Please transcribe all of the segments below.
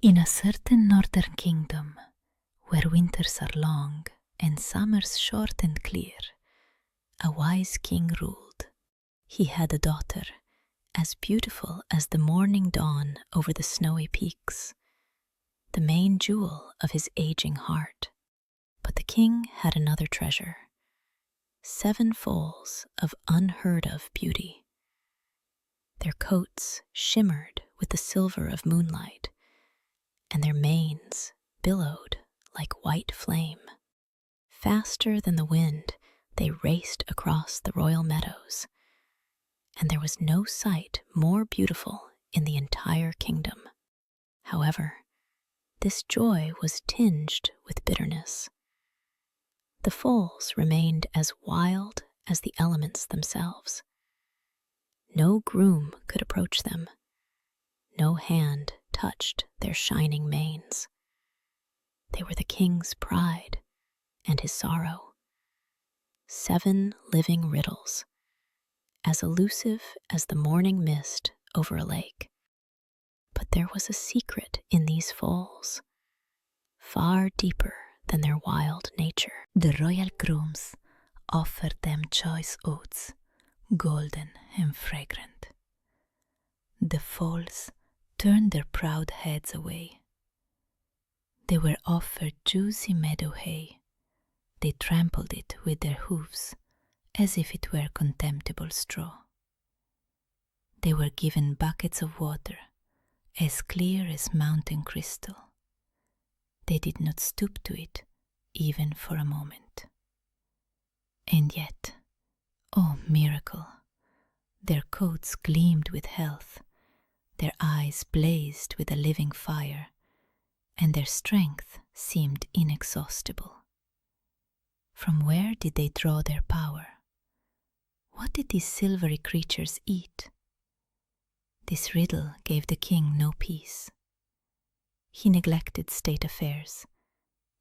In a certain northern kingdom, where winters are long and summers short and clear, a wise king ruled. He had a daughter, as beautiful as the morning dawn over the snowy peaks, the main jewel of his aging heart. But the king had another treasure, 7 foals of unheard-of beauty. Their coats shimmered with the silver of moonlight, and their manes billowed like white flame. Faster than the wind, they raced across the royal meadows, and there was no sight more beautiful in the entire kingdom. However, this joy was tinged with bitterness. The foals remained as wild as the elements themselves. No groom could approach them. No hand touched their shining manes. They were the king's pride and his sorrow. 7 living riddles, as elusive as the morning mist over a lake. But there was a secret in these foals, far deeper than their wild nature. The royal grooms offered them choice oats, golden and fragrant. The foals turned their proud heads away. They were offered juicy meadow hay. They trampled it with their hooves, as if it were contemptible straw. They were given buckets of water, as clear as mountain crystal. They did not stoop to it, even for a moment. And yet, oh miracle, their coats gleamed with health, their eyes blazed with a living fire, and their strength seemed inexhaustible. From where did they draw their power? What did these silvery creatures eat? This riddle gave the king no peace. He neglected state affairs,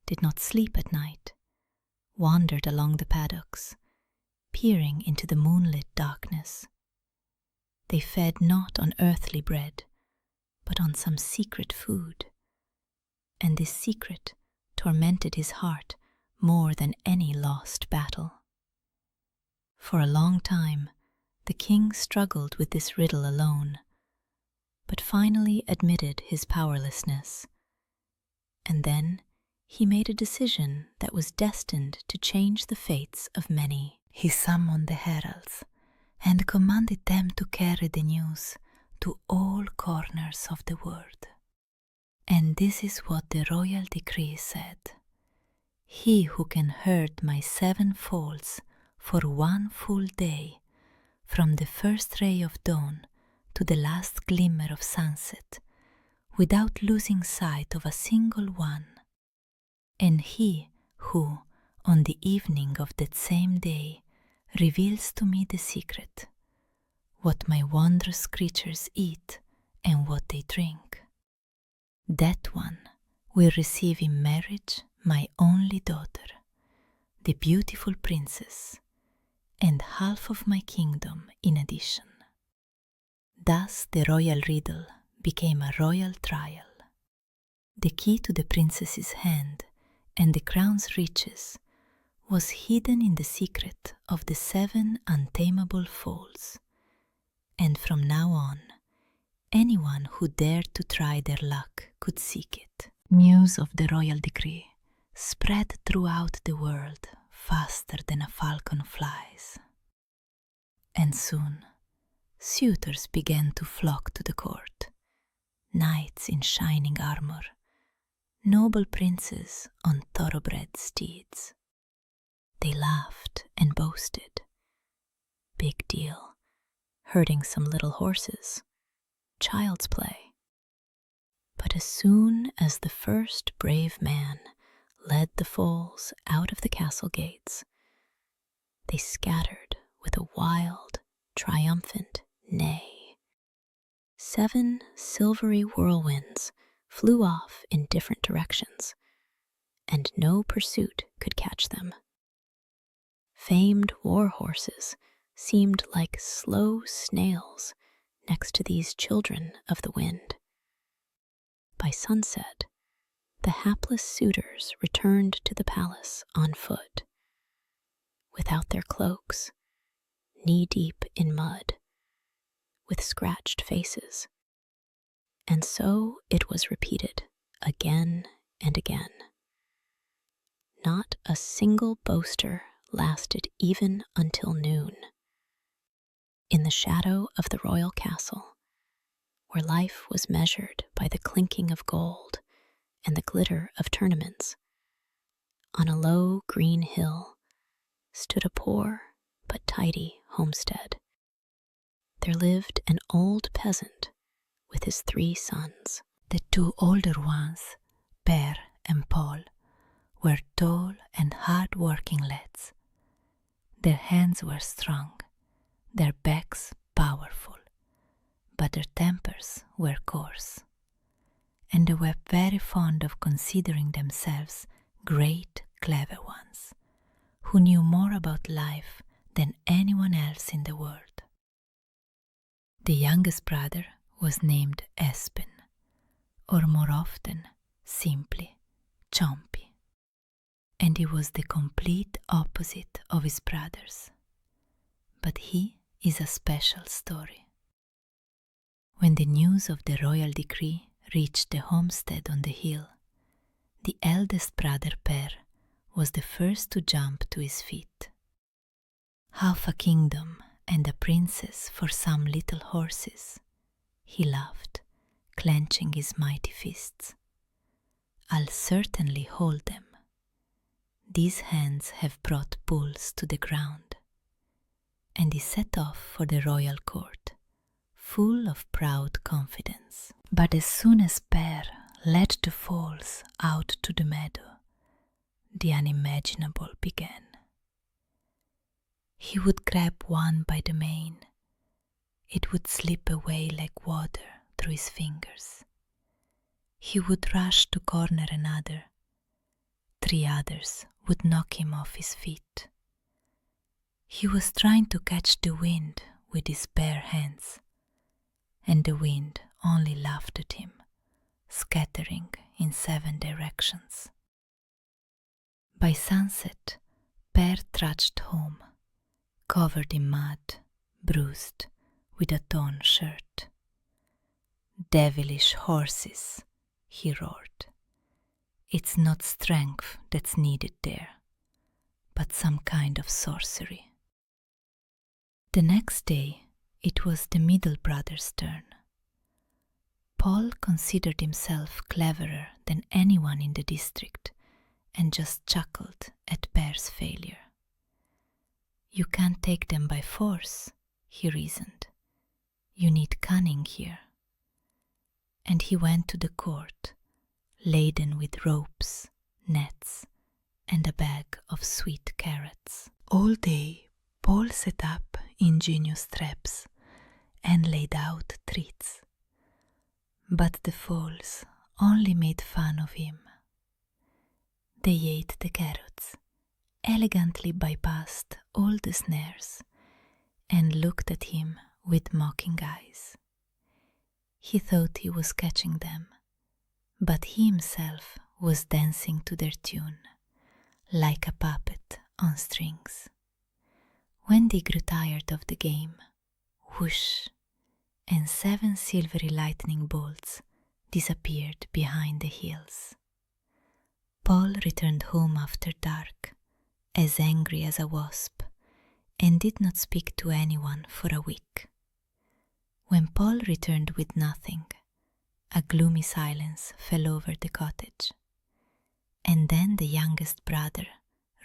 did not sleep at night, wandered along the paddocks, peering into the moonlit darkness. They fed not on earthly bread, but on some secret food, and this secret tormented his heart more than any lost battle. For a long time, the king struggled with this riddle alone, but finally admitted his powerlessness. And then he made a decision that was destined to change the fates of many. He summoned the heralds and commanded them to carry the news to all corners of the world. And this is what the royal decree said. He who can herd my 7 foals for 1 full day, from the first ray of dawn to the last glimmer of sunset, without losing sight of a single one, and he who, on the evening of that same day, reveals to me the secret, what my wondrous creatures eat and what they drink, that one will receive in marriage my only daughter, the beautiful princess, and half of my kingdom in addition. Thus the royal riddle became a royal trial. The key to the princess's hand and the crown's riches was hidden in the secret of the 7 untamable foals, and from now on, anyone who dared to try their luck could seek it. News of the royal decree spread throughout the world faster than a falcon flies. And soon, suitors began to flock to the court, knights in shining armor, noble princes on thoroughbred steeds. They laughed and boasted. Big deal, herding some little horses, child's play. But as soon as the first brave man led the foals out of the castle gates, they scattered with a wild, triumphant neigh. 7 silvery whirlwinds flew off in different directions, and no pursuit could catch them. Famed war horses seemed like slow snails next to these children of the wind. By sunset, the hapless suitors returned to the palace on foot, without their cloaks, knee-deep in mud, with scratched faces. And so it was repeated again and again. Not a single boaster lasted even until noon. In the shadow of the royal castle, where life was measured by the clinking of gold and the glitter of tournaments, on a low green hill stood a poor but tidy homestead. There lived an old peasant with his 3 sons. The 2 older ones, Per and Paul, were tall and hard-working lads. Their hands were strong, their backs powerful, but their tempers were coarse, and they were very fond of considering themselves great, clever ones, who knew more about life than anyone else in the world. The youngest brother was named Espen, or more often, simply, Chompy, and he was the complete opposite of his brothers. But he is a special story. When the news of the royal decree reached the homestead on the hill, the eldest brother Per was the first to jump to his feet. Half a kingdom and a princess for some little horses, he laughed, clenching his mighty fists. I'll certainly hold them. These hands have brought bulls to the ground. And he set off for the royal court, full of proud confidence. But as soon as Per led the foals out to the meadow, the unimaginable began. He would grab one by the mane. It would slip away like water through his fingers. He would rush to corner another. 3 others would knock him off his feet. He was trying to catch the wind with his bare hands, and the wind only laughed at him, scattering in 7 directions. By sunset, Per trudged home, covered in mud, bruised, with a torn shirt. "Devilish horses," he roared. "It's not strength that's needed there, but some kind of sorcery." The next day, it was the middle brother's turn. Paul considered himself cleverer than anyone in the district and just chuckled at Per's failure. "You can't take them by force," he reasoned. "You need cunning here." And he went to the court, laden with ropes, nets, and a bag of sweet carrots. All day, Paul set up ingenious traps and laid out treats. But the foals only made fun of him. They ate the carrots, elegantly bypassed all the snares, and looked at him with mocking eyes. He thought he was catching them, but he himself was dancing to their tune, like a puppet on strings. When they grew tired of the game, whoosh, and 7 silvery lightning bolts disappeared behind the hills. Paul returned home after dark, as angry as a wasp, and did not speak to anyone for a week. When Paul returned with nothing, a gloomy silence fell over the cottage. And then the youngest brother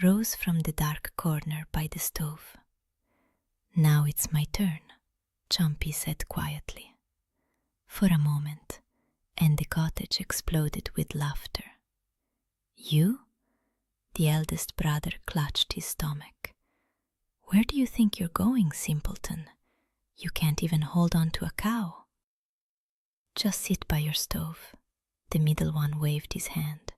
rose from the dark corner by the stove. "Now it's my turn," Chompy said quietly. For a moment, and the cottage exploded with laughter. "You?" The eldest brother clutched his stomach. "Where do you think you're going, simpleton? You can't even hold on to a cow." "Just sit by your stove," the middle one waved his hand.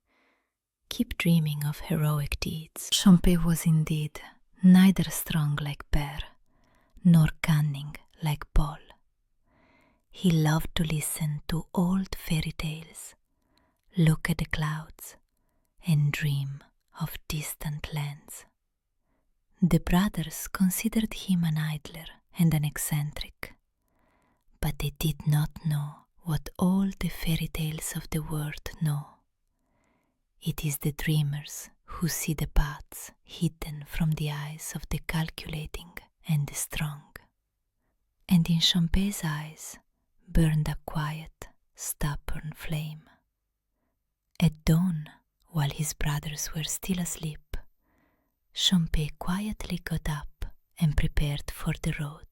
"Keep dreaming of heroic deeds." Chompy was indeed neither strong like Per, nor cunning like Paul. He loved to listen to old fairy tales look at the clouds, and dream of distant lands. The brothers considered him an idler and an eccentric, but they did not know what all the fairy tales of the world know. It is the dreamers who see the paths hidden from the eyes of the calculating and the strong. And in Champet's eyes burned a quiet, stubborn flame. At dawn, while his brothers were still asleep, Champet quietly got up and prepared for the road.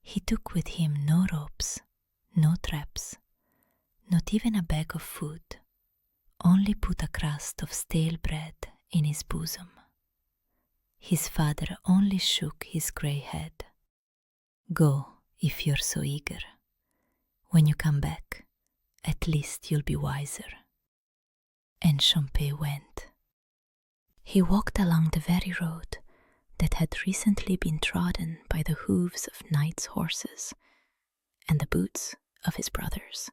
He took with him no ropes, no traps, not even a bag of food, only put a crust of stale bread in his bosom. His father only shook his grey head. Go, if you're so eager. When you come back, at least you'll be wiser. And Champet went. He walked along the very road that had recently been trodden by the hooves of knights' horses and the boots of his brothers.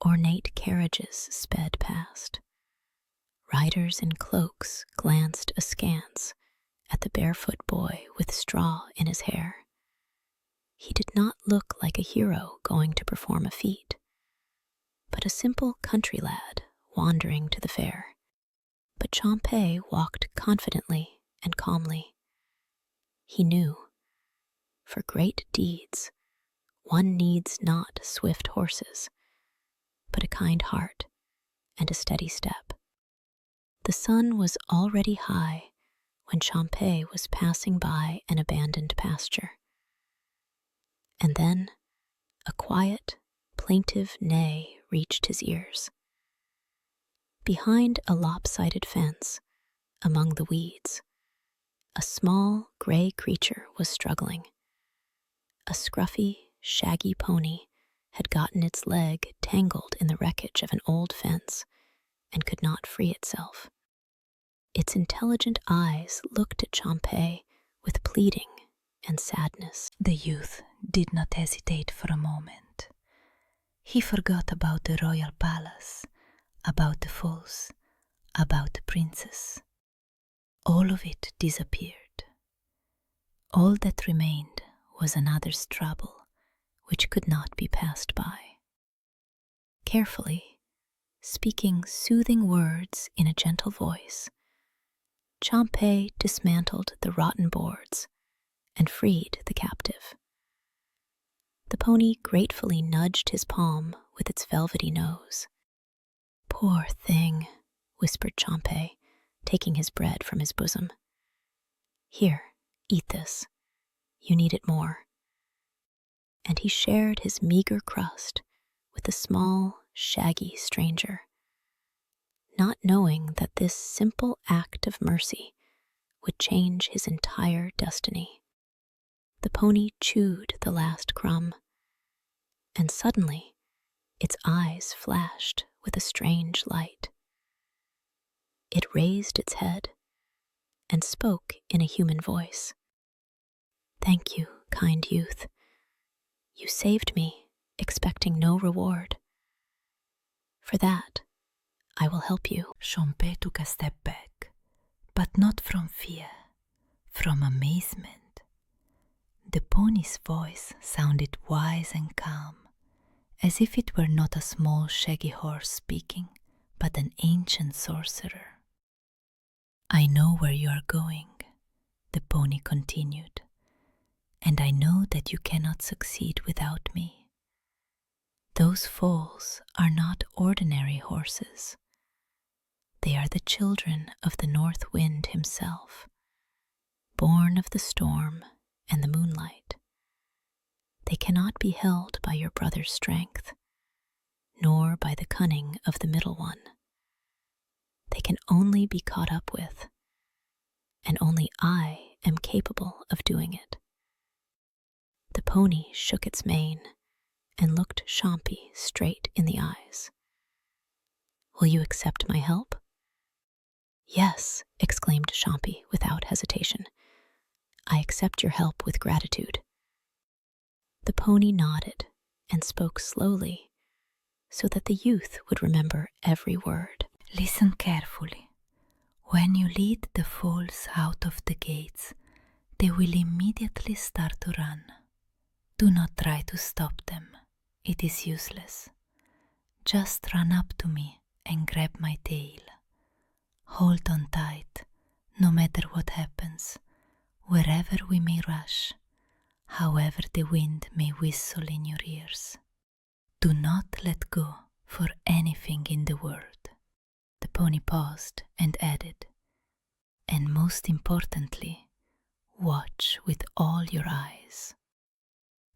Ornate carriages sped past. Riders in cloaks glanced askance at the barefoot boy with straw in his hair. He did not look like a hero going to perform a feat, but a simple country lad wandering to the fair. But Champet walked confidently and calmly. He knew, for great deeds, one needs not swift horses, but a kind heart and a steady step. The sun was already high when Champet was passing by an abandoned pasture. And then a quiet, plaintive neigh reached his ears. Behind a lopsided fence, among the weeds, a small gray creature was struggling. A scruffy, shaggy pony had gotten its leg tangled in the wreckage of an old fence and could not free itself. Its intelligent eyes looked at Champet with pleading and sadness. The youth did not hesitate for a moment. He forgot about the royal palace, about the foals, about the princess. All of it disappeared. All that remained was another's trouble, which could not be passed by. Carefully, speaking soothing words in a gentle voice, Champet dismantled the rotten boards and freed the captive. The pony gratefully nudged his palm with its velvety nose. Poor thing, whispered Champet, taking his bread from his bosom. Here, eat this. You need it more. And he shared his meager crust with the small, shaggy stranger, not knowing that this simple act of mercy would change his entire destiny. The pony chewed the last crumb, and suddenly its eyes flashed with a strange light. It raised its head and spoke in a human voice. Thank you, kind youth. You saved me, expecting no reward. For that, I will help you. Champet took a step back, but not from fear, from amazement. The pony's voice sounded wise and calm, as if it were not a small shaggy horse speaking, but an ancient sorcerer. I know where you are going, the pony continued, and I know that you cannot succeed without me. Those foals are not ordinary horses. They are the children of the North Wind himself, born of the storm and the moonlight. They cannot be held by your brother's strength, nor by the cunning of the middle one. They can only be caught up with, and only I am capable of doing it. The pony shook its mane and looked Champet straight in the eyes. Will you accept my help? Yes, exclaimed Champet without hesitation. I accept your help with gratitude. The pony nodded and spoke slowly, so that the youth would remember every word. Listen carefully. When you lead the foals out of the gates, they will immediately start to run. Do not try to stop them. It is useless. Just run up to me and grab my tail. Hold on tight, no matter what happens, wherever we may rush, however the wind may whistle in your ears. Do not let go for anything in the world. The pony paused and added, and most importantly, watch with all your eyes.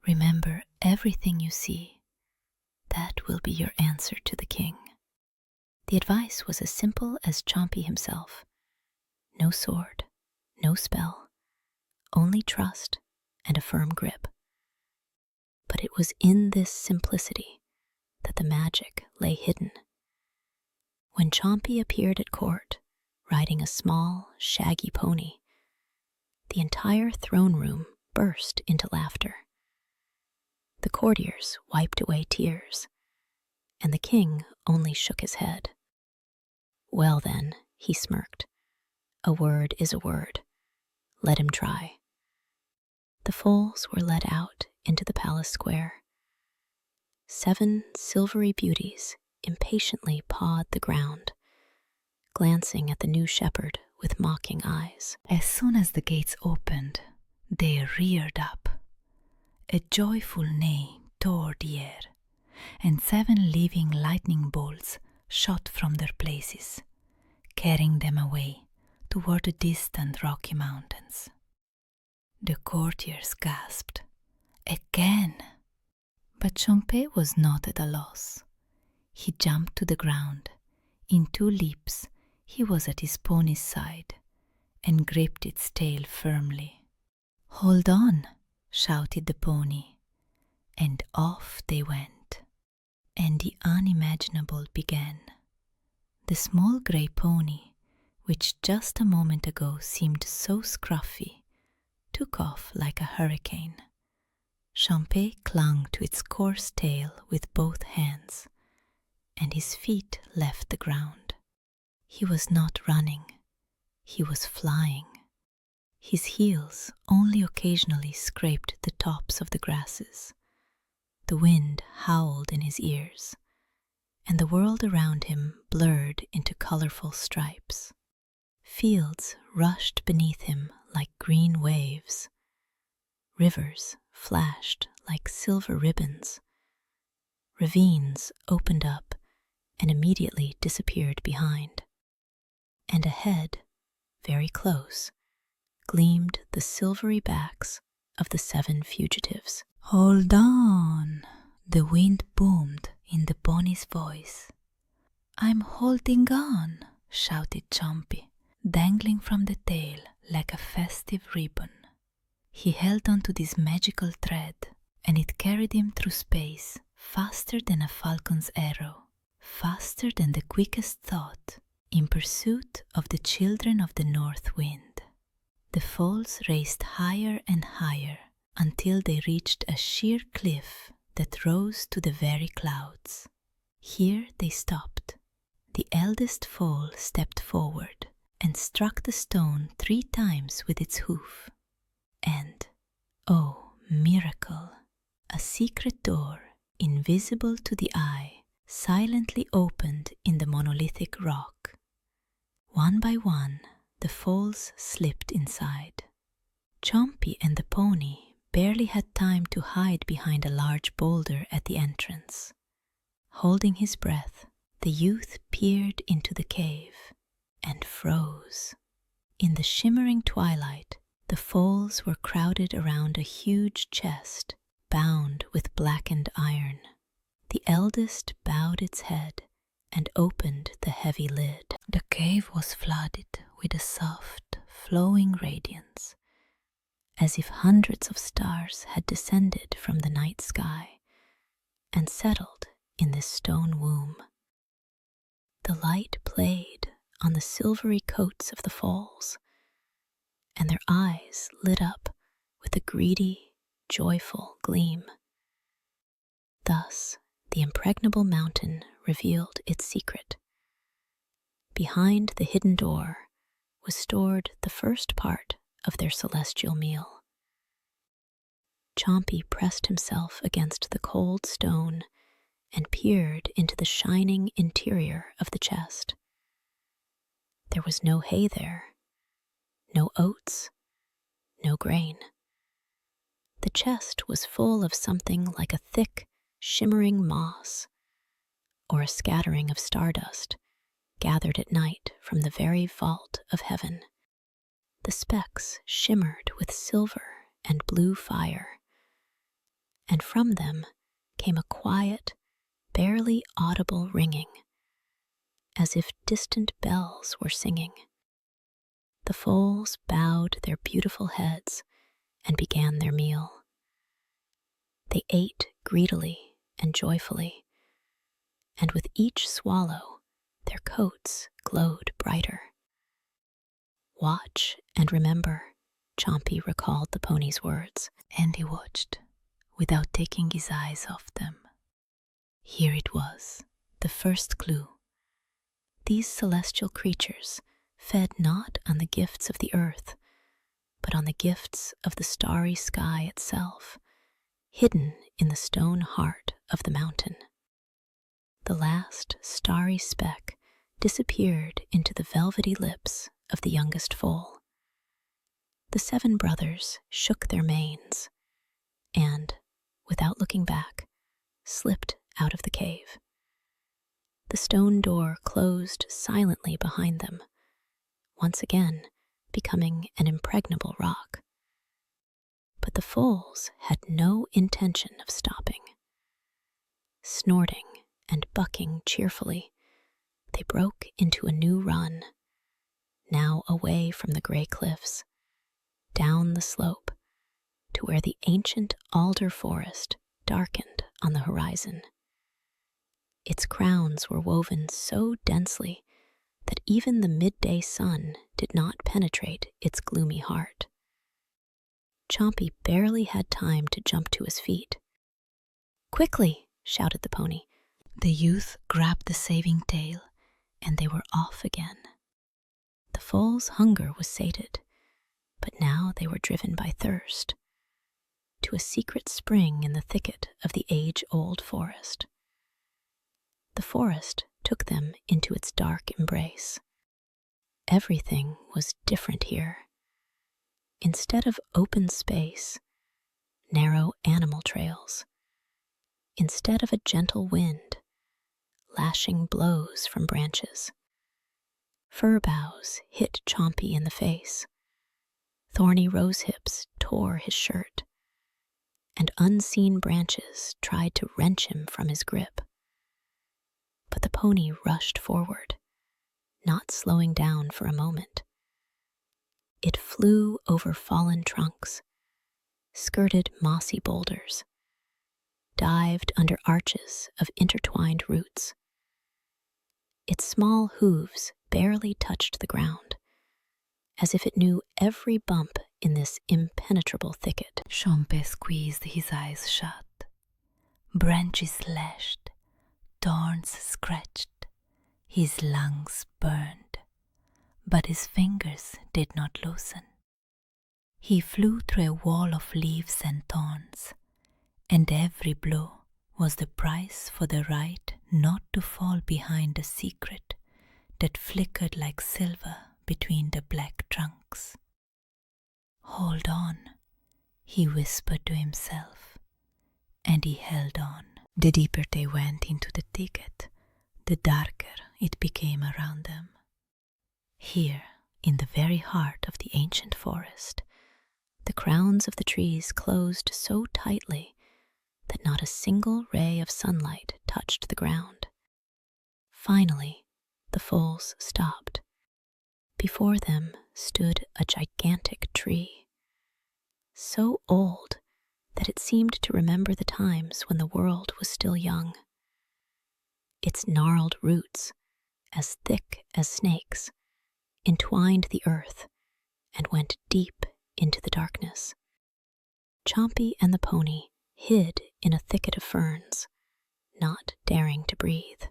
Remember everything you see. That will be your answer to the king. The advice was as simple as Chompy himself. No sword, no spell, only trust and a firm grip. But it was in this simplicity that the magic lay hidden. When Chompy appeared at court, riding a small, shaggy pony, the entire throne room burst into laughter. The courtiers wiped away tears, and the king only shook his head. Well then, he smirked, a word is a word. Let him try. The foals were led out into the palace square. 7 silvery beauties impatiently pawed the ground, glancing at the new shepherd with mocking eyes. As soon as the gates opened, they reared up. A joyful neigh tore the air, and 7 living lightning bolts shot from their places, carrying them away toward the distant Rocky Mountains. The courtiers gasped, "Again!" But Chompy was not at a loss. He jumped to the ground. In 2 leaps, he was at his pony's side and gripped its tail firmly. "Hold on!" shouted the pony, and off they went. And the unimaginable began. The small grey pony, which just a moment ago seemed so scruffy, took off like a hurricane. Chompy clung to its coarse tail with both hands, and his feet left the ground. He was not running, he was flying. His heels only occasionally scraped the tops of the grasses. The wind howled in his ears, and the world around him blurred into colorful stripes. Fields rushed beneath him like green waves. Rivers flashed like silver ribbons. Ravines opened up and immediately disappeared behind. And ahead, very close, gleamed the silvery backs of the 7 fugitives. "Hold on!" the wind boomed in the pony's voice. "I'm holding on!" shouted Chompy, dangling from the tail like a festive ribbon. He held on to this magical thread, and it carried him through space faster than a falcon's arrow, faster than the quickest thought, in pursuit of the children of the north wind. The foals raced higher and higher until they reached a sheer cliff that rose to the very clouds. Here they stopped. The eldest foal stepped forward and struck the stone 3 times with its hoof. And, oh, miracle, a secret door, invisible to the eye, silently opened in the monolithic rock. One by one, the foals slipped inside. Chompy and the pony barely had time to hide behind a large boulder at the entrance. Holding his breath, the youth peered into the cave and froze. In the shimmering twilight, the foals were crowded around a huge chest bound with blackened iron. The eldest bowed its head and opened the heavy lid. The cave was flooded with a soft, flowing radiance, as if hundreds of stars had descended from the night sky and settled in this stone womb. The light played on the silvery coats of the foals, and their eyes lit up with a greedy, joyful gleam. Thus the impregnable mountain revealed its secret. Behind the hidden door was stored the first part of their celestial meal. Chompy pressed himself against the cold stone and peered into the shining interior of the chest. There was no hay there, no oats, no grain. The chest was full of something like a thick, shimmering moss, or a scattering of stardust gathered at night from the very vault of heaven. The specks shimmered with silver and blue fire, and from them came a quiet, barely audible ringing, as if distant bells were singing. The foals bowed their beautiful heads and began their meal. They ate greedily and joyfully, and with each swallow, their coats glowed brighter. "Watch and remember," Chompy recalled the pony's words, and he watched, without taking his eyes off them. Here it was, the first clue. These celestial creatures fed not on the gifts of the earth, but on the gifts of the starry sky itself, hidden in the stone heart of the mountain. The last starry speck disappeared into the velvety lips of the youngest foal. The 7 brothers shook their manes and, without looking back, slipped out of the cave. The stone door closed silently behind them, once again becoming an impregnable rock. But the foals had no intention of stopping. Snorting and bucking cheerfully, they broke into a new run, now away from the gray cliffs, down the slope to where the ancient alder forest darkened on the horizon. Its crowns were woven so densely that even the midday sun did not penetrate its gloomy heart. Chompy barely had time to jump to his feet. "Quickly!" shouted the pony. The youth grabbed the saving tail, and they were off again. The foal's hunger was sated, but now they were driven by thirst to a secret spring in the thicket of the age-old forest. The forest took them into its dark embrace. Everything was different here. Instead of open space, narrow animal trails. Instead of a gentle wind, lashing blows from branches. Fir boughs hit Chompy in the face. Thorny rose hips tore his shirt, and unseen branches tried to wrench him from his grip. But the pony rushed forward, not slowing down for a moment. It flew over fallen trunks, skirted mossy boulders, dived under arches of intertwined roots. Its small hooves barely touched the ground, as if it knew every bump in this impenetrable thicket. Chompy squeezed his eyes shut. Branches lashed, thorns scratched, his lungs burned, but his fingers did not loosen. He flew through a wall of leaves and thorns, and every blow was the price for the right not to fall behind a secret that flickered like silver between the black trunks. "Hold on," he whispered to himself, and he held on. The deeper they went into the thicket, the darker it became around them. Here, in the very heart of the ancient forest, the crowns of the trees closed so tightly that not a single ray of sunlight touched the ground. Finally, the foals stopped. Before them stood a gigantic tree, so old that it seemed to remember the times when the world was still young. Its gnarled roots, as thick as snakes, entwined the earth and went deep into the darkness. Chompy and the pony hid in a thicket of ferns, not daring to breathe.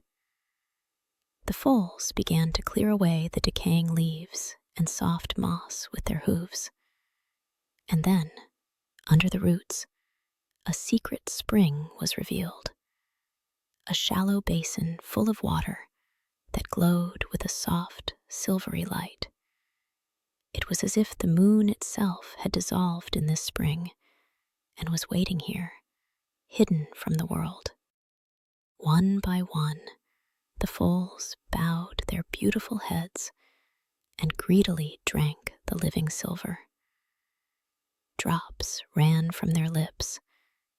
The foals began to clear away the decaying leaves and soft moss with their hooves. And then, under the roots, a secret spring was revealed. A shallow basin full of water that glowed with a soft, silvery light. It was as if the moon itself had dissolved in this spring and was waiting here, hidden from the world. One by one, the foals bowed their beautiful heads and greedily drank the living silver. Drops ran from their lips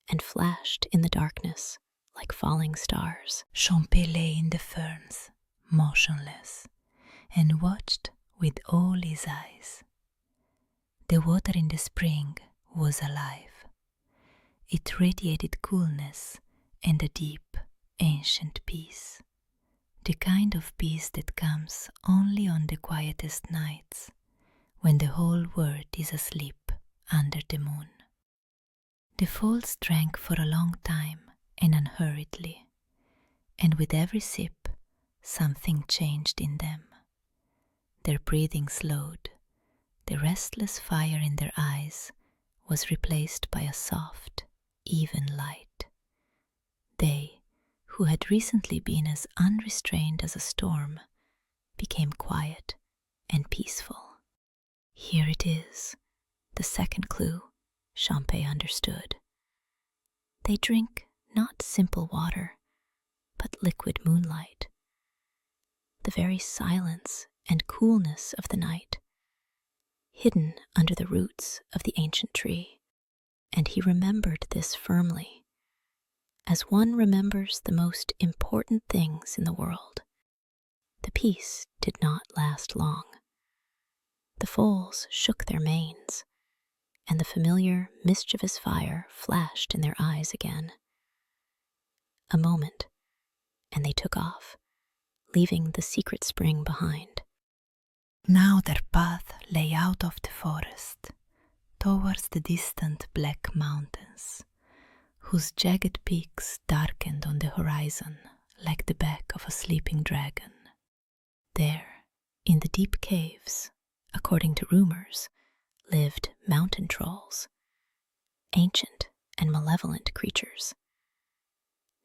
and flashed in the darkness like falling stars. Champé lay in the ferns, motionless, and watched with all his eyes. The water in the spring was alive. It radiated coolness and a deep, ancient peace. The kind of peace that comes only on the quietest nights, when the whole world is asleep under the moon. The foals drank for a long time and unhurriedly, and with every sip, something changed in them. Their breathing slowed. The restless fire in their eyes was replaced by a soft, even light. They, who had recently been as unrestrained as a storm, became quiet and peaceful. Here it is, the second clue, Champé understood. They drink not simple water, but liquid moonlight. The very silence and coolness of the night, hidden under the roots of the ancient tree, and he remembered this firmly, as one remembers the most important things in the world. The peace did not last long. The foals shook their manes, and the familiar, mischievous fire flashed in their eyes again. A moment, and they took off, leaving the secret spring behind. Now their path lay out of the forest, towards the distant black mountains, whose jagged peaks darkened on the horizon like the back of a sleeping dragon. There, in the deep caves, according to rumors, lived mountain trolls, ancient and malevolent creatures.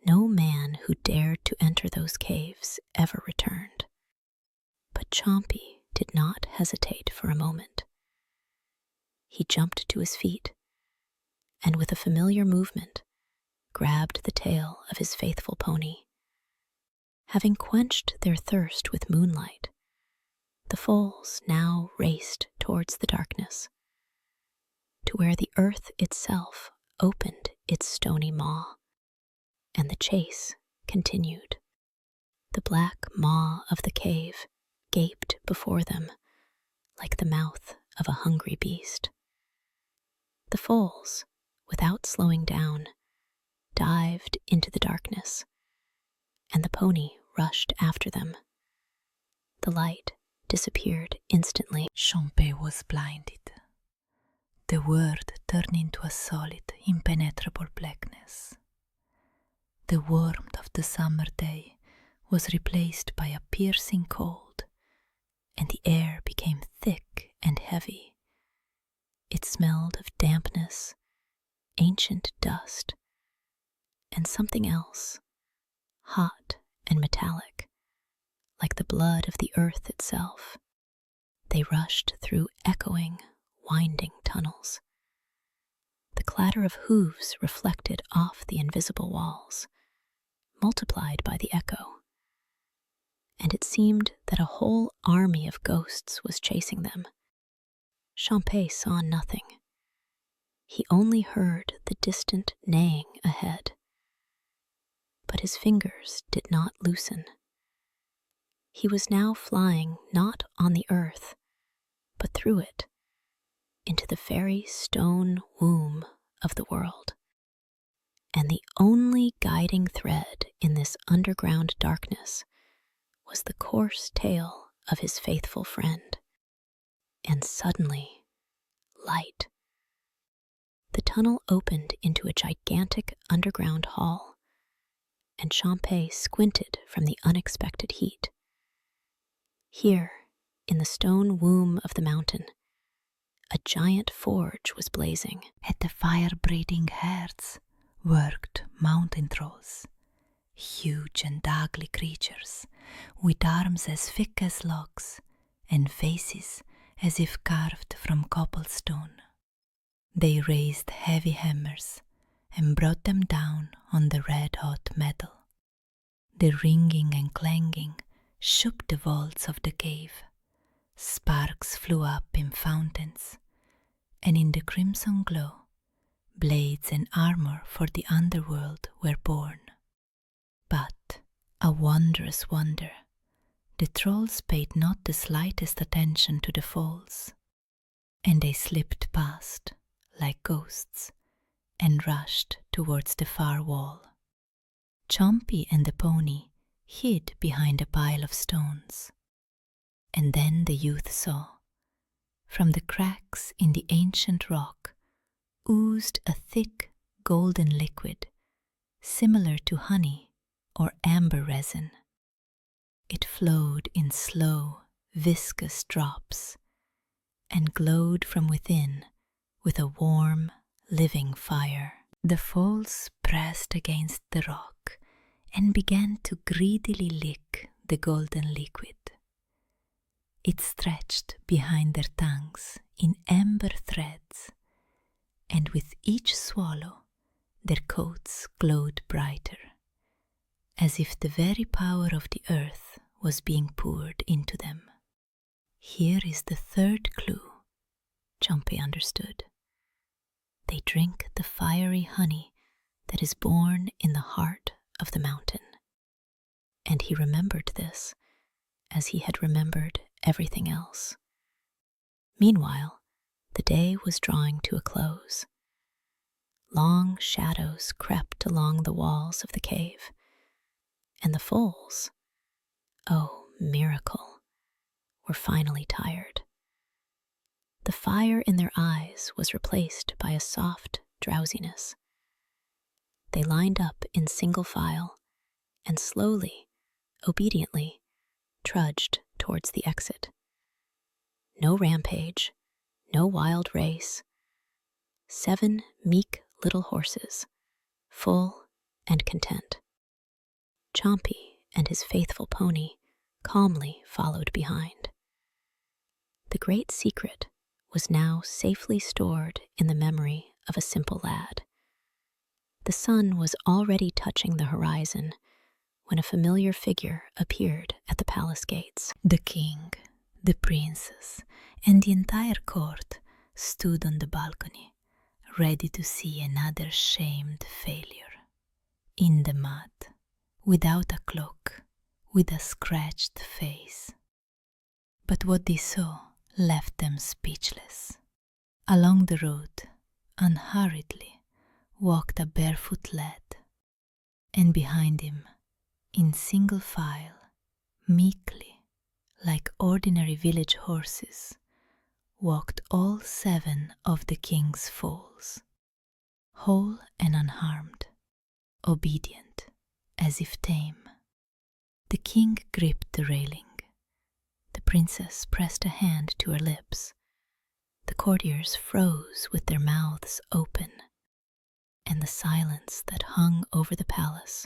No man who dared to enter those caves ever returned. But Champé did not hesitate for a moment. He jumped to his feet, and with a familiar movement, grabbed the tail of his faithful pony. Having quenched their thirst with moonlight, the foals now raced towards the darkness, to where the earth itself opened its stony maw, and the chase continued. The black maw of the cave gaped before them like the mouth of a hungry beast. The foals, without slowing down, dived into the darkness, and the pony rushed after them. The light disappeared instantly. Champé was blinded. The world turned into a solid, impenetrable blackness. The warmth of the summer day was replaced by a piercing cold, and the air became thick and heavy. It smelled of dampness, ancient dust, and something else, hot and metallic, like the blood of the earth itself. They rushed through echoing, winding tunnels. The clatter of hooves reflected off the invisible walls, multiplied by the echo, and it seemed that a whole army of ghosts was chasing them. Champé saw nothing. He only heard the distant neighing ahead. But his fingers did not loosen. He was now flying not on the earth, but through it, into the very stone womb of the world. And the only guiding thread in this underground darkness was the coarse tail of his faithful friend. And suddenly, light. The tunnel opened into a gigantic underground hall, and Champé squinted from the unexpected heat. Here, in the stone womb of the mountain, a giant forge was blazing. At the fire-breathing hearths worked mountain trolls, huge and ugly creatures, with arms as thick as logs and faces as if carved from cobblestone. They raised heavy hammers and brought them down on the red-hot metal. The ringing and clanging shook the walls of the cave. Sparks flew up in fountains, and in the crimson glow, blades and armor for the underworld were born. But, a wondrous wonder, the trolls paid not the slightest attention to the falls, and they slipped past like ghosts and rushed towards the far wall. Chompy and the pony hid behind a pile of stones, and then the youth saw, from the cracks in the ancient rock, oozed a thick golden liquid, similar to honey or amber resin. It flowed in slow, viscous drops, and glowed from within with a warm, living fire. The falls pressed against the rock and began to greedily lick the golden liquid. It stretched behind their tongues in amber threads, and with each swallow their coats glowed brighter, as if the very power of the earth was being poured into them. Here is the third clue, Chompé understood. They drink the fiery honey that is born in the heart of the mountain. And he remembered this, as he had remembered everything else. Meanwhile, the day was drawing to a close. Long shadows crept along the walls of the cave, and the foals, oh miracle, were finally tired. The fire in their eyes was replaced by a soft drowsiness. They lined up in single file and slowly, obediently, trudged towards the exit. No rampage, no wild race. 7 meek little horses, full and content. Chompy and his faithful pony calmly followed behind. The great secret was now safely stored in the memory of a simple lad. The sun was already touching the horizon when a familiar figure appeared at the palace gates. The king, the princess, and the entire court stood on the balcony, ready to see another shamed failure. In the mud, without a cloak, with a scratched face. But what they saw left them speechless. Along the road, unhurriedly, walked a barefoot lad, and behind him, in single file, meekly, like ordinary village horses, walked all 7 of the king's foals, whole and unharmed, obedient, as if tame. The king gripped the railing. The princess pressed a hand to her lips. The courtiers froze with their mouths open, and the silence that hung over the palace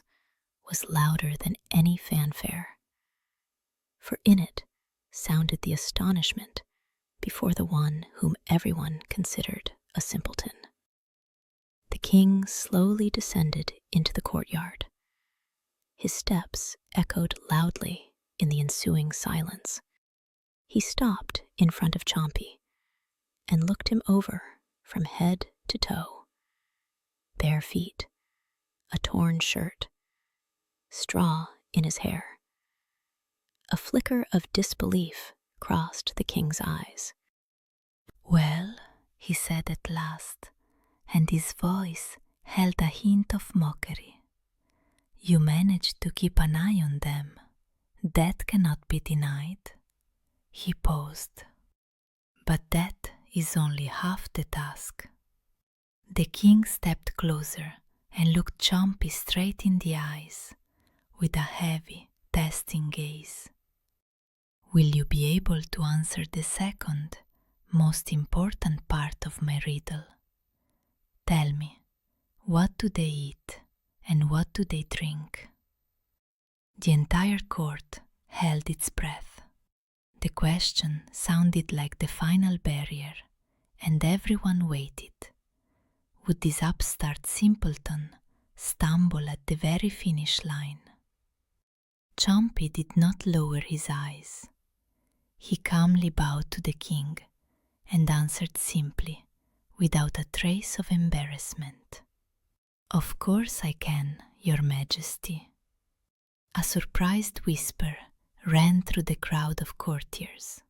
was louder than any fanfare. For in it sounded the astonishment before the one whom everyone considered a simpleton. The king slowly descended into the courtyard. His steps echoed loudly in the ensuing silence. He stopped in front of Chompy and looked him over from head to toe. Bare feet, a torn shirt, straw in his hair. A flicker of disbelief crossed the king's eyes. "Well," he said at last, and his voice held a hint of mockery. "You managed to keep an eye on them. That cannot be denied." He paused. "But that is only half the task." The king stepped closer and looked Chompy straight in the eyes. with a heavy, testing gaze. Will you be able to answer the second, most important part of my riddle? Tell me, what do they eat and what do they drink? The entire court held its breath. The question sounded like the final barrier, and everyone waited. Would this upstart simpleton stumble at the very finish line? Chompy did not lower his eyes. He calmly bowed to the king and answered simply, without a trace of embarrassment. "Of course I can, Your Majesty." A surprised whisper ran through the crowd of courtiers.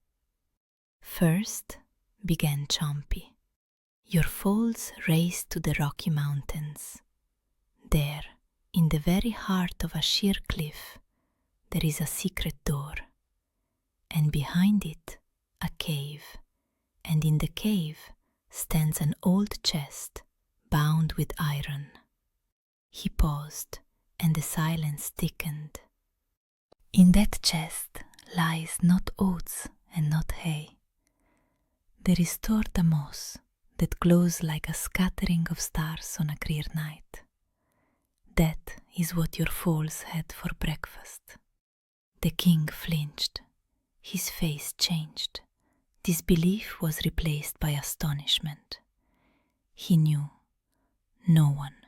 "First," began Chompy, "your foals race to the Rocky Mountains. There, in the very heart of a sheer cliff, there is a secret door, and behind it, a cave, and in the cave stands an old chest bound with iron." He paused, and the silence thickened. "In that chest lies not oats and not hay. There is stored a moss that glows like a scattering of stars on a clear night. That is what your foals had for breakfast." The king flinched. His face changed. Disbelief was replaced by astonishment. He knew no one,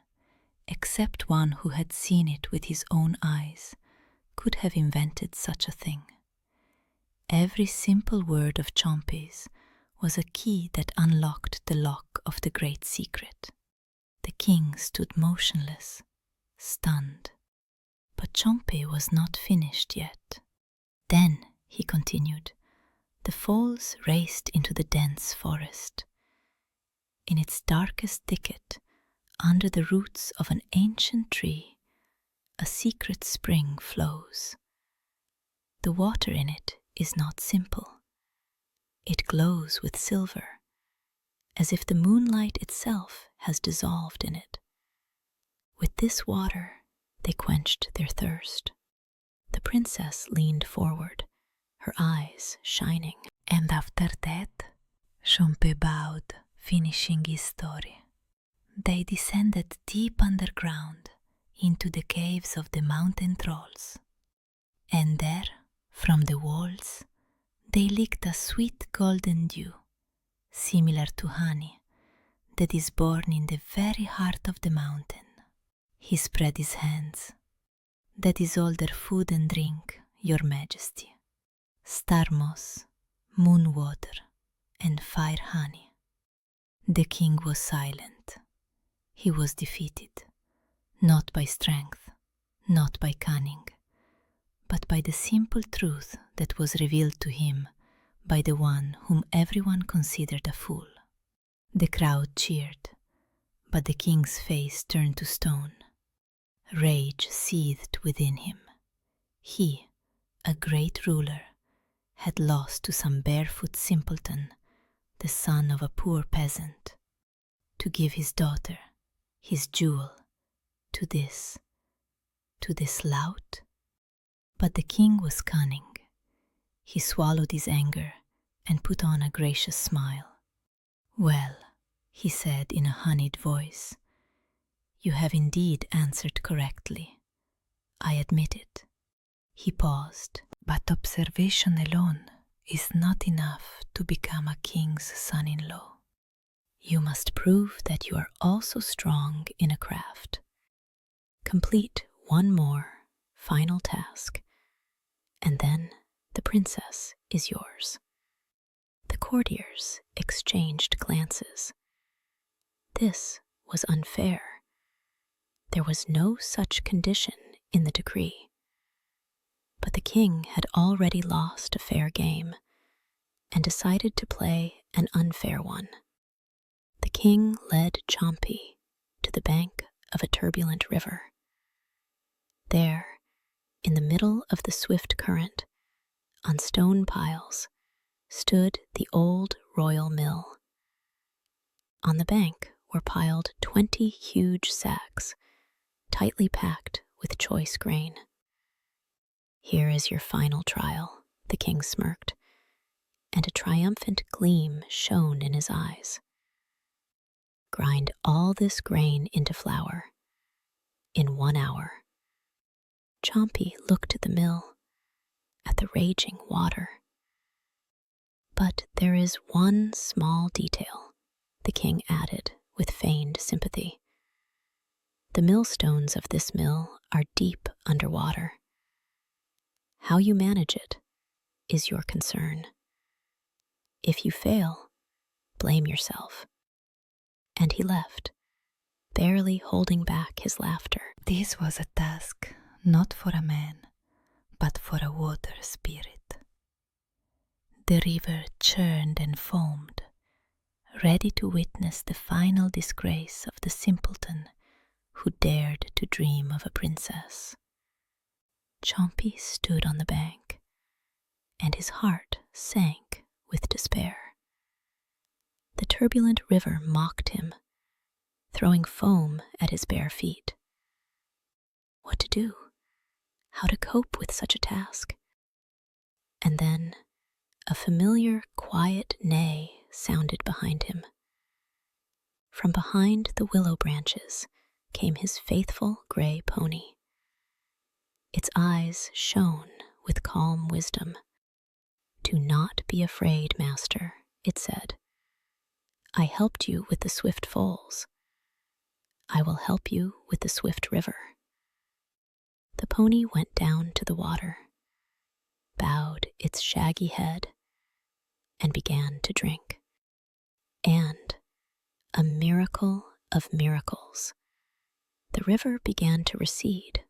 except one who had seen it with his own eyes, could have invented such a thing. Every simple word of Chompy's was a key that unlocked the lock of the great secret. The king stood motionless, stunned. But Chompy was not finished yet. "Then," he continued, "the foals raced into the dense forest. In its darkest thicket, under the roots of an ancient tree, a secret spring flows. The water in it is not simple. It glows with silver, as if the moonlight itself has dissolved in it. With this water, they quenched their thirst." The princess leaned forward, her eyes shining. "And after that," Chompy bowed, finishing his story, "they descended deep underground into the caves of the mountain trolls. And there, from the walls, they licked a sweet golden dew, similar to honey, that is born in the very heart of the mountain." He spread his hands. "That is all their food and drink, Your Majesty. Star moss, moon water, and fire honey." The king was silent. He was defeated, not by strength, not by cunning, but by the simple truth that was revealed to him by the one whom everyone considered a fool. The crowd cheered, but the king's face turned to stone. Rage seethed within him. He, a great ruler, had lost to some barefoot simpleton, the son of a poor peasant, to give his daughter, his jewel, to this lout. But the king was cunning. He swallowed his anger and put on a gracious smile. "Well," he said in a honeyed voice, "you have indeed answered correctly. I admit it." He paused. "But observation alone is not enough to become a king's son-in-law. You must prove that you are also strong in a craft. Complete one more final task, and then the princess is yours." The courtiers exchanged glances. This was unfair. There was no such condition in the decree. But the king had already lost a fair game and decided to play an unfair one. The king led Chompy to the bank of a turbulent river. There, in the middle of the swift current, on stone piles, stood the old royal mill. On the bank were piled 20 huge sacks, tightly packed with choice grain. Here is your final trial, the king smirked, and a triumphant gleam shone in his eyes. Grind all this grain into flour in 1 hour. Chompy looked at the mill, at the raging water. But there is one small detail, the king added with feigned sympathy. The millstones of this mill are deep underwater. How you manage it is your concern. If you fail, blame yourself. And he left, barely holding back his laughter. This was a task not for a man, but for a water spirit. The river churned and foamed, ready to witness the final disgrace of the simpleton who dared to dream of a princess. Chompy stood on the bank, and his heart sank with despair. The turbulent river mocked him, throwing foam at his bare feet. What to do? How to cope with such a task? And then a familiar, quiet neigh sounded behind him. From behind the willow branches came his faithful gray pony. Its eyes shone with calm wisdom. "Do not be afraid, master," it said. "I helped you with the swift foals. I will help you with the swift river." The pony went down to the water, bowed its shaggy head, and began to drink. And, a miracle of miracles, the river began to recede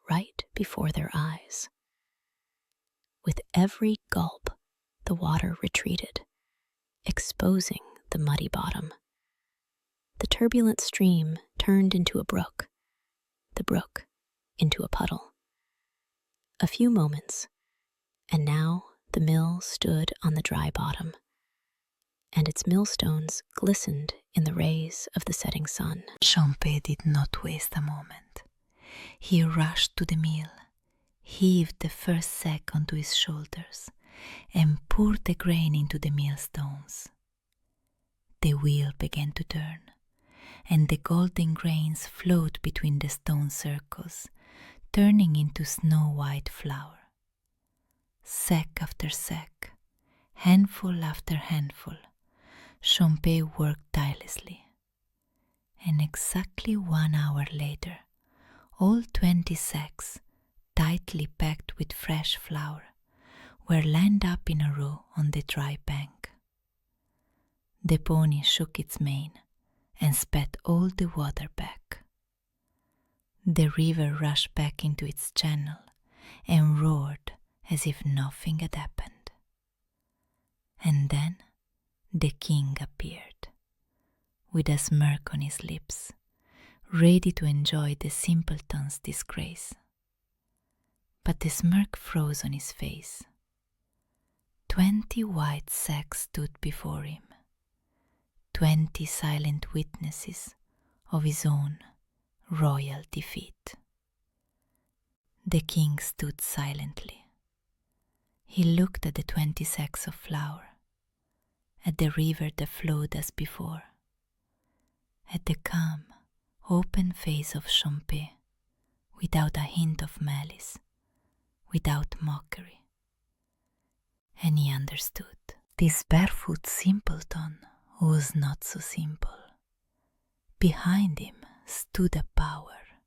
right before their eyes. With every gulp, the water retreated, exposing the muddy bottom. The turbulent stream turned into a brook, the brook into a puddle. A few moments, and now the mill stood on the dry bottom, and its millstones glistened in the rays of the setting sun. Chompy did not waste a moment. He rushed to the mill, heaved the first sack onto his shoulders, and poured the grain into the millstones. The wheel began to turn, and the golden grains flowed between the stone circles, turning into snow-white flour. Sack after sack, handful after handful, Chompy worked tirelessly. And exactly 1 hour later, all 20 sacks, tightly packed with fresh flour, were lined up in a row on the dry bank. The pony shook its mane and spat all the water back. The river rushed back into its channel and roared as if nothing had happened. And then the king appeared, with a smirk on his lips, ready to enjoy the simpleton's disgrace. But the smirk froze on his face. 20 white sacks stood before him, 20 silent witnesses of his own royal defeat. The king stood silently. He looked at the 20 sacks of flour, at the river that flowed as before, at the calm, open face of Chompy, without a hint of malice, without mockery. And he understood. This barefoot simpleton was not so simple. Behind him stood a power,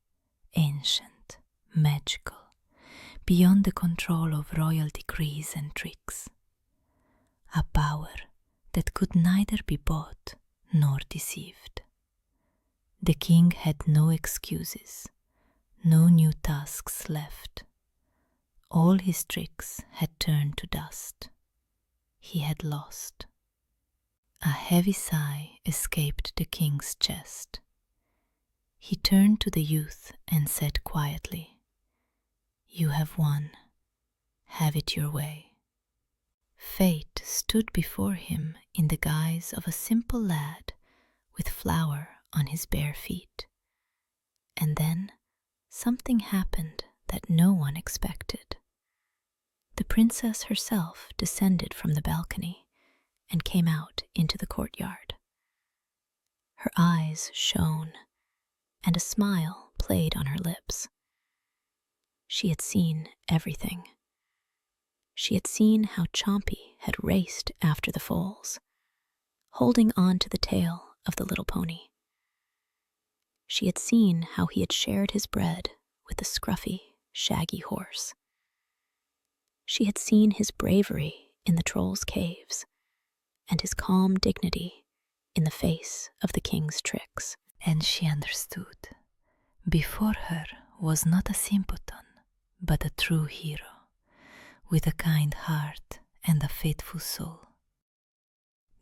ancient, magical, beyond the control of royal decrees and tricks. A power that could neither be bought nor deceived. The king had no excuses, no new tasks left. All his tricks had turned to dust. He had lost. A heavy sigh escaped the king's chest. He turned to the youth and said quietly, "You have won. Have it your way." Fate stood before him in the guise of a simple lad with flour on his bare feet. And then something happened that no one expected. The princess herself descended from the balcony and came out into the courtyard. Her eyes shone, and a smile played on her lips. She had seen everything. She had seen how Chompy had raced after the foals, holding on to the tail of the little pony. She had seen how he had shared his bread with the scruffy, shaggy horse. She had seen his bravery in the troll's caves and his calm dignity in the face of the king's tricks. And she understood. Before her was not a simpleton, but a true hero, with a kind heart and a faithful soul.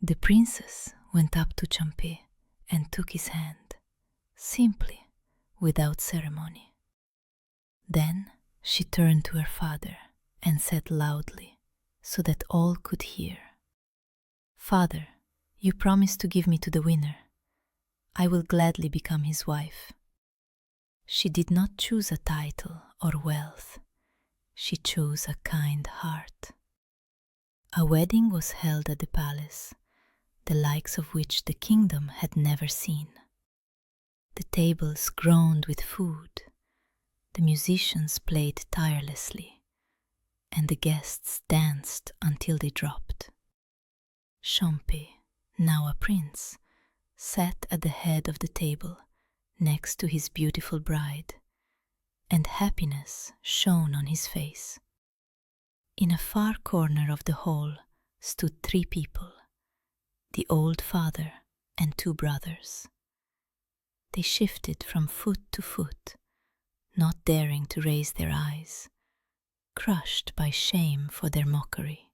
The princess went up to Chompy and took his hand, simply, without ceremony. Then she turned to her father and said loudly, so that all could hear, "Father, you promised to give me to the winner. I will gladly become his wife." She did not choose a title or wealth. She chose a kind heart. A wedding was held at the palace, the likes of which the kingdom had never seen. The tables groaned with food, the musicians played tirelessly, and the guests danced until they dropped. Chompy, now a prince, sat at the head of the table next to his beautiful bride, and happiness shone on his face. In a far corner of the hall stood 3 people, the old father and 2 brothers. They shifted from foot to foot, not daring to raise their eyes, crushed by shame for their mockery.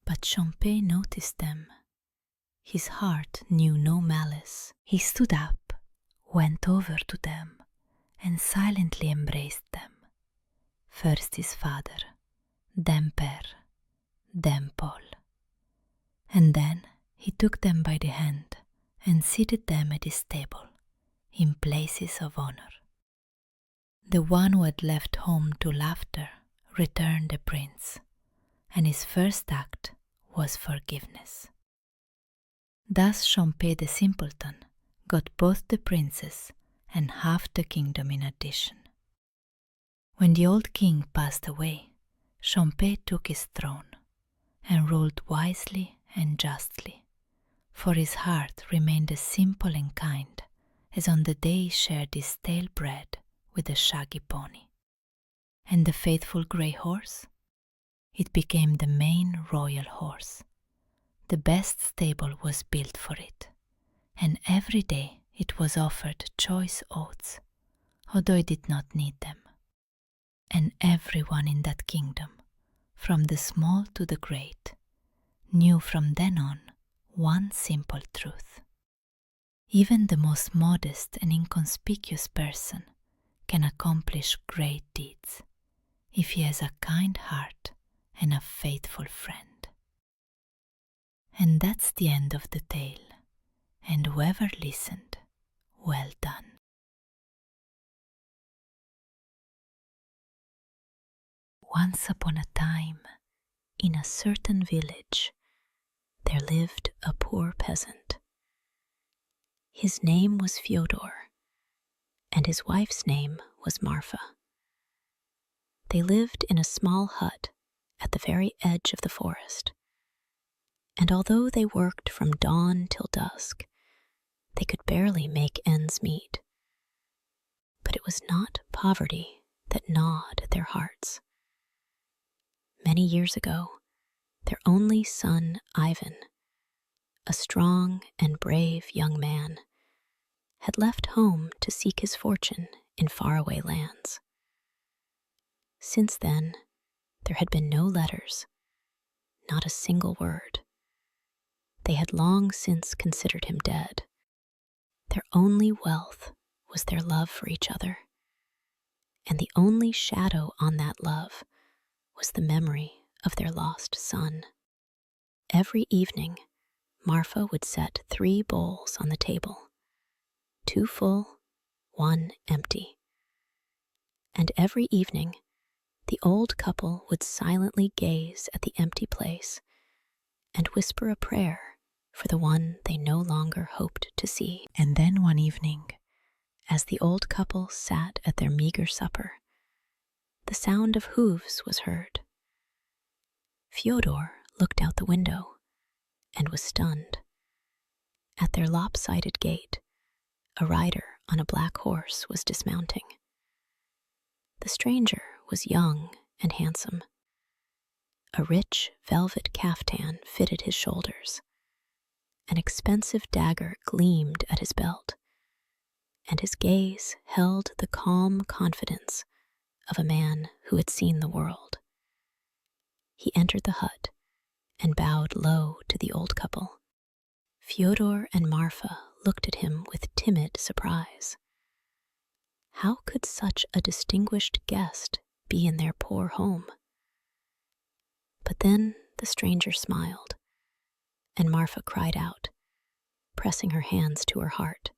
But Chompy noticed them. His heart knew no malice. He stood up, went over to them, and silently embraced them. First his father, then Père, then Paul. And then he took them by the hand and seated them at his table, in places of honor. The one who had left home to laughter returned the prince, and his first act was forgiveness. Thus Chompy the simpleton got both the princess and half the kingdom in addition. When the old king passed away, Chompy took his throne and ruled wisely and justly, for his heart remained as simple and kind as on the day he shared his stale bread with the shaggy pony. And the faithful grey horse? It became the main royal horse. The best stable was built for it, and every day it was offered choice oats, although it did not need them. And everyone in that kingdom, from the small to the great, knew from then on one simple truth. Even the most modest and inconspicuous person can accomplish great deeds if he has a kind heart and a faithful friend. And that's the end of the tale, and whoever listened, well done. Once upon a time, in a certain village, there lived a poor peasant. His name was Fyodor, and his wife's name was Marfa. They lived in a small hut at the very edge of the forest, and although they worked from dawn till dusk, they could barely make ends meet. But it was not poverty that gnawed at their hearts. Many years ago, their only son, Ivan, a strong and brave young man, had left home to seek his fortune in faraway lands. Since then, there had been no letters, not a single word. They had long since considered him dead. Their only wealth was their love for each other, and the only shadow on that love was the memory of their lost son. Every evening, Marfa would set 3 bowls on the table, 2 full, 1 empty. And every evening, The old couple would silently gaze at the empty place and whisper a prayer for the one they no longer hoped to see. And then one evening, as the old couple sat at their meager supper, the sound of hooves was heard. Fyodor looked out the window and was stunned. At their lopsided gate, a rider on a black horse was dismounting. The stranger was young and handsome. A rich velvet caftan fitted his shoulders. An expensive dagger gleamed at his belt, and his gaze held the calm confidence of a man who had seen the world. He entered the hut and bowed low to the old couple. Fyodor and Marfa looked at him with timid surprise. How could such a distinguished guest be in their poor home? But then the stranger smiled, and Marfa cried out, pressing her hands to her heart.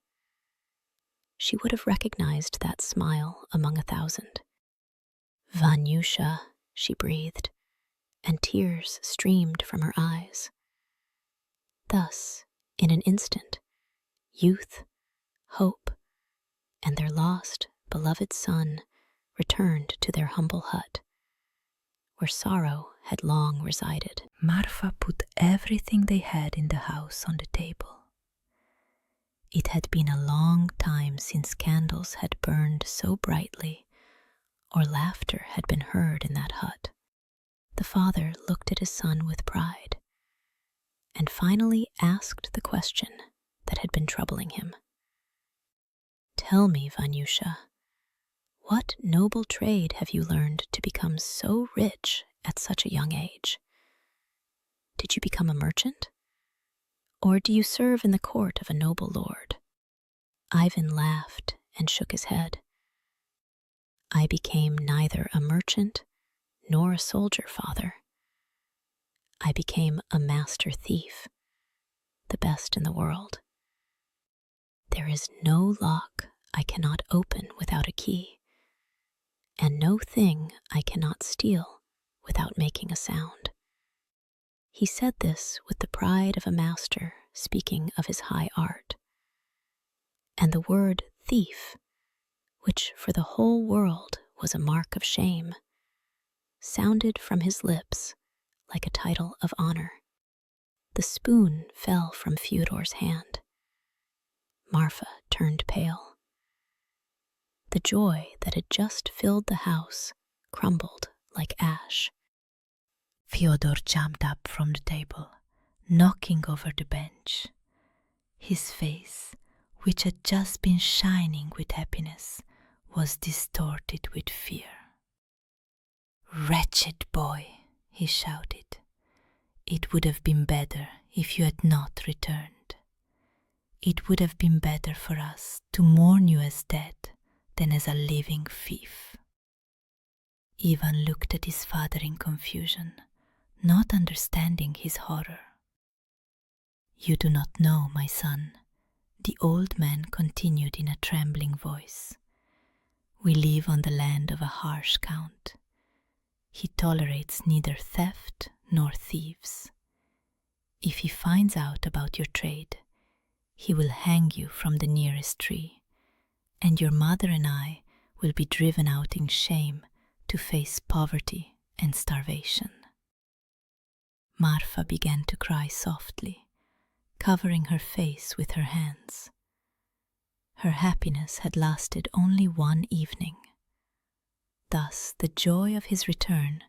She would have recognized that smile among 1,000. "Vanyusha," she breathed, and tears streamed from her eyes. Thus, in an instant, youth, hope, and their lost, beloved son returned to their humble hut, where sorrow had long resided. Marfa put everything they had in the house on the table. It had been a long time since candles had burned so brightly, or laughter had been heard in that hut. The father looked at his son with pride, and finally asked the question that had been troubling him. "Tell me, Vanyusha, what noble trade have you learned to become so rich at such a young age? Did you become a merchant? Or do you serve in the court of a noble lord?" Ivan laughed and shook his head. "I became neither a merchant nor a soldier, father. I became a master thief, the best in the world. There is no lock I cannot open without a key, and no thing I cannot steal without making a sound." He said this with the pride of a master speaking of his high art. And the word thief, which for the whole world was a mark of shame, sounded from his lips like a title of honor. The spoon fell from Fyodor's hand. Marfa turned pale. The joy that had just filled the house crumbled like ash. Fyodor jumped up from the table, knocking over the bench. His face, which had just been shining with happiness, was distorted with fear. "Wretched boy," he shouted, "it would have been better if you had not returned. It would have been better for us to mourn you as dead than as a living thief." Ivan looked at his father in confusion, not understanding his horror. "You do not know, my son," the old man continued in a trembling voice. "We live on the land of a harsh count. He tolerates neither theft nor thieves. If he finds out about your trade, he will hang you from the nearest tree, and your mother and I will be driven out in shame to face poverty and starvation." Marfa began to cry softly, covering her face with her hands. Her happiness had lasted only one evening. Thus the joy of his return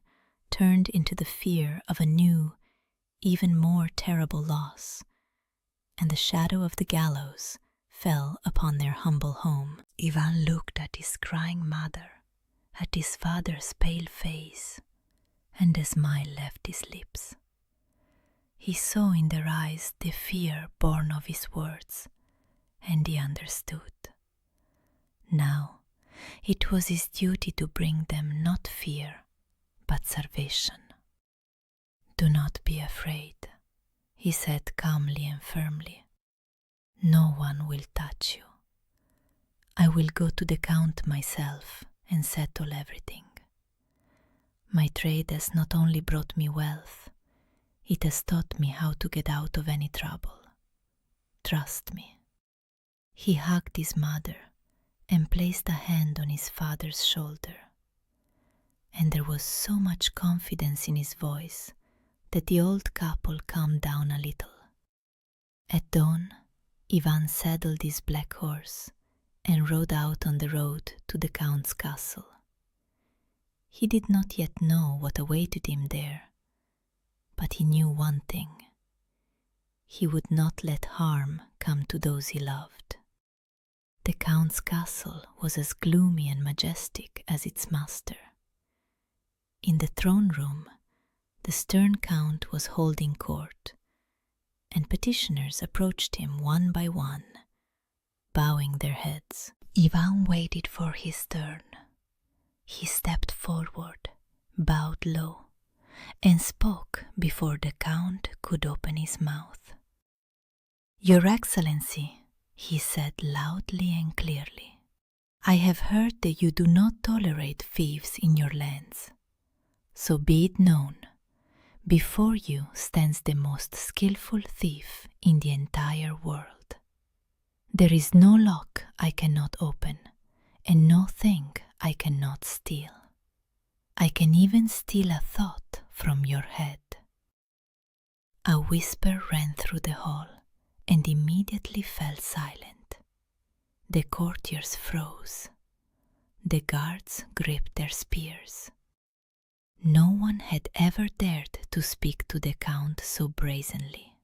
turned into the fear of a new, even more terrible loss, and the shadow of the gallows fell upon their humble home. Ivan looked at his crying mother, at his father's pale face, and a smile left his lips. He saw in their eyes the fear born of his words, and he understood. Now it was his duty to bring them not fear, but salvation. "Do not be afraid," he said calmly and firmly. "No one will touch you. I will go to the count myself and settle everything. My trade has not only brought me wealth, it has taught me how to get out of any trouble. Trust me." He hugged his mother and placed a hand on his father's shoulder. And there was so much confidence in his voice that the old couple calmed down a little. At dawn, Ivan saddled his black horse and rode out on the road to the Count's castle. He did not yet know what awaited him there, but he knew one thing. He would not let harm come to those he loved. The Count's castle was as gloomy and majestic as its master. In the throne room, the stern Count was holding court, and petitioners approached him one by one, bowing their heads. Ivan waited for his turn. He stepped forward, bowed low, and spoke before the Count could open his mouth. "Your Excellency," he said loudly and clearly, "I have heard that you do not tolerate thieves in your lands. So be it known, before you stands the most skillful thief in the entire world. There is no lock I cannot open, and no thing I cannot steal. I can even steal a thought from your head." A whisper ran through the hall and immediately fell silent. The courtiers froze. The guards gripped their spears. No one had ever dared to speak to the Count so brazenly.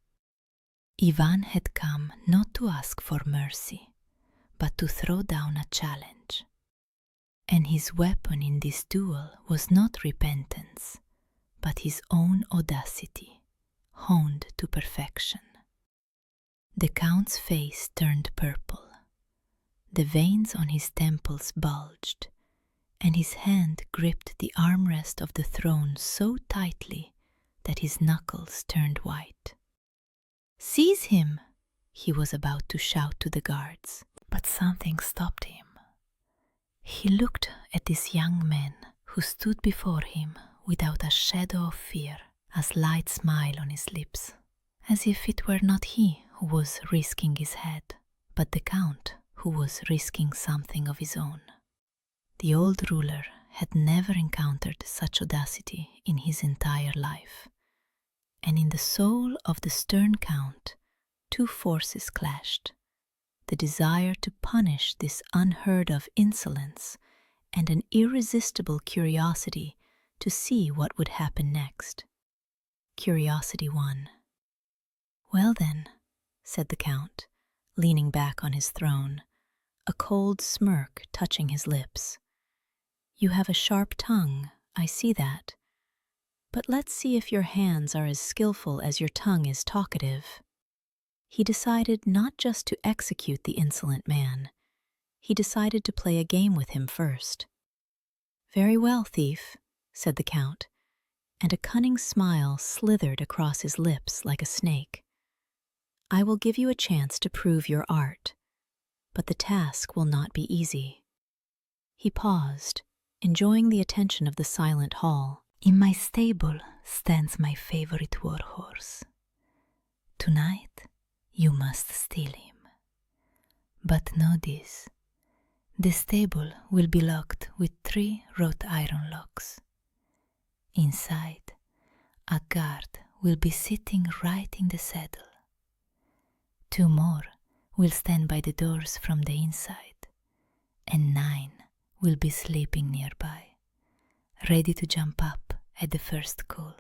Ivan had come not to ask for mercy, but to throw down a challenge. And his weapon in this duel was not repentance, but his own audacity, honed to perfection. The Count's face turned purple. The veins on his temples bulged, and his hand gripped the armrest of the throne so tightly that his knuckles turned white. "Seize him!" he was about to shout to the guards, but something stopped him. He looked at this young man who stood before him without a shadow of fear, a slight smile on his lips, as if it were not he who was risking his head, but the Count who was risking something of his own. The old ruler had never encountered such audacity in his entire life, and in the soul of the stern Count, two forces clashed: the desire to punish this unheard-of insolence and an irresistible curiosity to see what would happen next. Curiosity won. "Well then," said the Count, leaning back on his throne, a cold smirk touching his lips. "You have a sharp tongue, I see that. But let's see if your hands are as skillful as your tongue is talkative." He decided not just to execute the insolent man. He decided to play a game with him first. "Very well, thief," said the Count, and a cunning smile slithered across his lips like a snake. "I will give you a chance to prove your art, but the task will not be easy." He paused, enjoying the attention of the silent hall. "In my stable stands my favorite warhorse. Tonight you must steal him. But know this, the stable will be locked with 3 wrought iron locks. Inside, a guard will be sitting right in the saddle. 2 more will stand by the doors from the inside, and 9 will be sleeping nearby, ready to jump up at the first call.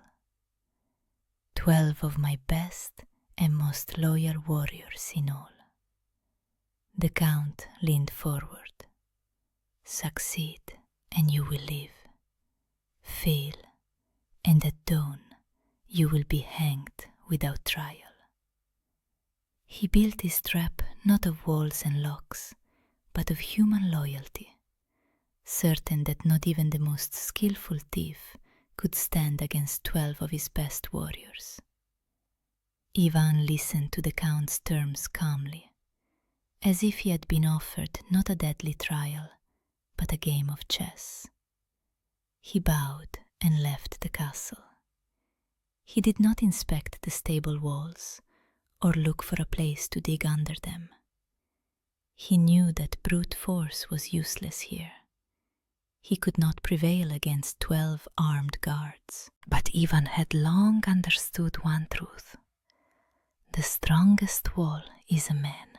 12 of my best and most loyal warriors in all." The Count leaned forward. "Succeed and you will live. Fail, and at dawn you will be hanged without trial." He built his trap not of walls and locks, but of human loyalty, certain that not even the most skillful thief could stand against 12 of his best warriors. Ivan listened to the Count's terms calmly, as if he had been offered not a deadly trial, but a game of chess. He bowed and left the castle. He did not inspect the stable walls or look for a place to dig under them. He knew that brute force was useless here. He could not prevail against 12 armed guards. But Ivan had long understood one truth. The strongest wall is a man,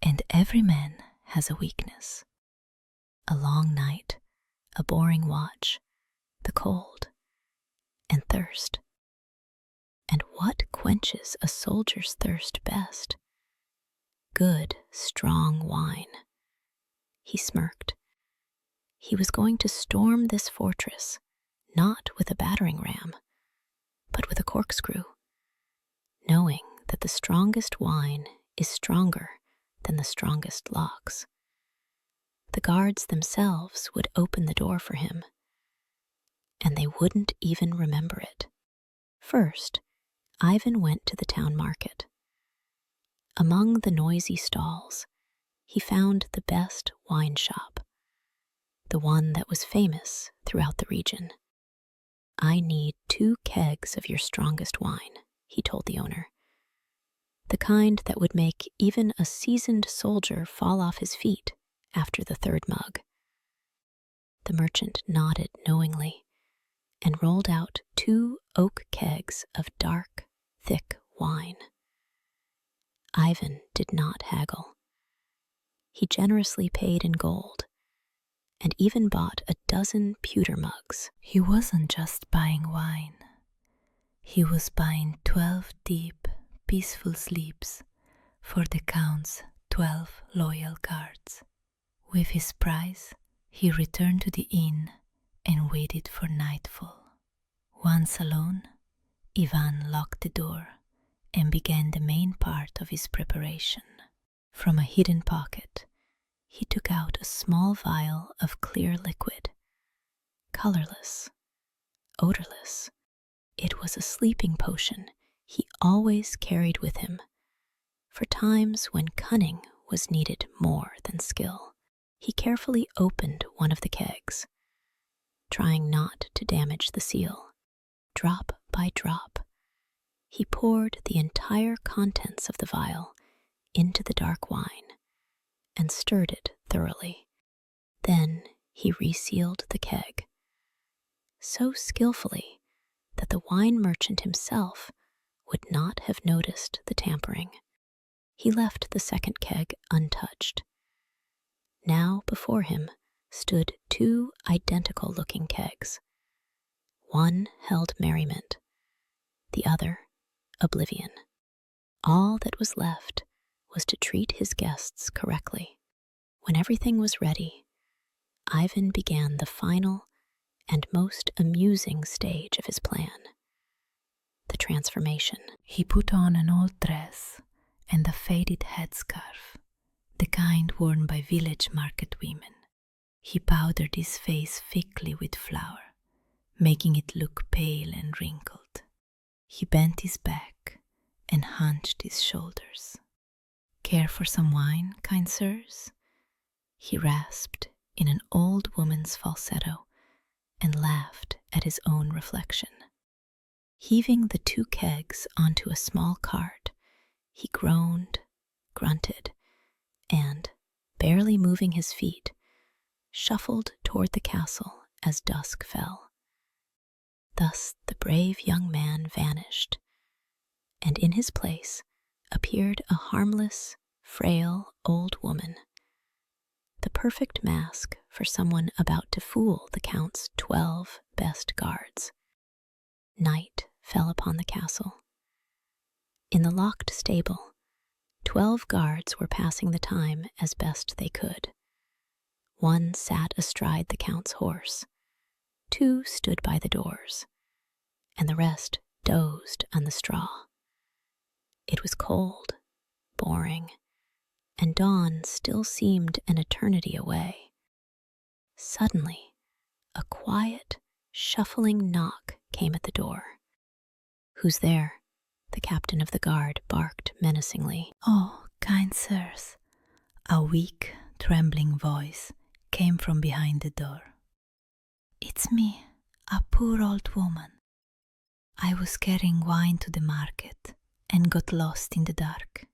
and every man has a weakness. A long night, a boring watch, the cold, and thirst. And what quenches a soldier's thirst best? Good, strong wine. He smirked. He was going to storm this fortress, not with a battering ram, but with a corkscrew, knowing that the strongest wine is stronger than the strongest locks. The guards themselves would open the door for him, and they wouldn't even remember it. First, Ivan went to the town market. Among the noisy stalls, he found the best wine shop, the one that was famous throughout the region. "I need 2 kegs of your strongest wine," he told the owner. "The kind that would make even a seasoned soldier fall off his feet after the 3rd mug." The merchant nodded knowingly and rolled out 2 oak kegs of dark, thick wine. Ivan did not haggle. He generously paid in gold and even bought a dozen pewter mugs. He wasn't just buying wine. He was buying 12 deep, peaceful sleeps for the Count's 12 loyal guards. With his prize, he returned to the inn and waited for nightfall. Once alone, Ivan locked the door and began the main part of his preparation. From a hidden pocket, he took out a small vial of clear liquid, colorless, odorless. It was a sleeping potion he always carried with him, for times when cunning was needed more than skill. He carefully opened one of the kegs, trying not to damage the seal. Drop by drop, he poured the entire contents of the vial into the dark wine and stirred it thoroughly. Then he resealed the keg, so skillfully that the wine merchant himself would not have noticed the tampering. He left the second keg untouched. Now before him stood 2 identical-looking kegs. One held merriment, the other oblivion. All that was left was to treat his guests correctly. When everything was ready, Ivan began the final and most amusing stage of his plan, the transformation. He put on an old dress and a faded headscarf, the kind worn by village market women. He powdered his face thickly with flour, making it look pale and wrinkled. He bent his back and hunched his shoulders. "Care for some wine, kind sirs?" he rasped in an old woman's falsetto and laughed at his own reflection. Heaving the 2 kegs onto a small cart, he groaned, grunted, and, barely moving his feet, shuffled toward the castle as dusk fell. Thus the brave young man vanished, and in his place appeared a harmless, frail old woman, the perfect mask for someone about to fool the Count's 12 best guards. Night fell upon the castle. In the locked stable, 12 guards were passing the time as best they could. One sat astride the Count's horse, 2 stood by the doors, and the rest dozed on the straw. It was cold, boring, and dawn still seemed an eternity away. Suddenly, a quiet, shuffling knock came at the door. "Who's there?" the captain of the guard barked menacingly. "Oh, kind sirs," a weak, trembling voice came from behind the door. "It's me, a poor old woman. I was carrying wine to the market and got lost in the dark.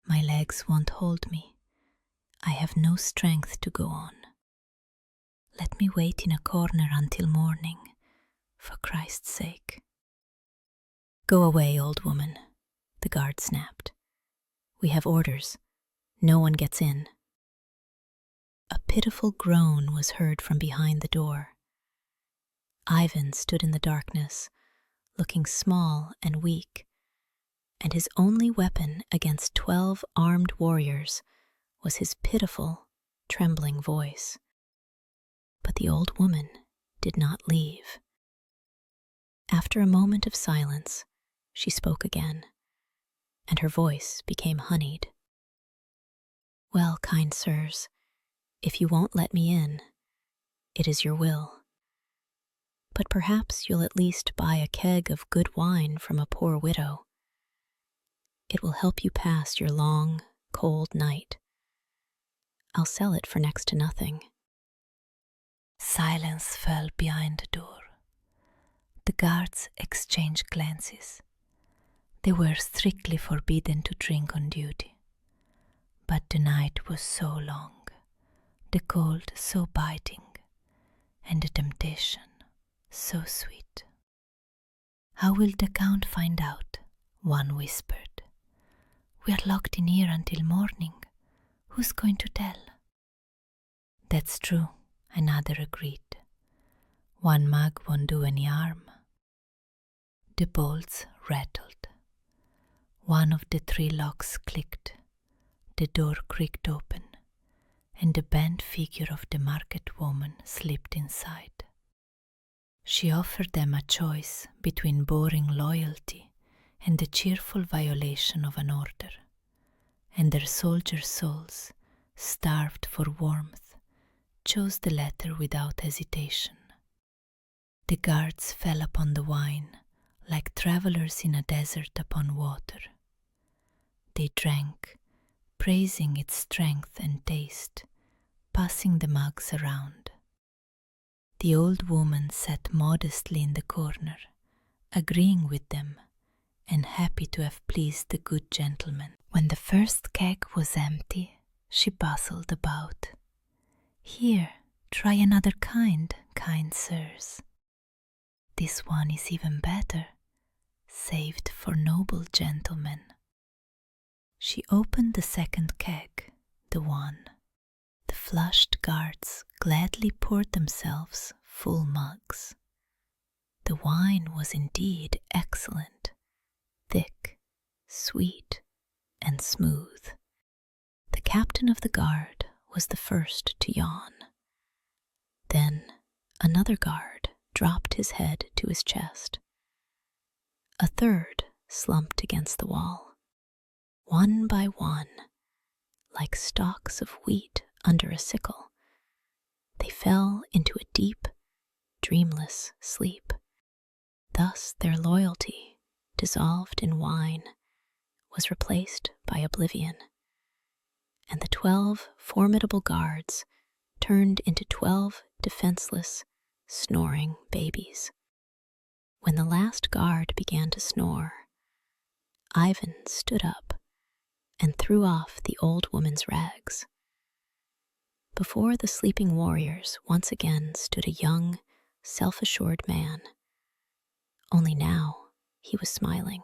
My legs won't hold me. I have no strength to go on. Let me wait in a corner until morning, for Christ's sake." "Go away, old woman," the guard snapped. "We have orders. No one gets in." A pitiful groan was heard from behind the door. Ivan stood in the darkness, looking small and weak, and his only weapon against 12 armed warriors was his pitiful, trembling voice. But the old woman did not leave. After a moment of silence, she spoke again, and her voice became honeyed. "Well, kind sirs, if you won't let me in, it is your will. But perhaps you'll at least buy a keg of good wine from a poor widow. It will help you pass your long, cold night. I'll sell it for next to nothing." Silence fell behind the door. The guards exchanged glances. They were strictly forbidden to drink on duty. But the night was so long, the cold so biting, and the temptation so sweet. "How will the Count find out?" one whispered. "We are locked in here until morning. Who's going to tell?" "That's true," another agreed. "One mug won't do any harm." The bolts rattled. One of the 3 locks clicked. The door creaked open, and the bent figure of the market woman slipped inside. She offered them a choice between boring loyalty and the cheerful violation of an order, and their soldier souls, starved for warmth, chose the latter without hesitation. The guards fell upon the wine like travelers in a desert upon water. They drank, praising its strength and taste, passing the mugs around. The old woman sat modestly in the corner, agreeing with them and happy to have pleased the good gentleman. When the first keg was empty, she bustled about. "Here, try another kind sirs. This one is even better, saved for noble gentlemen." She opened the second keg, the one. The flushed guards gladly poured themselves full mugs. The wine was indeed excellent, thick, sweet, and smooth. The captain of the guard was the first to yawn. Then another guard dropped his head to his chest. A third slumped against the wall. One by one, like stalks of wheat under a sickle, they fell into a deep, dreamless sleep. Thus their loyalty, dissolved in wine, was replaced by oblivion, and the 12 formidable guards turned into 12 defenseless, snoring babies. When the last guard began to snore, Ivan stood up and threw off the old woman's rags. Before the sleeping warriors once again stood a young, self-assured man. Only now he was smiling.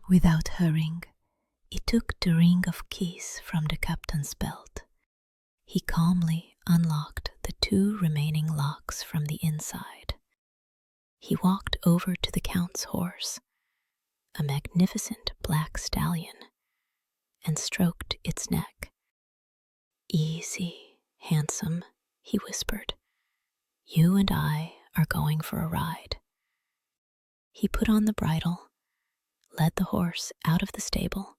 Without hurrying, he took the ring of keys from the captain's belt. He calmly unlocked the 2 remaining locks from the inside. He walked over to the Count's horse, a magnificent black stallion, and stroked its neck. "Easy, handsome," he whispered. "You and I are going for a ride." He put on the bridle, led the horse out of the stable,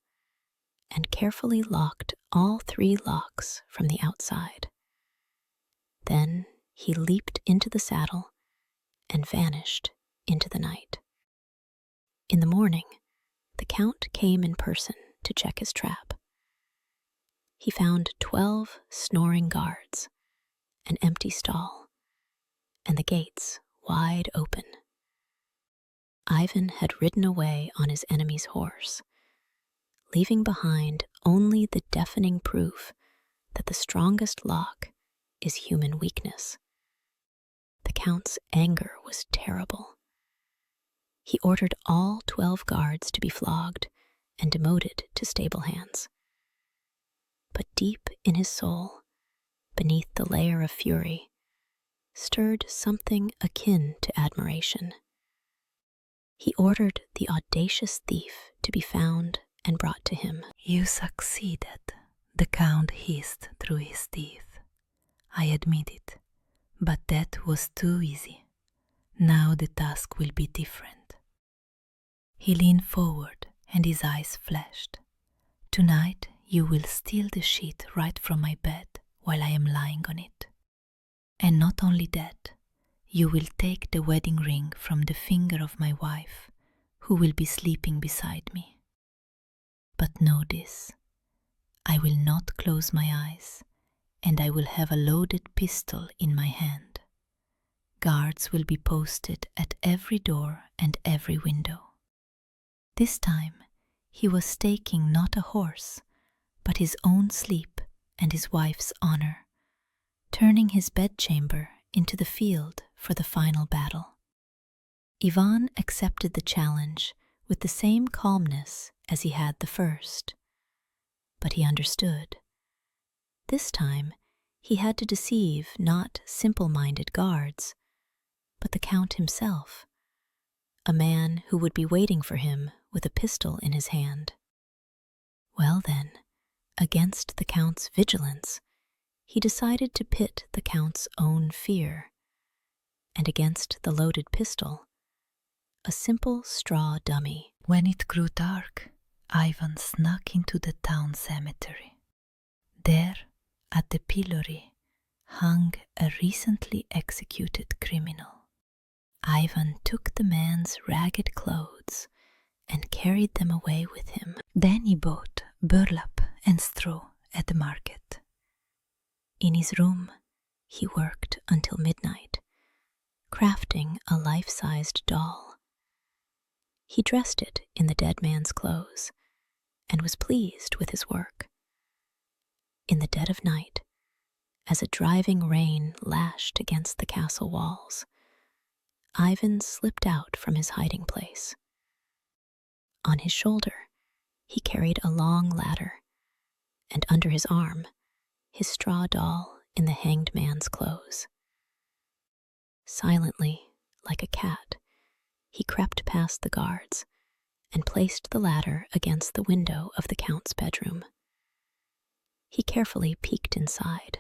and carefully locked all 3 locks from the outside. Then he leaped into the saddle and vanished into the night. In the morning, the Count came in person to check his trap. He found 12 snoring guards, an empty stall, and the gates wide open. Ivan had ridden away on his enemy's horse, leaving behind only the deafening proof that the strongest lock is human weakness. The Count's anger was terrible. He ordered all 12 guards to be flogged and demoted to stable hands. But deep in his soul, beneath the layer of fury, stirred something akin to admiration. He ordered the audacious thief to be found and brought to him. "You succeeded," the Count hissed through his teeth. "I admit it, but that was too easy. Now the task will be different." He leaned forward and his eyes flashed. "Tonight you will steal the sheet right from my bed while I am lying on it. And not only that, you will take the wedding ring from the finger of my wife, who will be sleeping beside me. But know this, I will not close my eyes, and I will have a loaded pistol in my hand. Guards will be posted at every door and every window." This time he was staking not a horse, but his own sleep and his wife's honor, turning his bedchamber into the field for the final battle. Ivan accepted the challenge with the same calmness as he had the first. But he understood. This time he had to deceive not simple-minded guards, but the Count himself, a man who would be waiting for him with a pistol in his hand. Well then, against the Count's vigilance, he decided to pit the Count's own fear, and against the loaded pistol, a simple straw dummy. When it grew dark, Ivan snuck into the town cemetery. There, at the pillory, hung a recently executed criminal. Ivan took the man's ragged clothes and carried them away with him. Then he bought burlap and straw at the market. In his room, he worked until midnight, crafting a life-sized doll. He dressed it in the dead man's clothes and was pleased with his work. In the dead of night, as a driving rain lashed against the castle walls, Ivan slipped out from his hiding place. On his shoulder, he carried a long ladder, and under his arm, his straw doll in the hanged man's clothes. Silently, like a cat, he crept past the guards and placed the ladder against the window of the Count's bedroom. He carefully peeked inside.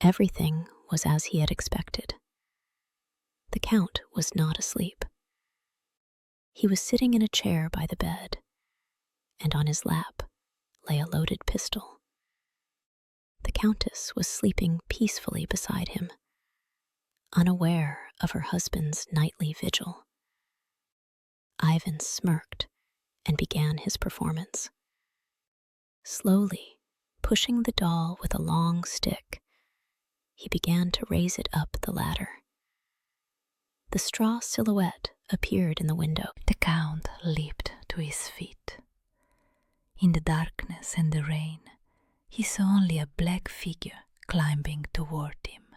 Everything was as he had expected. The Count was not asleep. He was sitting in a chair by the bed, and on his lap lay a loaded pistol. The Countess was sleeping peacefully beside him, unaware of her husband's nightly vigil. Ivan smirked and began his performance. Slowly, pushing the doll with a long stick, he began to raise it up the ladder. The straw silhouette appeared in the window. The Count leaped to his feet. In the darkness and the rain, he saw only a black figure climbing toward him.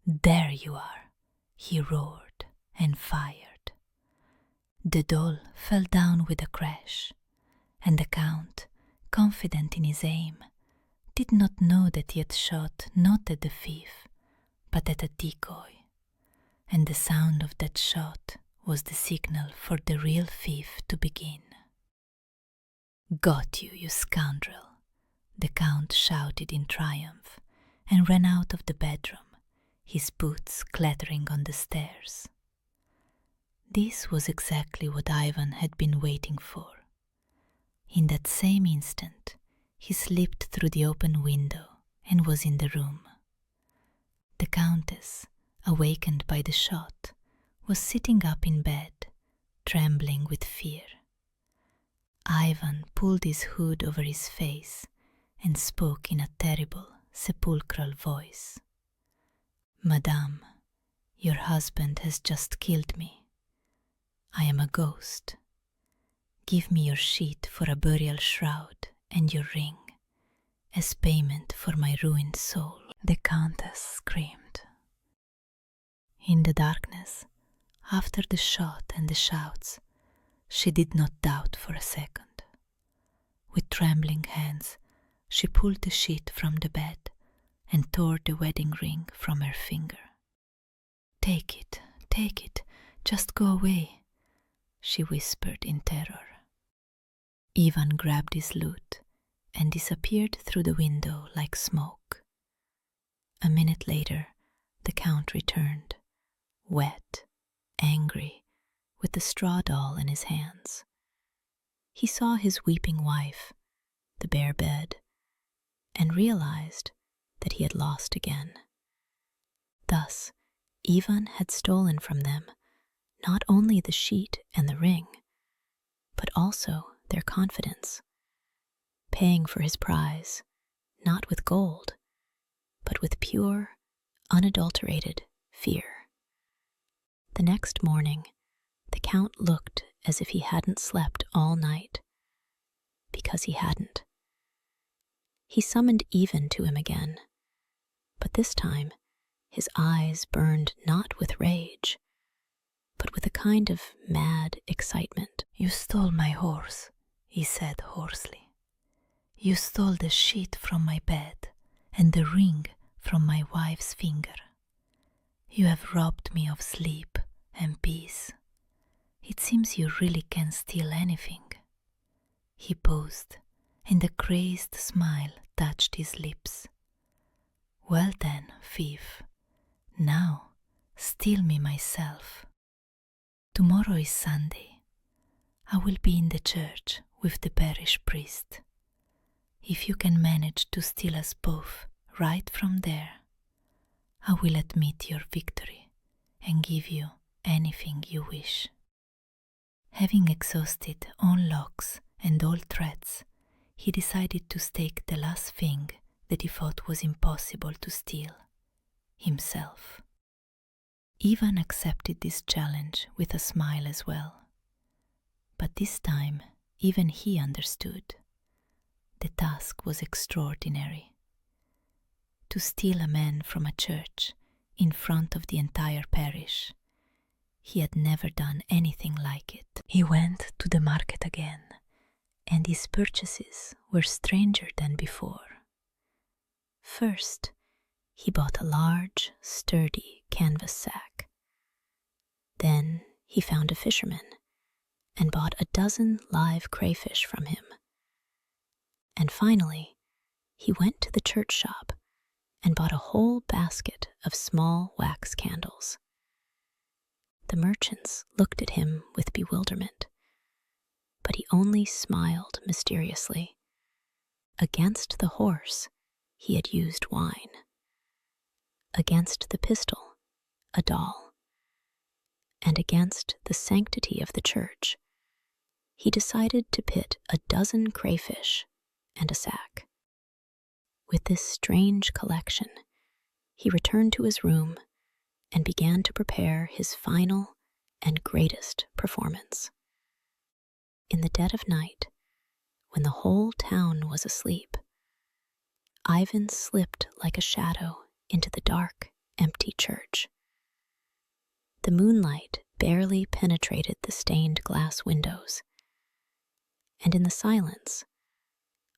"There you are," he roared and fired. The doll fell down with a crash, and the Count, confident in his aim, did not know that he had shot not at the thief, but at a decoy. And the sound of that shot was the signal for the real thief to begin. "Got you, you scoundrel," the Count shouted in triumph, and ran out of the bedroom, his boots clattering on the stairs. This was exactly what Ivan had been waiting for. In that same instant, he slipped through the open window and was in the room. The Countess, awakened by the shot, was sitting up in bed, trembling with fear. Ivan pulled his hood over his face and spoke in a terrible, sepulchral voice. "Madame, Your husband has just killed me. I am a ghost. Give me your sheet for a burial shroud and your ring as payment for my ruined soul," the Countess screamed. In the darkness, after the shot and the shouts, she did not doubt for a second. With trembling hands, she pulled the sheet from the bed and tore the wedding ring from her finger. Take it, just go away," she whispered in terror. Ivan grabbed his lute and disappeared through the window like smoke. A minute later, the Count returned, wet, angry, with the straw doll in his hands. He saw his weeping wife, the bare bed, and realized that he had lost again. Thus, Ivan had stolen from them not only the sheet and the ring, but also their confidence, paying for his prize not with gold, but with pure, unadulterated fear. The next morning, the Count looked as if he hadn't slept all night, because he hadn't. He summoned Ivan to him again, but this time his eyes burned not with rage, but with a kind of mad excitement. "You stole my horse," he said hoarsely. "You stole the sheet from my bed and the ring from my wife's finger. You have robbed me of sleep and peace. It seems you really can steal anything." He paused, and a crazed smile touched his lips. "Well then, thief, now steal me myself. Tomorrow is Sunday. I will be in the church with the parish priest. If you can manage to steal us both right from there, I will admit your victory and give you anything you wish." Having exhausted all locks and all threats, he decided to stake the last thing that he thought was impossible to steal: himself. Ivan accepted this challenge with a smile as well. But this time, even he understood. The task was extraordinary. To steal a man from a church in front of the entire parish, he had never done anything like it. He went to the market again, and his purchases were stranger than before. First, he bought a large, sturdy canvas sack. Then he found a fisherman and bought a dozen live crayfish from him. And finally, he went to the church shop and bought a whole basket of small wax candles. The merchants looked at him with bewilderment, but he only smiled mysteriously. Against the horse, he had used wine. Against the pistol, a doll. And against the sanctity of the church, he decided to pit a dozen crayfish and a sack. With this strange collection, he returned to his room and began to prepare his final and greatest performance. In the dead of night, when the whole town was asleep, Ivan slipped like a shadow into the dark, empty church. The moonlight barely penetrated the stained glass windows, and in the silence,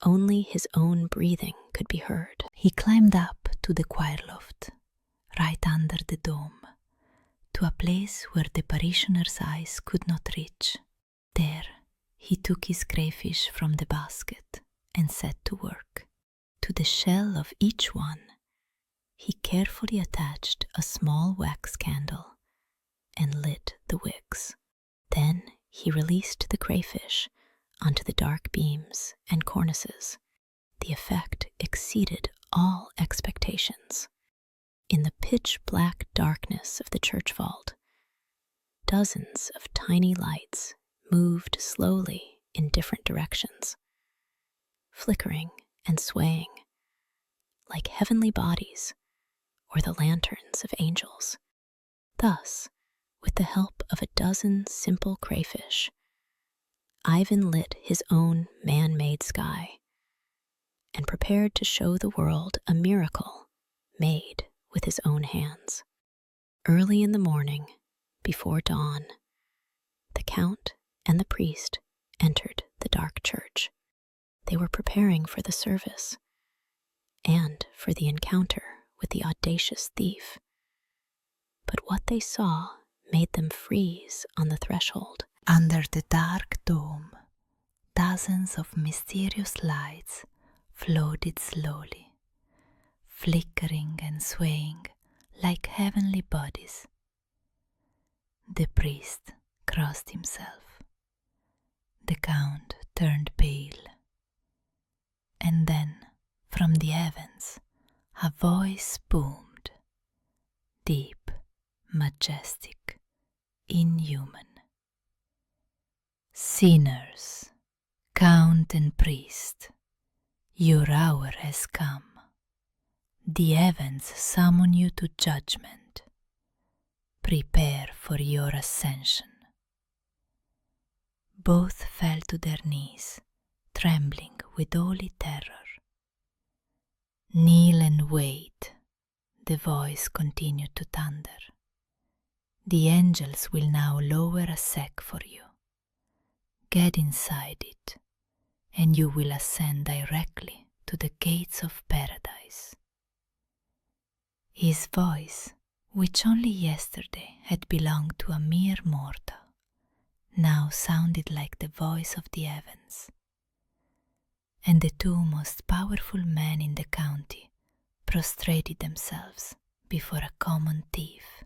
only his own breathing could be heard. He climbed up to the choir loft, right under the dome, to a place where the parishioners' eyes could not reach. There, he took his crayfish from the basket and set to work. To the shell of each one, he carefully attached a small wax candle and lit the wicks. Then he released the crayfish onto the dark beams and cornices. The effect exceeded all expectations. In the pitch-black darkness of the church vault, dozens of tiny lights moved slowly in different directions, flickering and swaying like heavenly bodies or the lanterns of angels. Thus, with the help of a dozen simple crayfish, Ivan lit his own man-made sky and prepared to show the world a miracle made with his own hands. Early in the morning, before dawn, the Count and the priest entered the dark church. They were preparing for the service and for the encounter with the audacious thief. But what they saw made them freeze on the threshold. Under the dark dome, dozens of mysterious lights floated slowly, flickering and swaying like heavenly bodies. The priest crossed himself. The Count turned pale. And then, from the heavens, a voice boomed, deep, majestic, inhuman. Sinners, Count and priest, your hour has come. The heavens summon you to judgment. Prepare for your ascension. Both fell to their knees, trembling with holy terror. Kneel and wait, the voice continued to thunder. The angels will now lower a sack for you. Get inside it, and you will ascend directly to the gates of paradise. His voice, which only yesterday had belonged to a mere mortal, now sounded like the voice of the heavens. And the two most powerful men in the county prostrated themselves before a common thief.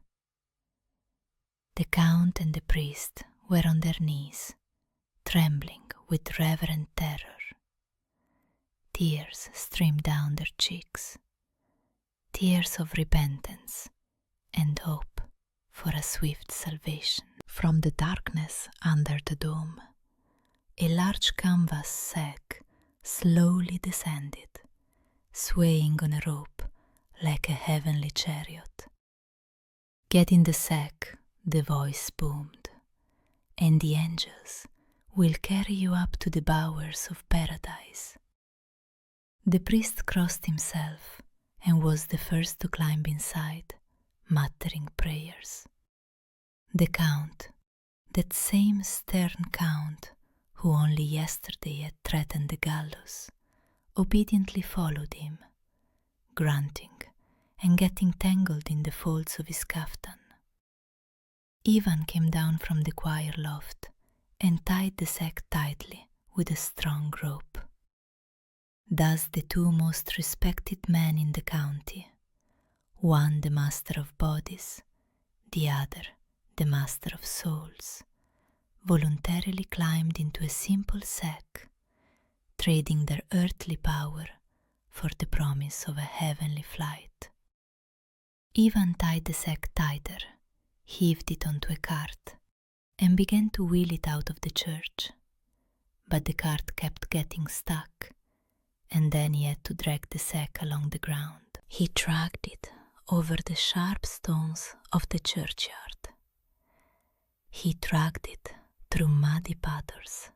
The Count and the priest were on their knees, trembling with reverent terror. Tears streamed down their cheeks, tears of repentance and hope for a swift salvation. From the darkness under the dome, a large canvas sack slowly descended, swaying on a rope like a heavenly chariot. Get in the sack, the voice boomed, and the angels will carry you up to the bowers of paradise. The priest crossed himself and was the first to climb inside, muttering prayers. The Count, that same stern Count who only yesterday had threatened the gallows, obediently followed him, grunting and getting tangled in the folds of his kaftan. Ivan came down from the choir loft and tied the sack tightly with a strong rope. Thus the two most respected men in the county, one the master of bodies, the other the master of souls, voluntarily climbed into a simple sack, trading their earthly power for the promise of a heavenly flight. Ivan tied the sack tighter, heaved it onto a cart, and began to wheel it out of the church. But the cart kept getting stuck, and then he had to drag the sack along the ground. He dragged it over the sharp stones of the churchyard. He dragged it through muddy puddles.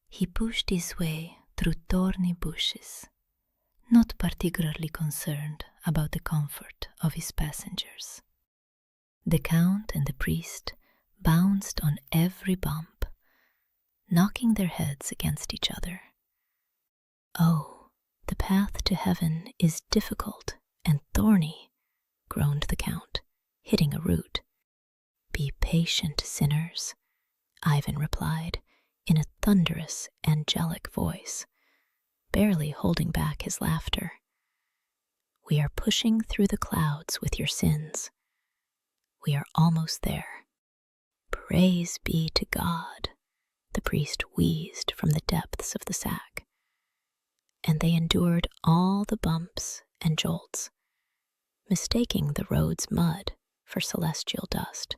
He pushed his way through thorny bushes, not particularly concerned about the comfort of his passengers. The Count and the priest bounced on every bump, knocking their heads against each other. "Oh, the path to heaven is difficult and thorny," groaned the Count, hitting a root. "Be patient, sinners," Ivan replied in a thunderous, angelic voice, barely holding back his laughter. "We are pushing through the clouds with your sins. We are almost there. Praise be to God," the priest wheezed from the depths of the sack. And they endured all the bumps and jolts, mistaking the road's mud for celestial dust,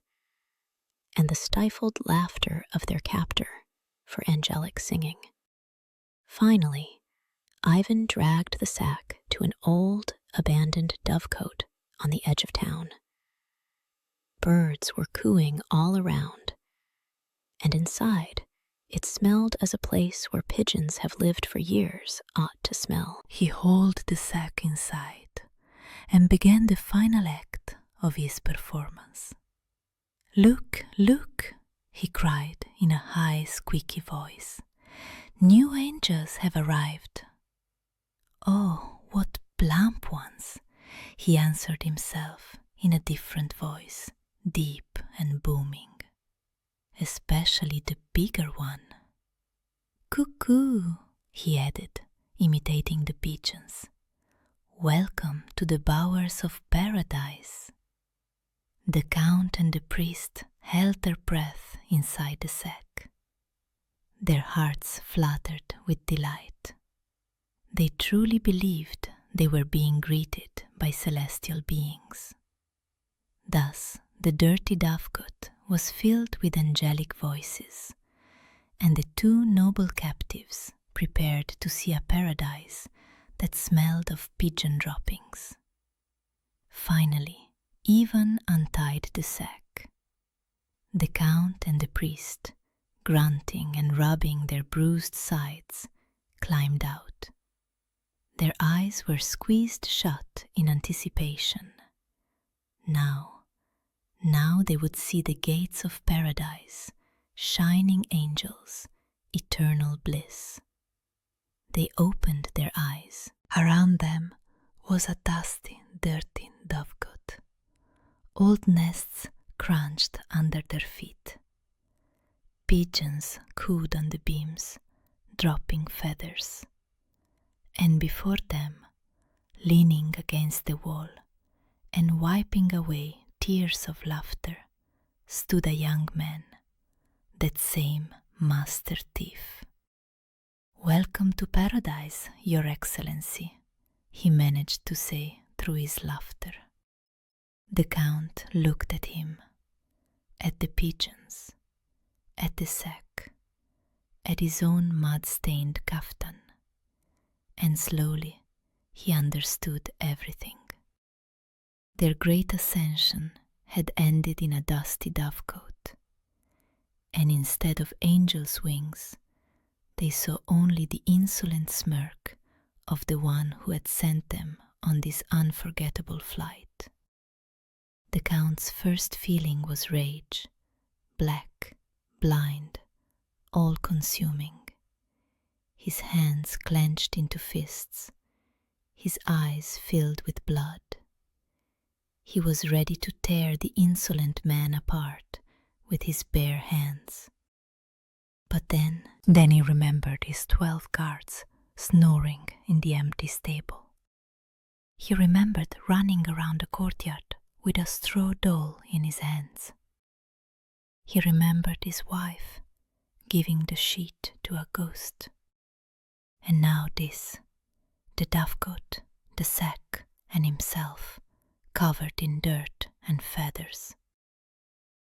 and the stifled laughter of their captor for angelic singing. Finally, Ivan dragged the sack to an old, abandoned dovecote on the edge of town. birds were cooing all around, and inside, it smelled as a place where pigeons have lived for years ought to smell. He hauled the sack inside and began the final act of his performance. "Look, look," he cried in a high, squeaky voice. "New angels have arrived." "Oh, what plump ones," he answered himself in a different voice, deep and booming. "Especially the bigger one." "Cuckoo," he added, imitating the pigeons. "Welcome to the bowers of paradise." The Count and the priest held their breath inside the sack. Their hearts fluttered with delight. They truly believed they were being greeted by celestial beings. Thus, the dirty dovecote was filled with angelic voices, and the two noble captives prepared to see a paradise that smelled of pigeon droppings. Finally, Ivan untied the sack. The Count and the priest, grunting and rubbing their bruised sides, climbed out. Their eyes were squeezed shut in anticipation. Now they would see the gates of paradise, shining angels, eternal bliss. They opened their eyes. Around them was a dusty, dirty dovecote. Old nests crunched under their feet. Pigeons cooed on the beams, dropping feathers. And before them, leaning against the wall and wiping away tears of laughter, stood a young man, that same master thief. "Welcome to paradise, Your Excellency," he managed to say through his laughter. The Count looked at him, at the pigeons, at the sack, at his own mud-stained kaftan, and slowly he understood everything. Their great ascension had ended in a dusty dovecote, and instead of angels' wings, they saw only the insolent smirk of the one who had sent them on this unforgettable flight. The Count's first feeling was rage, black, blind, all-consuming. His hands clenched into fists, his eyes filled with blood. He was ready to tear the insolent man apart with his bare hands. But then he remembered his 12 guards snoring in the empty stable. He remembered running around the courtyard with a straw doll in his hands. He remembered his wife giving the sheet to a ghost. And now this, the dovecote, the sack, and himself, covered in dirt and feathers.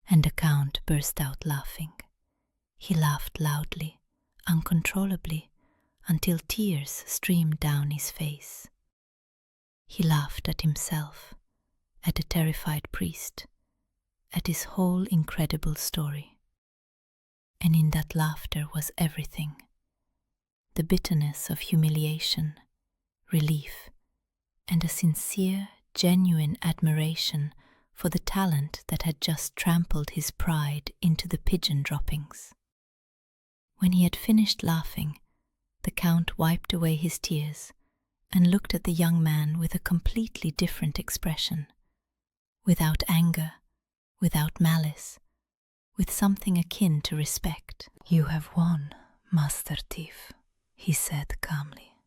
And the Count burst out laughing. He laughed loudly, uncontrollably, until tears streamed down his face. He laughed at himself, at the terrified priest, at his whole incredible story. And in that laughter was everything: the bitterness of humiliation, relief, and a sincere, genuine admiration for the talent that had just trampled his pride into the pigeon droppings. When he had finished laughing, the Count wiped away his tears and looked at the young man with a completely different expression, without anger, without malice, with something akin to respect. "You have won, Master Thief," he said calmly.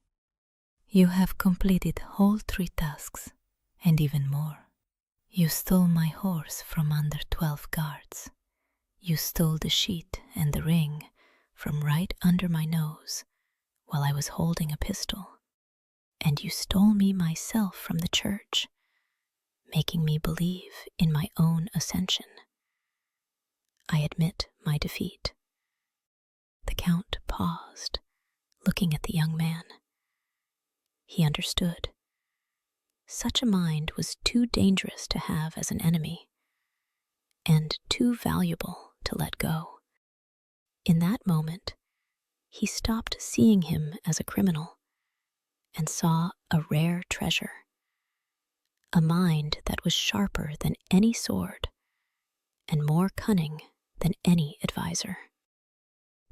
"You have completed all 3 tasks, and even more. You stole my horse from under 12 guards. You stole the sheet and the ring from right under my nose while I was holding a pistol. And you stole me myself from the church, making me believe in my own ascension. I admit my defeat." The Count paused, looking at the young man. He understood. Such a mind was too dangerous to have as an enemy. and too valuable to let go. In that moment, he stopped seeing him as a criminal and saw a rare treasure, a mind that was sharper than any sword and more cunning than any advisor.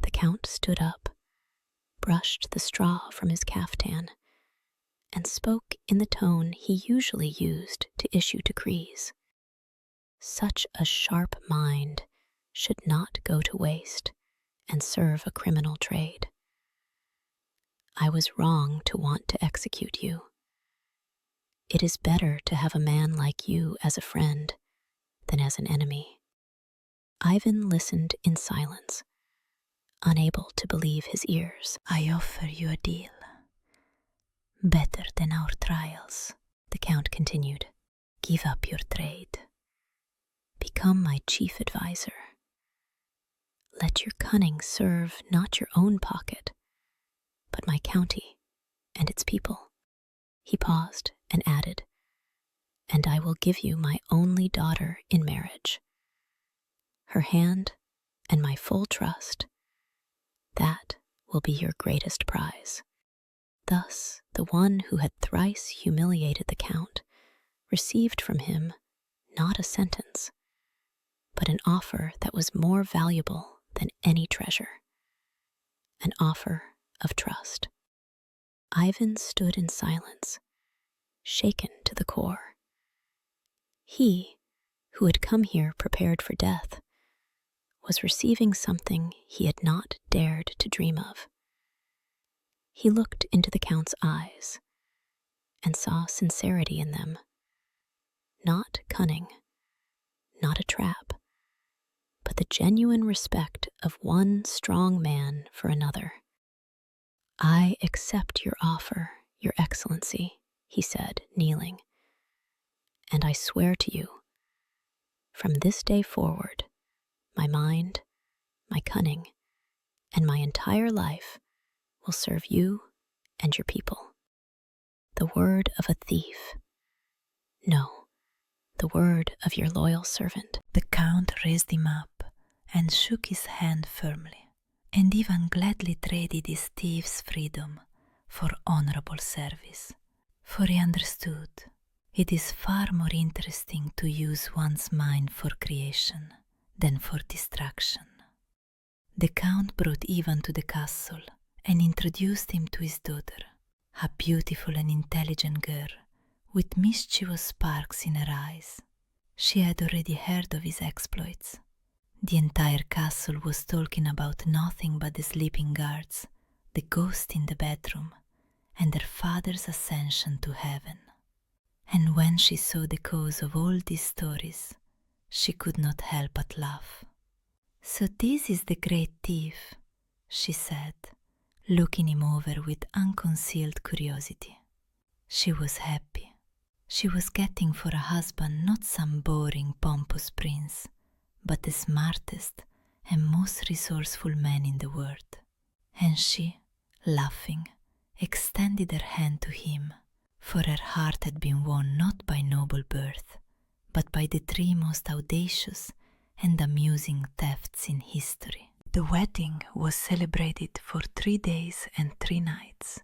The Count stood up, brushed the straw from his caftan, and spoke in the tone he usually used to issue decrees. Such a sharp mind should not go to waste and serve a criminal trade. I was wrong to want to execute you. It is better to have a man like you as a friend than as an enemy. Ivan listened in silence, unable to believe his ears. I offer you a deal. Better than our trials, the Count continued. Give up your trade. Become my chief advisor. Let your cunning serve not your own pocket, but my county and its people. He paused and added, and I will give you my only daughter in marriage. Her hand and my full trust. That will be your greatest prize. Thus, the one who had thrice humiliated the Count received from him not a sentence, but an offer that was more valuable than any treasure, an offer of trust. Ivan stood in silence, shaken to the core. He, who had come here prepared for death, was receiving something he had not dared to dream of. He looked into the Count's eyes and saw sincerity in them, not cunning, not a trap, but the genuine respect of one strong man for another. I accept your offer, Your Excellency, he said, kneeling, and I swear to you, from this day forward, my mind, my cunning, and my entire life will serve you and your people. The word of a thief. No, the word of your loyal servant. The Count raised him up and shook his hand firmly, and Ivan gladly traded his thief's freedom for honorable service, for he understood it is far more interesting to use one's mind for creation than for distraction. The Count brought Ivan to the castle and introduced him to his daughter, a beautiful and intelligent girl with mischievous sparks in her eyes. She had already heard of his exploits. The entire castle was talking about nothing but the sleeping guards, the ghost in the bedroom, and their father's ascension to heaven. And when she saw the cause of all these stories, she could not help but laugh. So this is the great thief, she said, looking him over with unconcealed curiosity. She was happy. She was getting for a husband not some boring, pompous prince, but the smartest and most resourceful man in the world. And she, laughing, extended her hand to him, for her heart had been won not by noble birth, but by the three most audacious and amusing thefts in history. The wedding was celebrated for 3 days and 3 nights.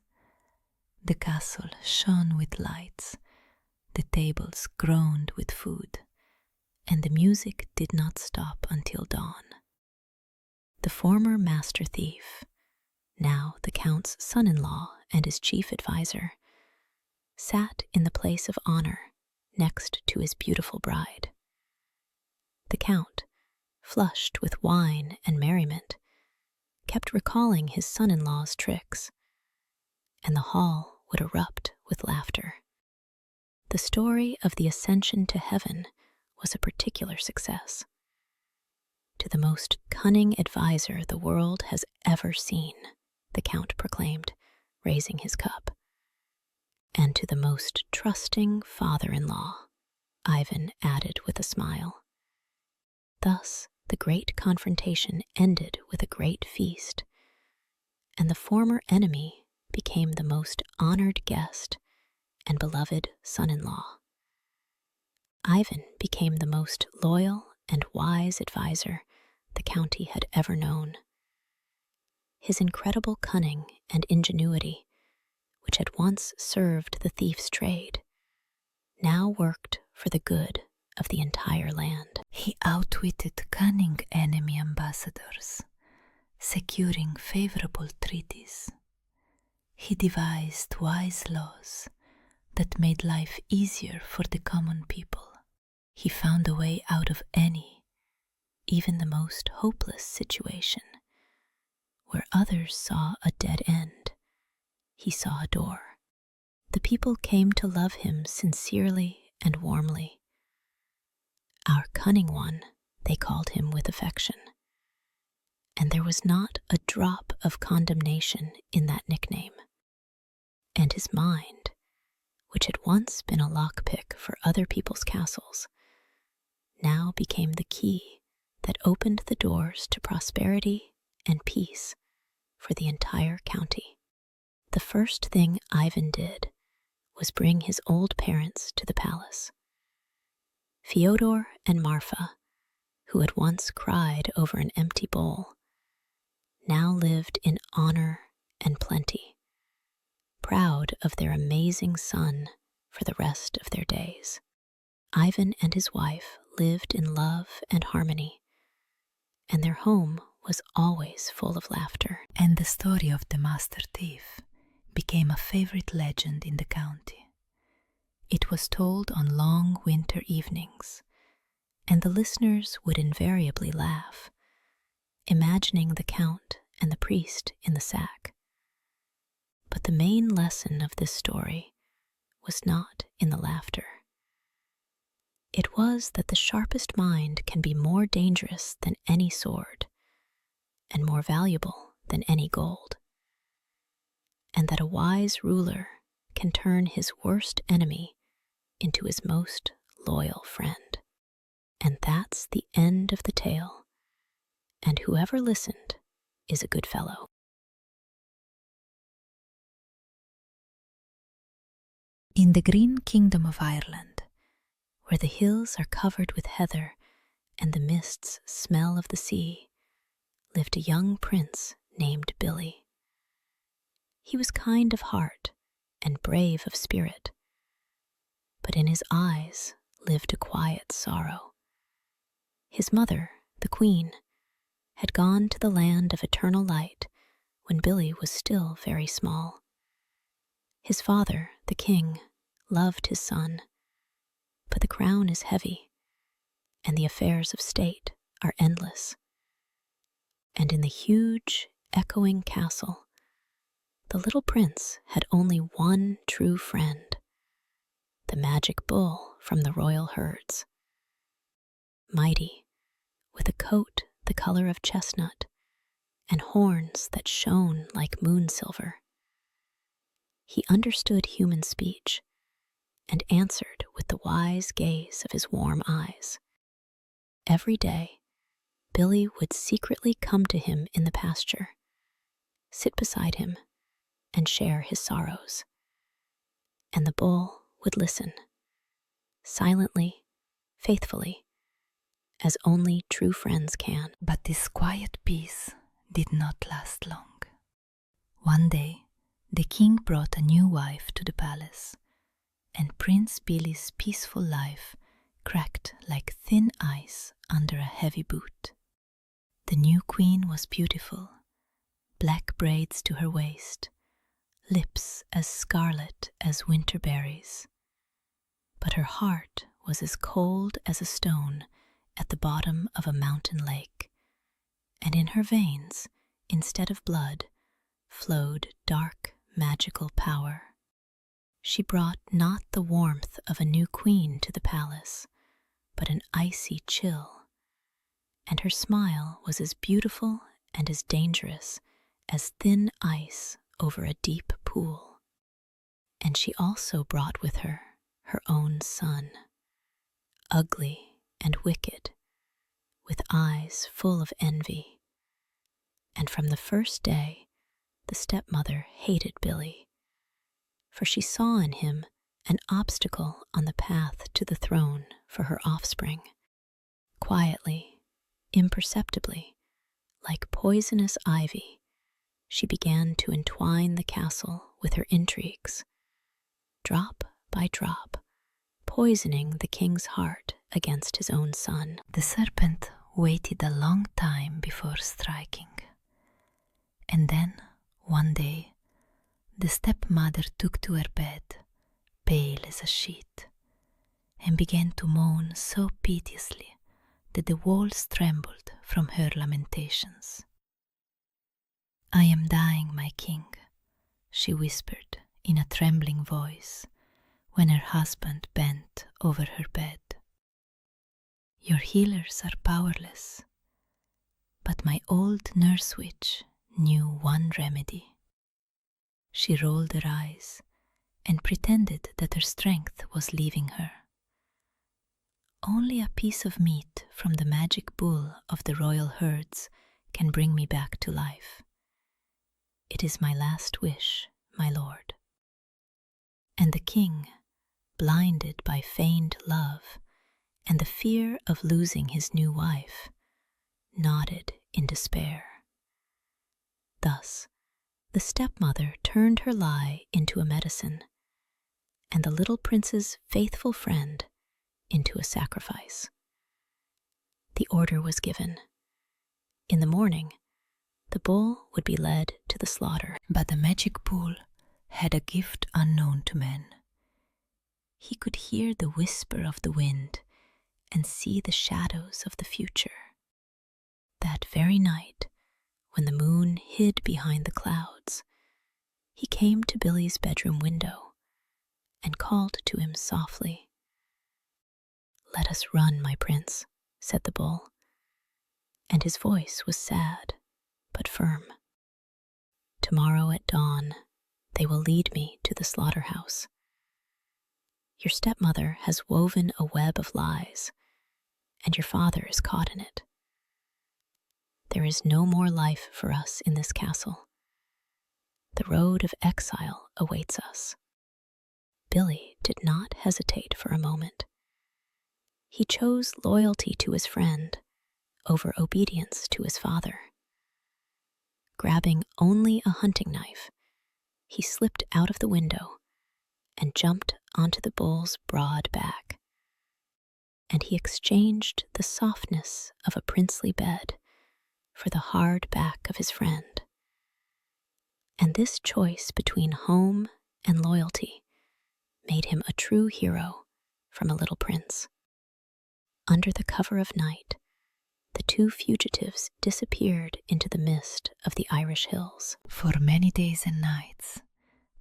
The castle shone with lights, the tables groaned with food, and the music did not stop until dawn. The former master thief, now the Count's son-in-law and his chief advisor, sat in the place of honor next to his beautiful bride. The Count, flushed with wine and merriment, kept recalling his son-in-law's tricks, and the hall would erupt with laughter. The story of the ascension to heaven was a particular success. To the most cunning advisor the world has ever seen, the Count proclaimed, raising his cup. And to the most trusting father-in-law, Ivan added with a smile. Thus, the great confrontation ended with a great feast, and the former enemy became the most honored guest and beloved son-in-law. Ivan became the most loyal and wise advisor the county had ever known. His incredible cunning and ingenuity, which had once served the thief's trade, now worked for the good of the entire land. He outwitted cunning enemy ambassadors, securing favorable treaties. He devised wise laws that made life easier for the common people. He found a way out of any, even the most hopeless situation. Where others saw a dead end, he saw a door. The people came to love him sincerely and warmly. Our cunning one, they called him with affection. And there was not a drop of condemnation in that nickname. And his mind, which had once been a lockpick for other people's castles, now became the key that opened the doors to prosperity and peace for the entire county. The first thing Ivan did was bring his old parents to the palace. Fyodor and Marfa, who had once cried over an empty bowl, now lived in honor and plenty, proud of their amazing son for the rest of their days. Ivan and his wife lived in love and harmony, and their home was always full of laughter. And the story of the master thief became a favorite legend in the county. It was told on long winter evenings, and the listeners would invariably laugh, imagining the count and the priest in the sack. But the main lesson of this story was not in the laughter. It was that the sharpest mind can be more dangerous than any sword, and more valuable than any gold, and that a wise ruler can turn his worst enemy into his most loyal friend. And that's the end of the tale, and whoever listened is a good fellow. In the green kingdom of Ireland, where the hills are covered with heather and the mists smell of the sea, lived a young prince named Billy. He was kind of heart and brave of spirit, but in his eyes lived a quiet sorrow. His mother, the queen, had gone to the land of eternal light when Billy was still very small. His father, the king, loved his son, but the crown is heavy, and the affairs of state are endless. And in the huge, echoing castle, the little prince had only one true friend, the magic bull from the royal herds. Mighty, with a coat the color of chestnut and horns that shone like moon silver. He understood human speech and answered with the wise gaze of his warm eyes. Every day, Billy would secretly come to him in the pasture, sit beside him, and share his sorrows. And the bull would listen, silently, faithfully, as only true friends can. But this quiet peace did not last long. One day, the king brought a new wife to the palace, and Prince Billy's peaceful life cracked like thin ice under a heavy boot. The new queen was beautiful, black braids to her waist, lips as scarlet as winter berries. But her heart was as cold as a stone at the bottom of a mountain lake, and in her veins, instead of blood, flowed dark, magical power. She brought not the warmth of a new queen to the palace, but an icy chill, and her smile was as beautiful and as dangerous as thin ice over a deep pool. And she also brought with her her own son, ugly and wicked, with eyes full of envy. And from the first day, the stepmother hated Billy, for she saw in him an obstacle on the path to the throne for her offspring. Quietly, imperceptibly, like poisonous ivy, she began to entwine the castle with her intrigues, drop by drop, poisoning the king's heart against his own son. The serpent waited a long time before striking. And then, one day, the stepmother took to her bed, pale as a sheet, and began to moan so piteously that the walls trembled from her lamentations. "I am dying, my king," she whispered in a trembling voice when her husband bent over her bed. "Your healers are powerless, but my old nurse witch knew one remedy." She rolled her eyes and pretended that her strength was leaving her. "Only a piece of meat from the magic bull of the royal herds can bring me back to life. It is my last wish, my lord." And the king, blinded by feigned love and the fear of losing his new wife, nodded in despair. Thus, the stepmother turned her lie into a medicine, and the little prince's faithful friend into a sacrifice. The order was given. In the morning, the bull would be led to the slaughter. But the magic bull had a gift unknown to men. He could hear the whisper of the wind and see the shadows of the future. That very night, when the moon hid behind the clouds, he came to Billy's bedroom window and called to him softly. "Let us run, my prince," said the bull, and his voice was sad but firm. "Tomorrow at dawn, they will lead me to the slaughterhouse. Your stepmother has woven a web of lies, and your father is caught in it. There is no more life for us in this castle. The road of exile awaits us." Billy did not hesitate for a moment. He chose loyalty to his friend over obedience to his father. Grabbing only a hunting knife, he slipped out of the window and jumped onto the bull's broad back. And he exchanged the softness of a princely bed for the hard back of his friend. And this choice between home and loyalty made him a true hero from a little prince. Under the cover of night, the two fugitives disappeared into the mist of the Irish hills. For many days and nights,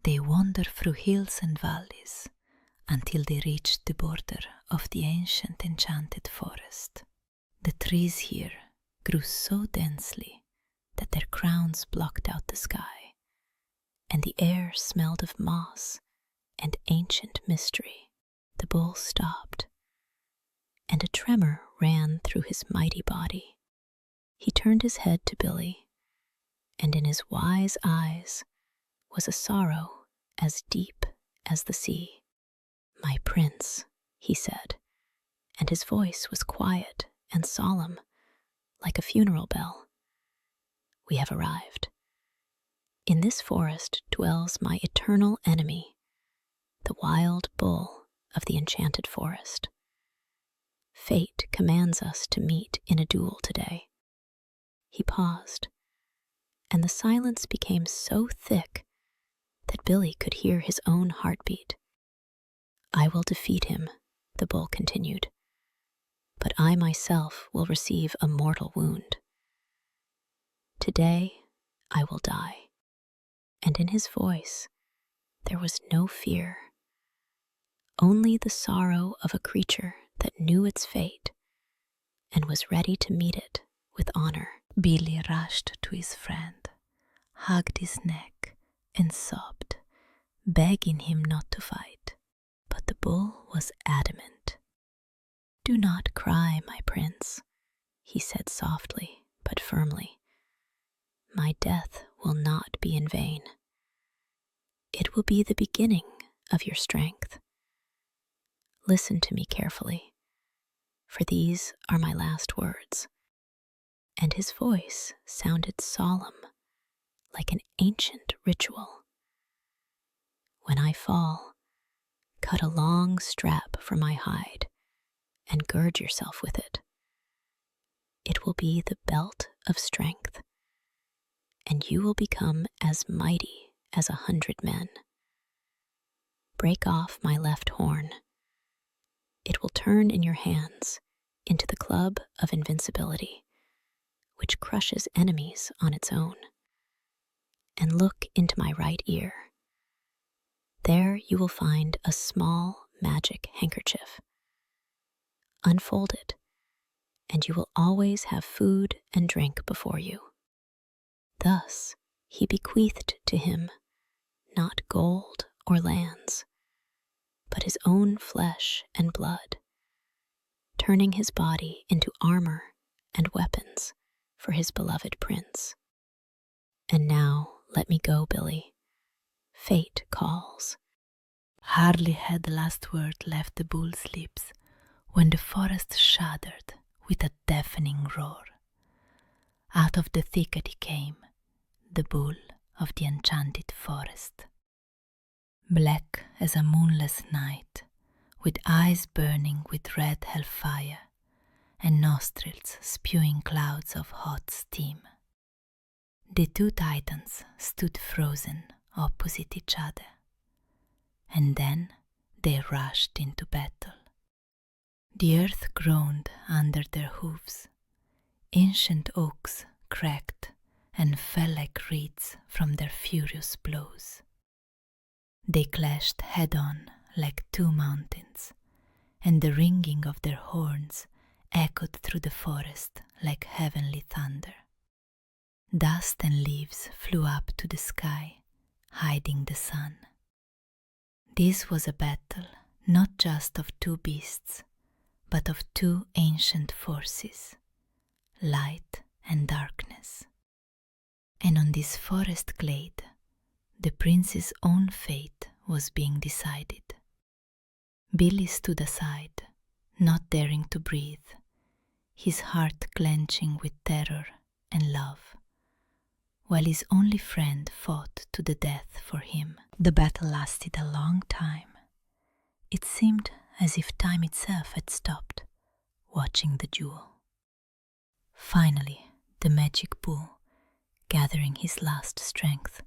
they wandered through hills and valleys until they reached the border of the ancient enchanted forest. The trees here grew so densely that their crowns blocked out the sky, and the air smelled of moss and ancient mystery. The bull stopped, and a tremor ran through his mighty body. He turned his head to Billy, and in his wise eyes was a sorrow as deep as the sea. "My prince," he said, and his voice was quiet and solemn, like a funeral bell. "We have arrived. In this forest dwells my eternal enemy, the wild bull of the enchanted forest. Fate commands us to meet in a duel today." He paused, and the silence became so thick that Billy could hear his own heartbeat. "I will defeat him," the bull continued, "but I myself will receive a mortal wound. Today I will die." And in his voice there was no fear, only the sorrow of a creature that knew its fate and was ready to meet it with honor. Billy rushed to his friend, hugged his neck, and sobbed, begging him not to fight. But the bull was adamant. "Do not cry, my prince," he said softly but firmly. "My death will not be in vain. It will be the beginning of your strength. Listen to me carefully. for these are my last words." And his voice sounded solemn, like an ancient ritual. "When I fall, cut a long strap from my hide and gird yourself with it. It will be the belt of strength, and you will become as mighty as 100 men. Break off my left horn. It will turn in your hands into the club of invincibility, which crushes enemies on its own. And look into my right ear. There you will find a small magic handkerchief. Unfold it, and you will always have food and drink before you." Thus he bequeathed to him not gold or lands, but his own flesh and blood, turning his body into armor and weapons for his beloved prince. "And now let me go, Billy. Fate calls." Hardly had the last word left the bull's lips when the forest shuddered with a deafening roar. Out of the thicket he came, the bull of the enchanted forest. Black as a moonless night, with eyes burning with red hellfire and nostrils spewing clouds of hot steam. The two titans stood frozen opposite each other, and then they rushed into battle. The earth groaned under their hoofs. Ancient oaks cracked and fell like reeds from their furious blows. They clashed head-on like two mountains, and the ringing of their horns echoed through the forest like heavenly thunder. Dust and leaves flew up to the sky, hiding the sun. This was a battle not just of two beasts, but of two ancient forces, light and darkness. And on this forest glade, the prince's own fate was being decided. Billy stood aside, not daring to breathe, his heart clenching with terror and love, while his only friend fought to the death for him. The battle lasted a long time. It seemed as if time itself had stopped, watching the duel. Finally, the magic bull, gathering his last strength,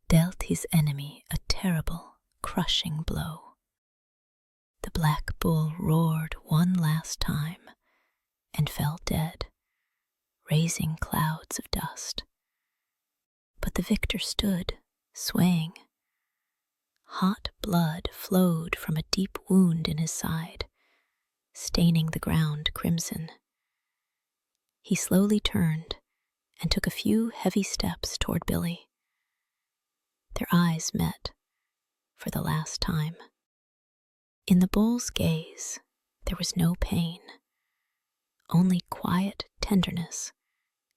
dealt his enemy a terrible, crushing blow. The black bull roared one last time and fell dead, raising clouds of dust. But the victor stood, swaying. Hot blood flowed from a deep wound in his side, staining the ground crimson. He slowly turned and took a few heavy steps toward Billy. Their eyes met for the last time. In the bull's gaze, there was no pain, only quiet tenderness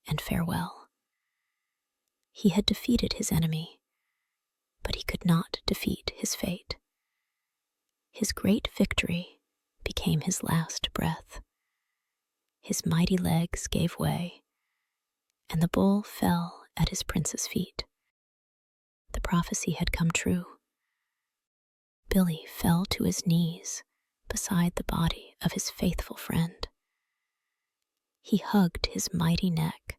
and farewell. He had defeated his enemy, but he could not defeat his fate. His great victory became his last breath. His mighty legs gave way, and the bull fell at his prince's feet. The prophecy had come true. Billy fell to his knees beside the body of his faithful friend. He hugged his mighty neck,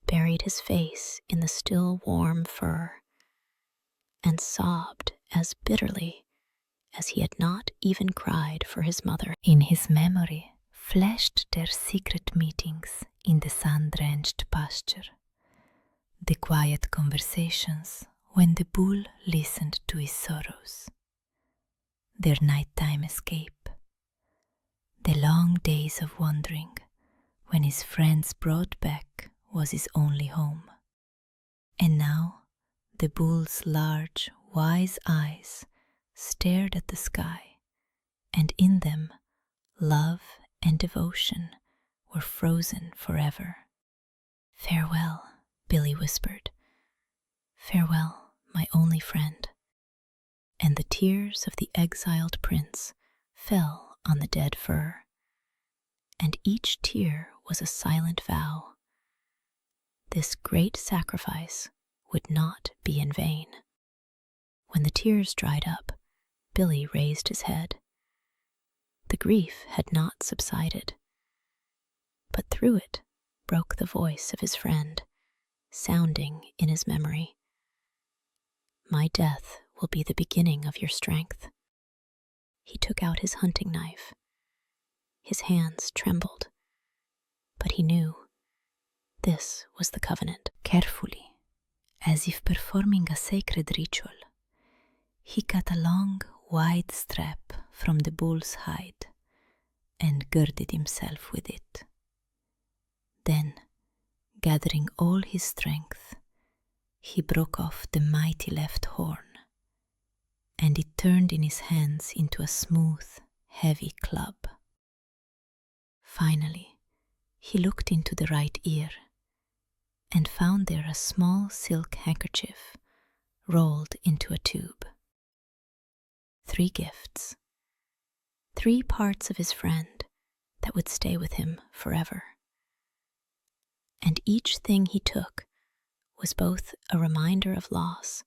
buried his face in the still warm fur, and sobbed as bitterly as he had not even cried for his mother. In his memory flashed their secret meetings in the sun-drenched pasture, the quiet conversations when the bull listened to his sorrows, their nighttime escape, the long days of wandering when his friend's broad back was his only home. And now the bull's large, wise eyes stared at the sky, and in them love and devotion were frozen forever. "Farewell," Billy whispered. "Farewell, my only friend." And the tears of the exiled prince fell on the dead fir, and each tear was a silent vow. This great sacrifice would not be in vain. When the tears dried up, Billy raised his head. The grief had not subsided, but through it broke the voice of his friend, sounding in his memory. "My death will be the beginning of your strength." He took out his hunting knife. His hands trembled, but he knew this was the covenant. Carefully, as if performing a sacred ritual, he cut a long, wide strap from the bull's hide and girded himself with it. Then, gathering all his strength, he broke off the mighty left horn, and it turned in his hands into a smooth, heavy club. Finally, he looked into the right ear and found there a small silk handkerchief rolled into a tube. 3 gifts, 3 parts of his friend that would stay with him forever. And each thing he took was both a reminder of loss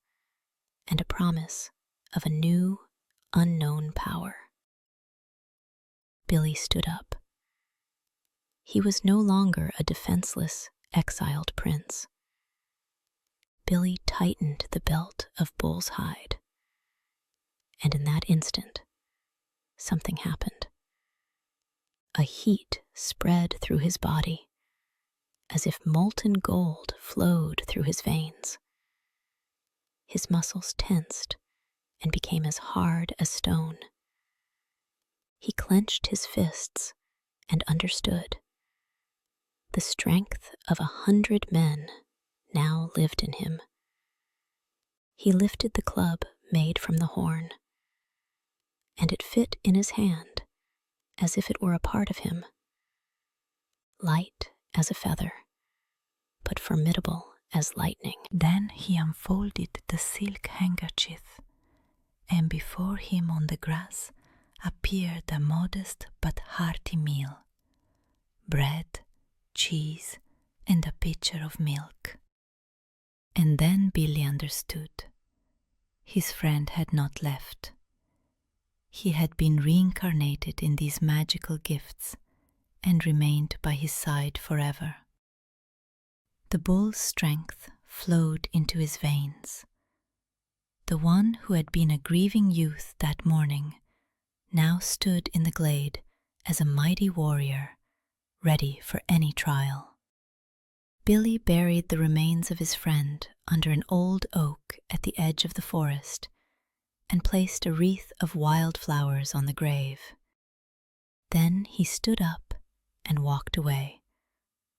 and a promise of a new, unknown power. Billy stood up. He was no longer a defenseless, exiled prince. Billy tightened the belt of bull's hide, and in that instant, something happened. A heat spread through his body, as if molten gold flowed through his veins. His muscles tensed and became as hard as stone. He clenched his fists and understood. The strength of 100 men now lived in him. He lifted the club made from the horn, and it fit in his hand as if it were a part of him, light as a feather, but formidable as lightning. Then he unfolded the silk handkerchief, and before him on the grass appeared a modest but hearty meal: bread, cheese, and a pitcher of milk. And then Billy understood. His friend had not left. He had been reincarnated in these magical gifts and remained by his side forever. The bull's strength flowed into his veins. The one who had been a grieving youth that morning now stood in the glade as a mighty warrior, ready for any trial. Billy buried the remains of his friend under an old oak at the edge of the forest and placed a wreath of wild flowers on the grave. Then he stood up and walked away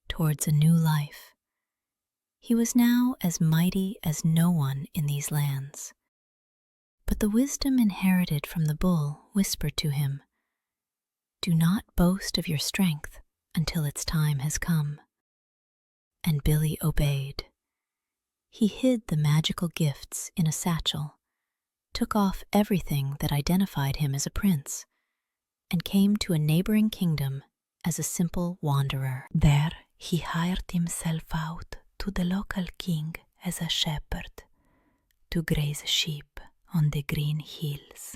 towards a new life. He was now as mighty as no one in these lands. But the wisdom inherited from the bull whispered to him, "Do not boast of your strength until its time has come." And Billy obeyed. He hid the magical gifts in a satchel, took off everything that identified him as a prince, and came to a neighboring kingdom as a simple wanderer. There he hired himself out to the local king as a shepherd to graze sheep on the green hills.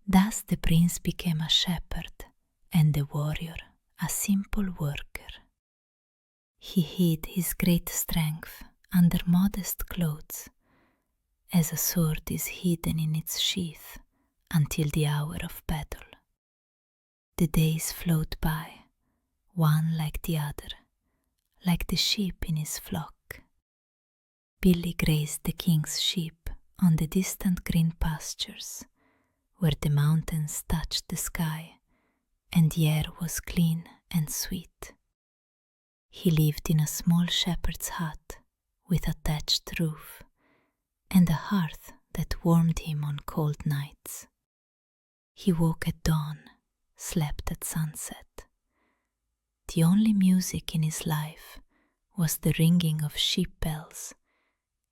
Thus the prince became a shepherd and the warrior a simple worker. He hid his great strength under modest clothes, as a sword is hidden in its sheath until the hour of battle. The days flowed by, one like the other, like the sheep in his flock. Billy grazed the king's sheep on the distant green pastures, where the mountains touched the sky and the air was clean and sweet. He lived in a small shepherd's hut with a thatched roof and a hearth that warmed him on cold nights. He woke at dawn, slept at sunset. The only music in his life was the ringing of sheep bells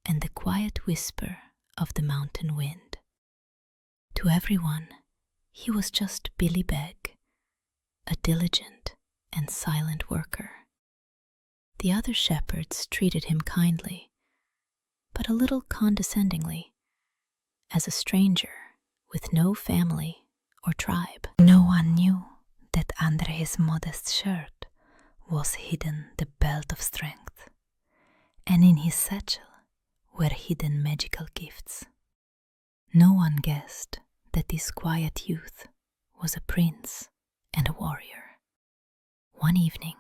and the quiet whisper of the mountain wind. To everyone, he was just Billy Beg, a diligent and silent worker. The other shepherds treated him kindly, but a little condescendingly, as a stranger with no family or tribe. No one knew that under his modest shirt was hidden the belt of strength, and in his satchel were hidden magical gifts. No one guessed that this quiet youth was a prince and a warrior. One evening,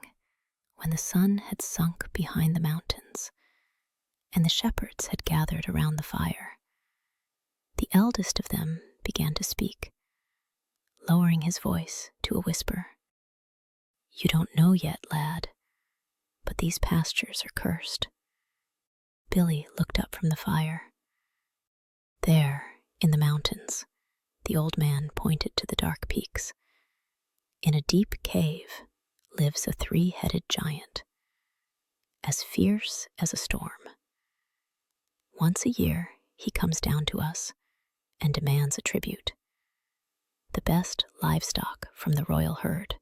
when the sun had sunk behind the mountains and the shepherds had gathered around the fire, the eldest of them began to speak, lowering his voice to a whisper. "You don't know yet, lad, but these pastures are cursed." Billy looked up from the fire. There, in the mountains, the old man pointed to the dark peaks. In a deep cave lives a 3-headed giant, as fierce as a storm. Once a year, he comes down to us and demands a tribute, the best livestock from the royal herd.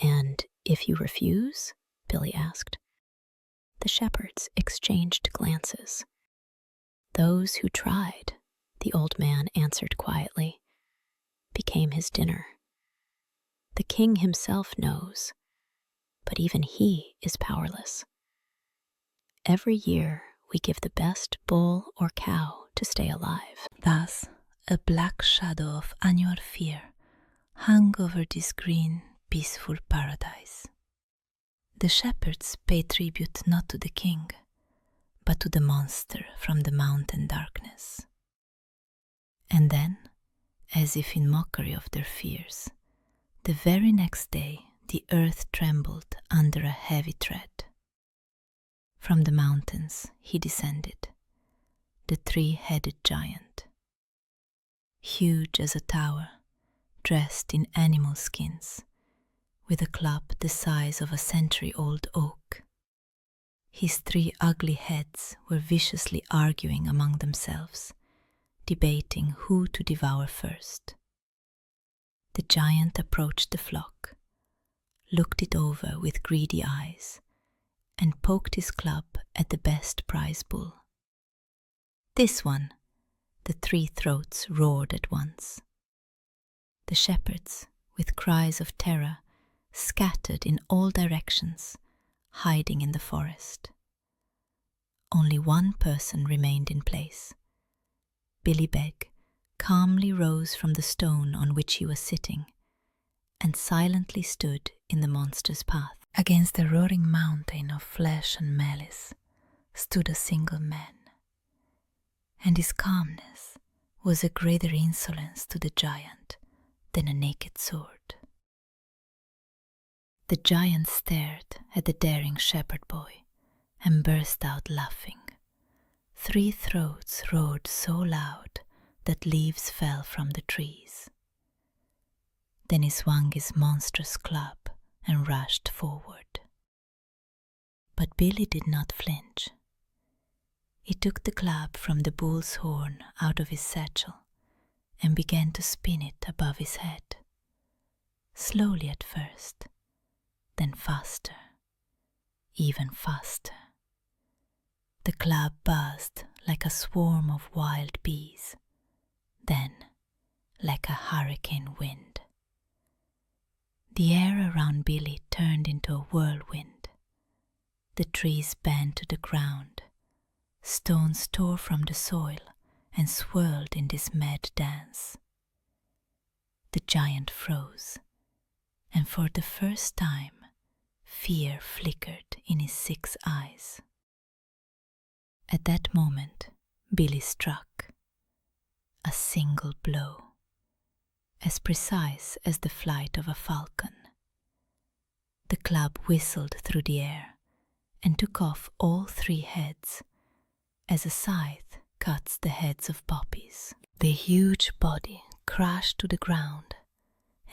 "And if you refuse?" Billy asked. The shepherds exchanged glances. "Those who tried," the old man answered quietly, "became his dinner. The king himself knows, but even he is powerless. Every year we give the best bull or cow to stay alive." Thus, a black shadow of annual fear hung over this green, peaceful paradise. The shepherds paid tribute not to the king, but to the monster from the mountain darkness. And then, as if in mockery of their fears, the very next day the earth trembled under a heavy tread. From the mountains he descended, the 3-headed giant. Huge as a tower, dressed in animal skins, with a club the size of a century-old oak. His 3 ugly heads were viciously arguing among themselves, debating who to devour first. The giant approached the flock, looked it over with greedy eyes, and poked his club at the best prize bull. "This one!" the 3 throats roared at once. The shepherds, with cries of terror, scattered in all directions, hiding in the forest. Only one person remained in place. Billy Beg calmly rose from the stone on which he was sitting and silently stood in the monster's path. Against the roaring mountain of flesh and malice stood a single man, and his calmness was a greater insolence to the giant than a naked sword. The giant stared at the daring shepherd boy and burst out laughing. 3 throats roared so loud that leaves fell from the trees. Then he swung his monstrous club and rushed forward. But Billy did not flinch. He took the club from the bull's horn out of his satchel and began to spin it above his head, slowly at first, then faster, even faster. The club buzzed like a swarm of wild bees, then like a hurricane wind. The air around Billy turned into a whirlwind. The trees bent to the ground, stones tore from the soil and swirled in this mad dance. The giant froze, and for the first time, fear flickered in his 6 eyes. At that moment, Billy struck. A single blow, as precise as the flight of a falcon. The club whistled through the air and took off all 3 heads, as a scythe cuts the heads of poppies. The huge body crashed to the ground,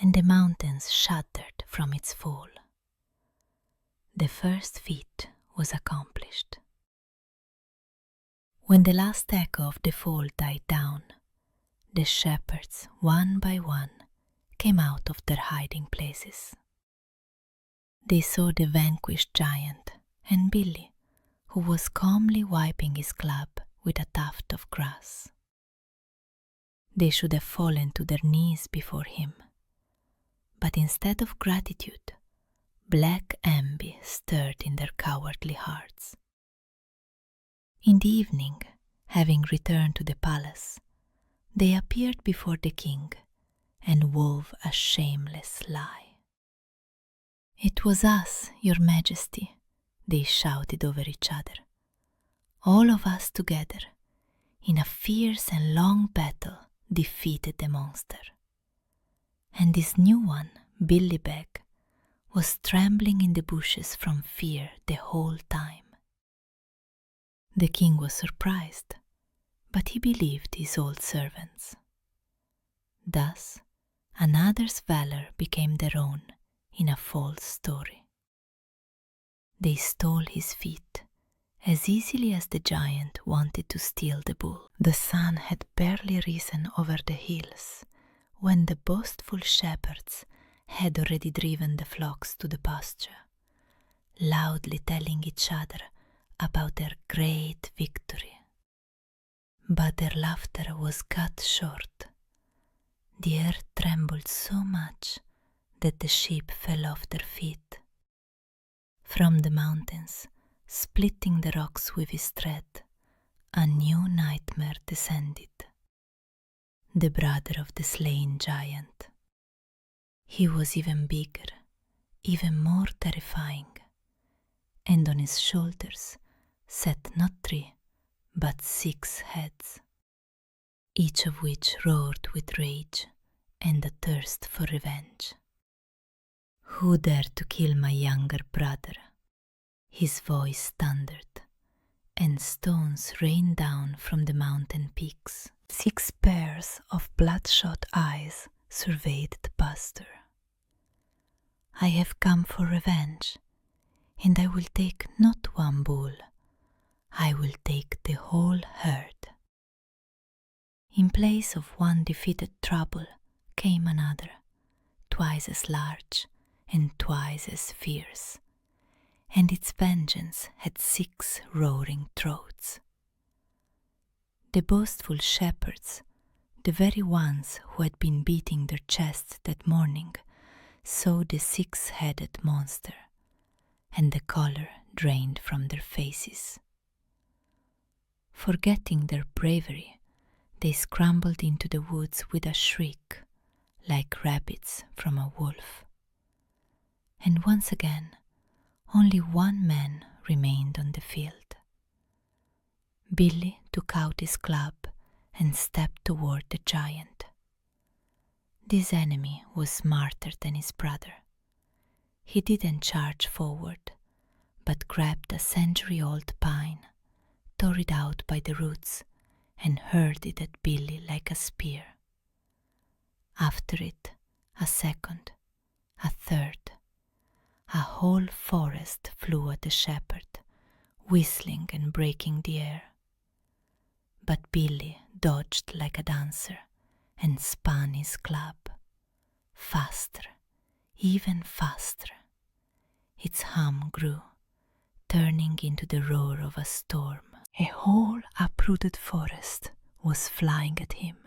and the mountains shuddered from its fall. The first feat was accomplished. When the last echo of the fall died down, the shepherds, one by one, came out of their hiding places. They saw the vanquished giant and Billy, who was calmly wiping his club with a tuft of grass. They should have fallen to their knees before him, but instead of gratitude, black envy stirred in their cowardly hearts. In the evening, having returned to the palace, they appeared before the king and wove a shameless lie. "It was us, your majesty," they shouted over each other, "all of us together, in a fierce and long battle, defeated the monster. And this new one, Billy Beg, was trembling in the bushes from fear the whole time." The king was surprised, but he believed his old servants. Thus, another's valor became their own in a false story. They stole his feet as easily as the giant wanted to steal the bull. The sun had barely risen over the hills when the boastful shepherds had already driven the flocks to the pasture, loudly telling each other about their great victory. But their laughter was cut short. The earth trembled so much that the sheep fell off their feet. From the mountains, splitting the rocks with his tread, a new nightmare descended. The brother of the slain giant. He was even bigger, even more terrifying, and on his shoulders sat not 3, but 6 heads, each of which roared with rage and a thirst for revenge. "Who dared to kill my younger brother?" His voice thundered, and stones rained down from the mountain peaks. 6 pairs of bloodshot eyes surveyed the pasture. "I have come for revenge, and I will take not one bull, I will take the whole herd." In place of one defeated trouble came another, twice as large and twice as fierce, and its vengeance had 6 roaring throats. The boastful shepherds, the very ones who had been beating their chests that morning, saw the 6-headed monster, and the color drained from their faces. Forgetting their bravery, they scrambled into the woods with a shriek, like rabbits from a wolf. And once again, only one man remained on the field. Billy took out his club and stepped toward the giant. This enemy was smarter than his brother. He didn't charge forward, but grabbed a century-old pine, tore it out by the roots, and hurled it at Billy like a spear. After it, a second, a third. A whole forest flew at the shepherd, whistling and breaking the air. But Billy dodged like a dancer and spun his club. Faster, even faster. Its hum grew, turning into the roar of a storm. A whole uprooted forest was flying at him,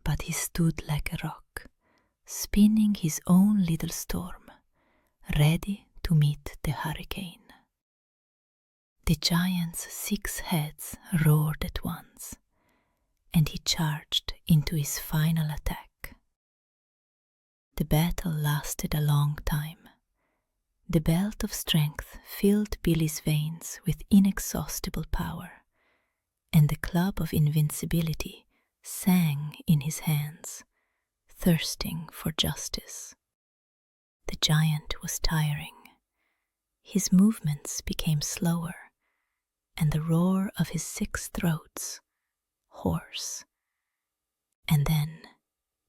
but he stood like a rock, spinning his own little storm, ready to meet the hurricane. The giant's 6 heads roared at once, and he charged into his final attack. The battle lasted a long time. The belt of strength filled Billy's veins with inexhaustible power, and the club of invincibility sang in his hands, thirsting for justice. The giant was tiring. His movements became slower, and the roar of his 6 throats hoarse. And then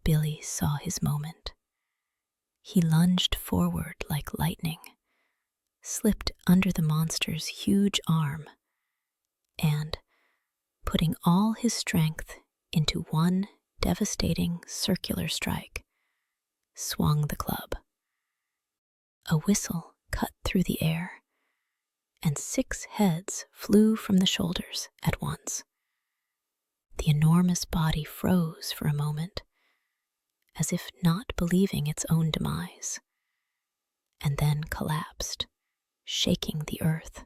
Billy saw his moment. He lunged forward like lightning, slipped under the monster's huge arm, and, putting all his strength into one devastating circular strike, swung the club. a whistle cut through the air, and 6 heads flew from the shoulders at once. The enormous body froze for a moment, as if not believing its own demise, and then collapsed, shaking the earth.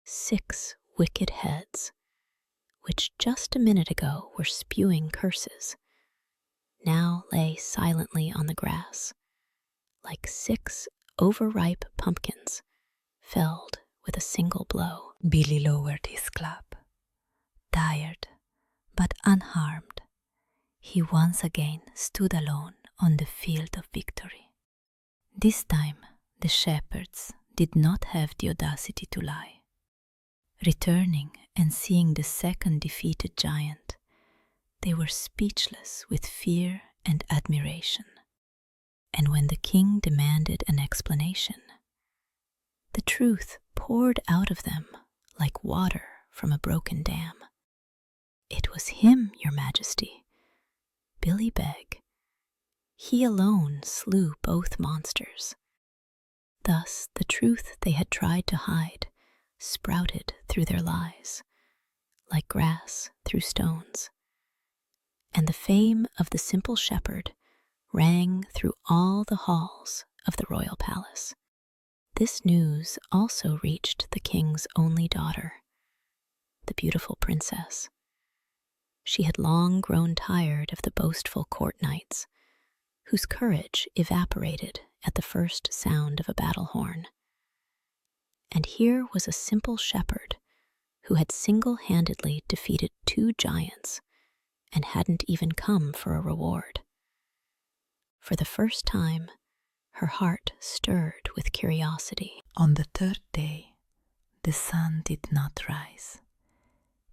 6 wicked heads, which just a minute ago were spewing curses, now lay silently on the grass, like 6 overripe pumpkins felled with a single blow. Billy lowered his club. Tired, but unharmed, he once again stood alone on the field of victory. This time, the shepherds did not have the audacity to lie. Returning and seeing the second defeated giant, they were speechless with fear and admiration. And when the king demanded an explanation, the truth poured out of them like water from a broken dam. "It was him, your majesty, Billy Beg. He alone slew both monsters." Thus the truth they had tried to hide sprouted through their lies, like grass through stones. And the fame of the simple shepherd rang through all the halls of the royal palace. This news also reached the king's only daughter, the beautiful princess. She had long grown tired of the boastful court knights, whose courage evaporated at the first sound of a battle horn. And here was a simple shepherd who had single-handedly defeated 2 giants and hadn't even come for a reward. For the first time, her heart stirred with curiosity. On the 3rd day, the sun did not rise.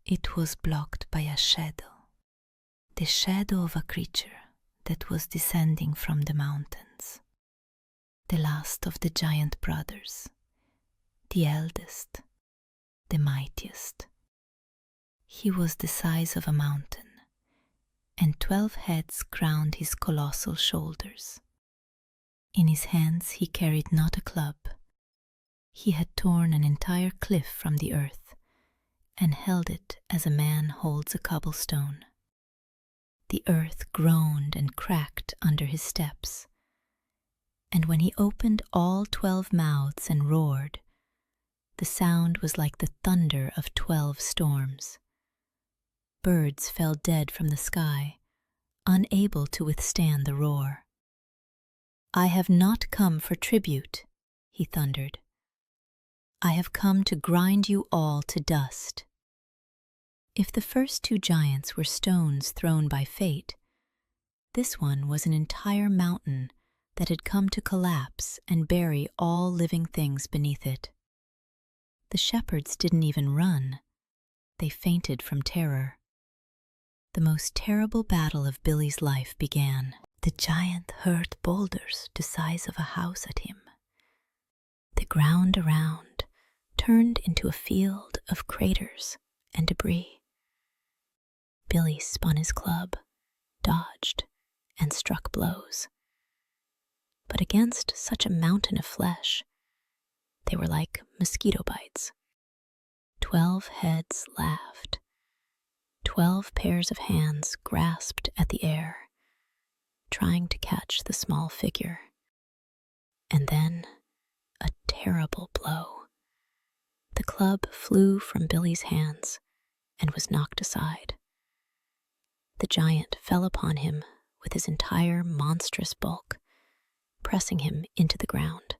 It was blocked by a shadow, the shadow of a creature that was descending from the mountains, the last of the giant brothers, the eldest, the mightiest. He was the size of a mountain, and 12 heads crowned his colossal shoulders. In his hands he carried not a club. He had torn an entire cliff from the earth and held it as a man holds a cobblestone. The earth groaned and cracked under his steps, and when he opened all 12 mouths and roared, the sound was like the thunder of 12 storms. Birds fell dead from the sky, unable to withstand the roar. "I have not come for tribute," he thundered. "I have come to grind you all to dust." If the first 2 giants were stones thrown by fate, this one was an entire mountain that had come to collapse and bury all living things beneath it. The shepherds didn't even run. They fainted from terror. The most terrible battle of Billy's life began. The giant hurled boulders the size of a house at him. The ground around turned into a field of craters and debris. Billy spun his club, dodged, and struck blows. But against such a mountain of flesh, they were like mosquito bites. 12 heads laughed. 12 pairs of hands grasped at the air, trying to catch the small figure. And then a terrible blow. The club flew from Billy's hands and was knocked aside. The giant fell upon him with his entire monstrous bulk, pressing him into the ground.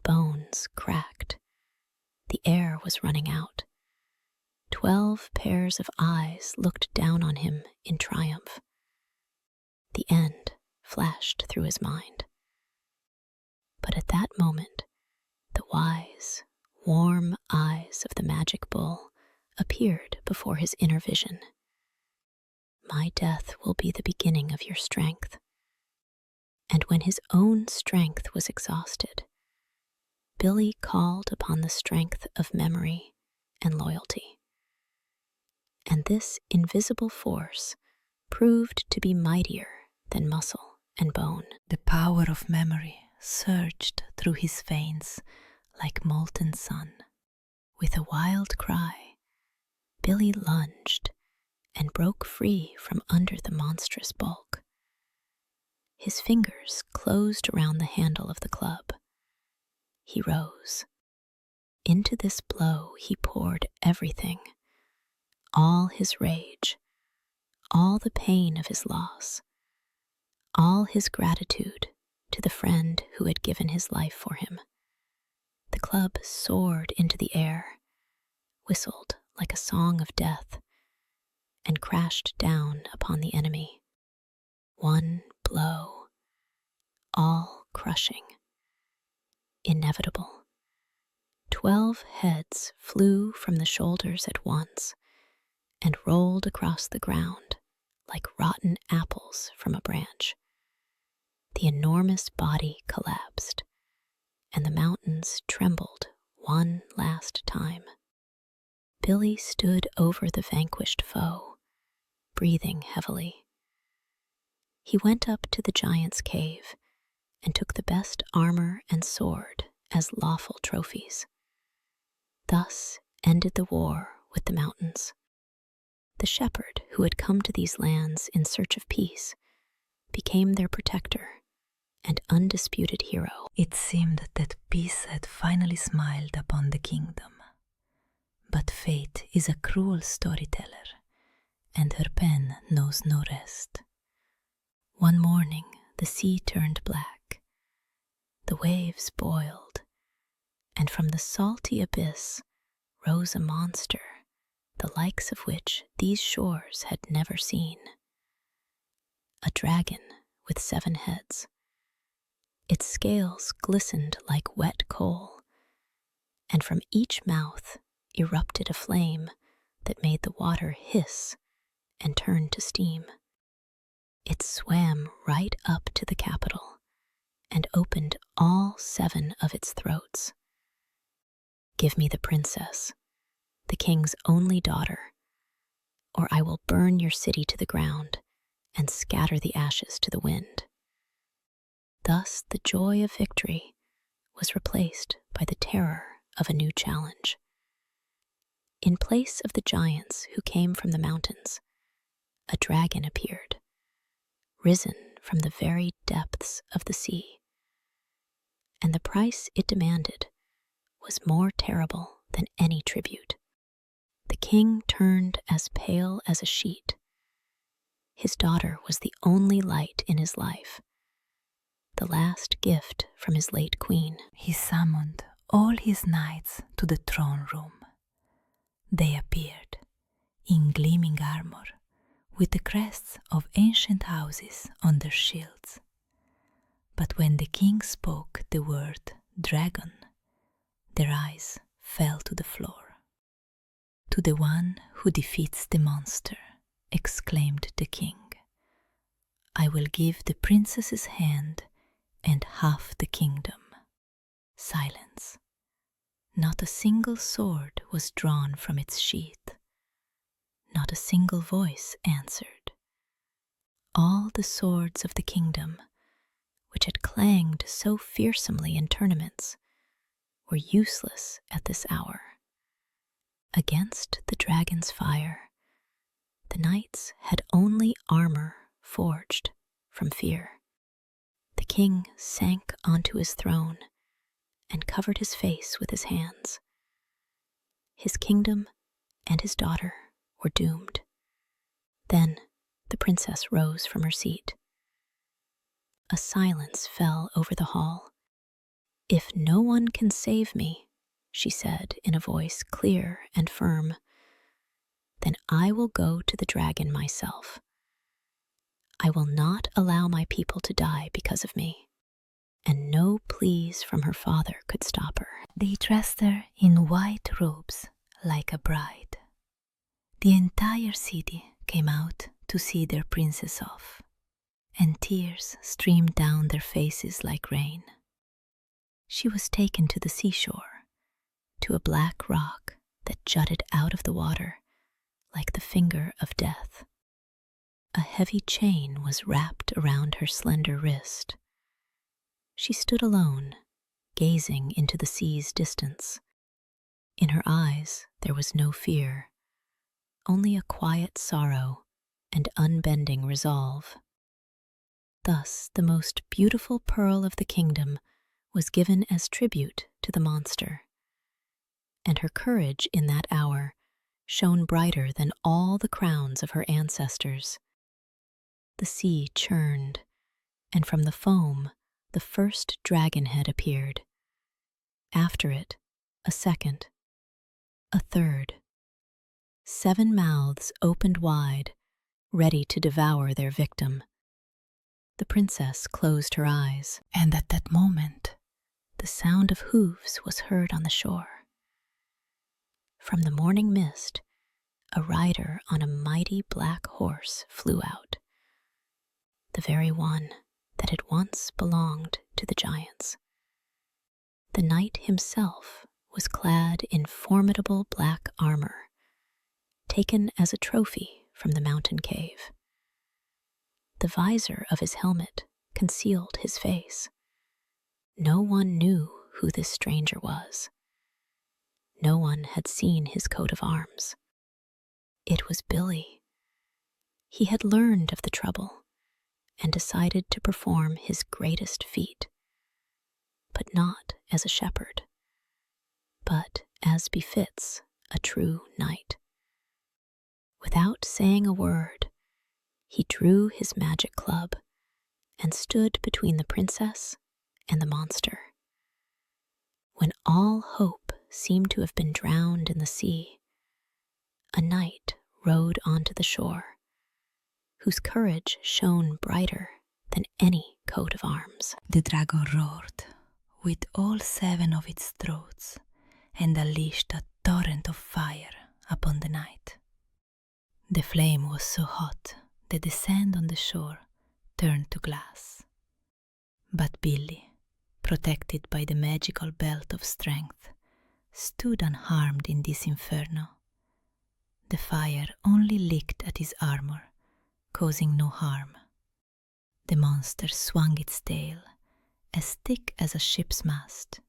Bones cracked. The air was running out. 12 pairs of eyes looked down on him in triumph. The end flashed through his mind. But at that moment, the wise, warm eyes of the magic bull appeared before his inner vision. "My death will be the beginning of your strength." And when his own strength was exhausted, Billy called upon the strength of memory and loyalty. And this invisible force proved to be mightier than muscle and bone. The power of memory surged through his veins like molten sun. With a wild cry, Billy lunged and broke free from under the monstrous bulk. His fingers closed around the handle of the club. He rose. Into this blow he poured everything, all his rage, all the pain of his loss, all his gratitude to the friend who had given his life for him. The club soared into the air, whistled like a song of death, and crashed down upon the enemy. One blow, all crushing, inevitable. 12 heads flew from the shoulders at once and rolled across the ground like rotten apples from a branch. The enormous body collapsed, and the mountains trembled one last time. Billy stood over the vanquished foe, breathing heavily. He went up to the giant's cave and took the best armor and sword as lawful trophies. Thus ended the war with the mountains. The shepherd who had come to these lands in search of peace became their protector and undisputed hero. It seemed that peace had finally smiled upon the kingdom. But fate is a cruel storyteller, and her pen knows no rest. One morning the sea turned black, the waves boiled, and from the salty abyss rose a monster, the likes of which these shores had never seen. A dragon with 7 heads. Its scales glistened like wet coal, and from each mouth erupted a flame that made the water hiss and turn to steam. It swam right up to the capital and opened all 7 of its throats. "Give me the princess, the king's only daughter, or I will burn your city to the ground and scatter the ashes to the wind." Thus the joy of victory was replaced by the terror of a new challenge. In place of the giants who came from the mountains, a dragon appeared, risen from the very depths of the sea. And the price it demanded was more terrible than any tribute. The king turned as pale as a sheet. His daughter was the only light in his life, the last gift from his late queen. He summoned all his knights to the throne room. They appeared in gleaming armor, with the crests of ancient houses on their shields. But when the king spoke the word dragon, their eyes fell to the floor. "To the one who defeats the monster," exclaimed the king, "I will give the princess's hand and half the kingdom." Silence. Not a single sword was drawn from its sheath. Not a single voice answered. All the swords of the kingdom, which had clanged so fearsomely in tournaments, were useless at this hour. Against the dragon's fire, the knights had only armor forged from fear. The king sank onto his throne and covered his face with his hands. His kingdom and his daughter were doomed. Then the princess rose from her seat. A silence fell over the hall. "If no one can save me," she said in a voice clear and firm, "then I will go to the dragon myself. I will not allow my people to die because of me." And no pleas from her father could stop her. They dressed her in white robes like a bride. The entire city came out to see their princess off, and tears streamed down their faces like rain. She was taken to the seashore, to a black rock that jutted out of the water like the finger of death. A heavy chain was wrapped around her slender wrist. She stood alone, gazing into the sea's distance. In her eyes there was no fear, only a quiet sorrow and unbending resolve. Thus the most beautiful pearl of the kingdom was given as tribute to the monster, and her courage in that hour shone brighter than all the crowns of her ancestors. The sea churned, and from the foam the first dragon head appeared. After it, a second, a third. 7 mouths opened wide, ready to devour their victim. The princess closed her eyes, and at that moment, the sound of hooves was heard on the shore. From the morning mist, a rider on a mighty black horse flew out, the very one that had once belonged to the giants. The knight himself was clad in formidable black armor, taken as a trophy from the mountain cave. The visor of his helmet concealed his face. No one knew who this stranger was. No one had seen his coat of arms. It was Billy. He had learned of the trouble and decided to perform his greatest feat, but not as a shepherd, but as befits a true knight. Without saying a word, he drew his magic club and stood between the princess and the monster. When all hope seemed to have been drowned in the sea, a knight rode onto the shore, whose courage shone brighter than any coat of arms. The dragon roared with all 7 of its throats and unleashed a torrent of fire upon the knight. The flame was so hot that the sand on the shore turned to glass. But Billy, protected by the magical belt of strength, stood unharmed in this inferno. The fire only licked at his armor, causing no harm. The monster swung its tail, as thick as a ship's mast.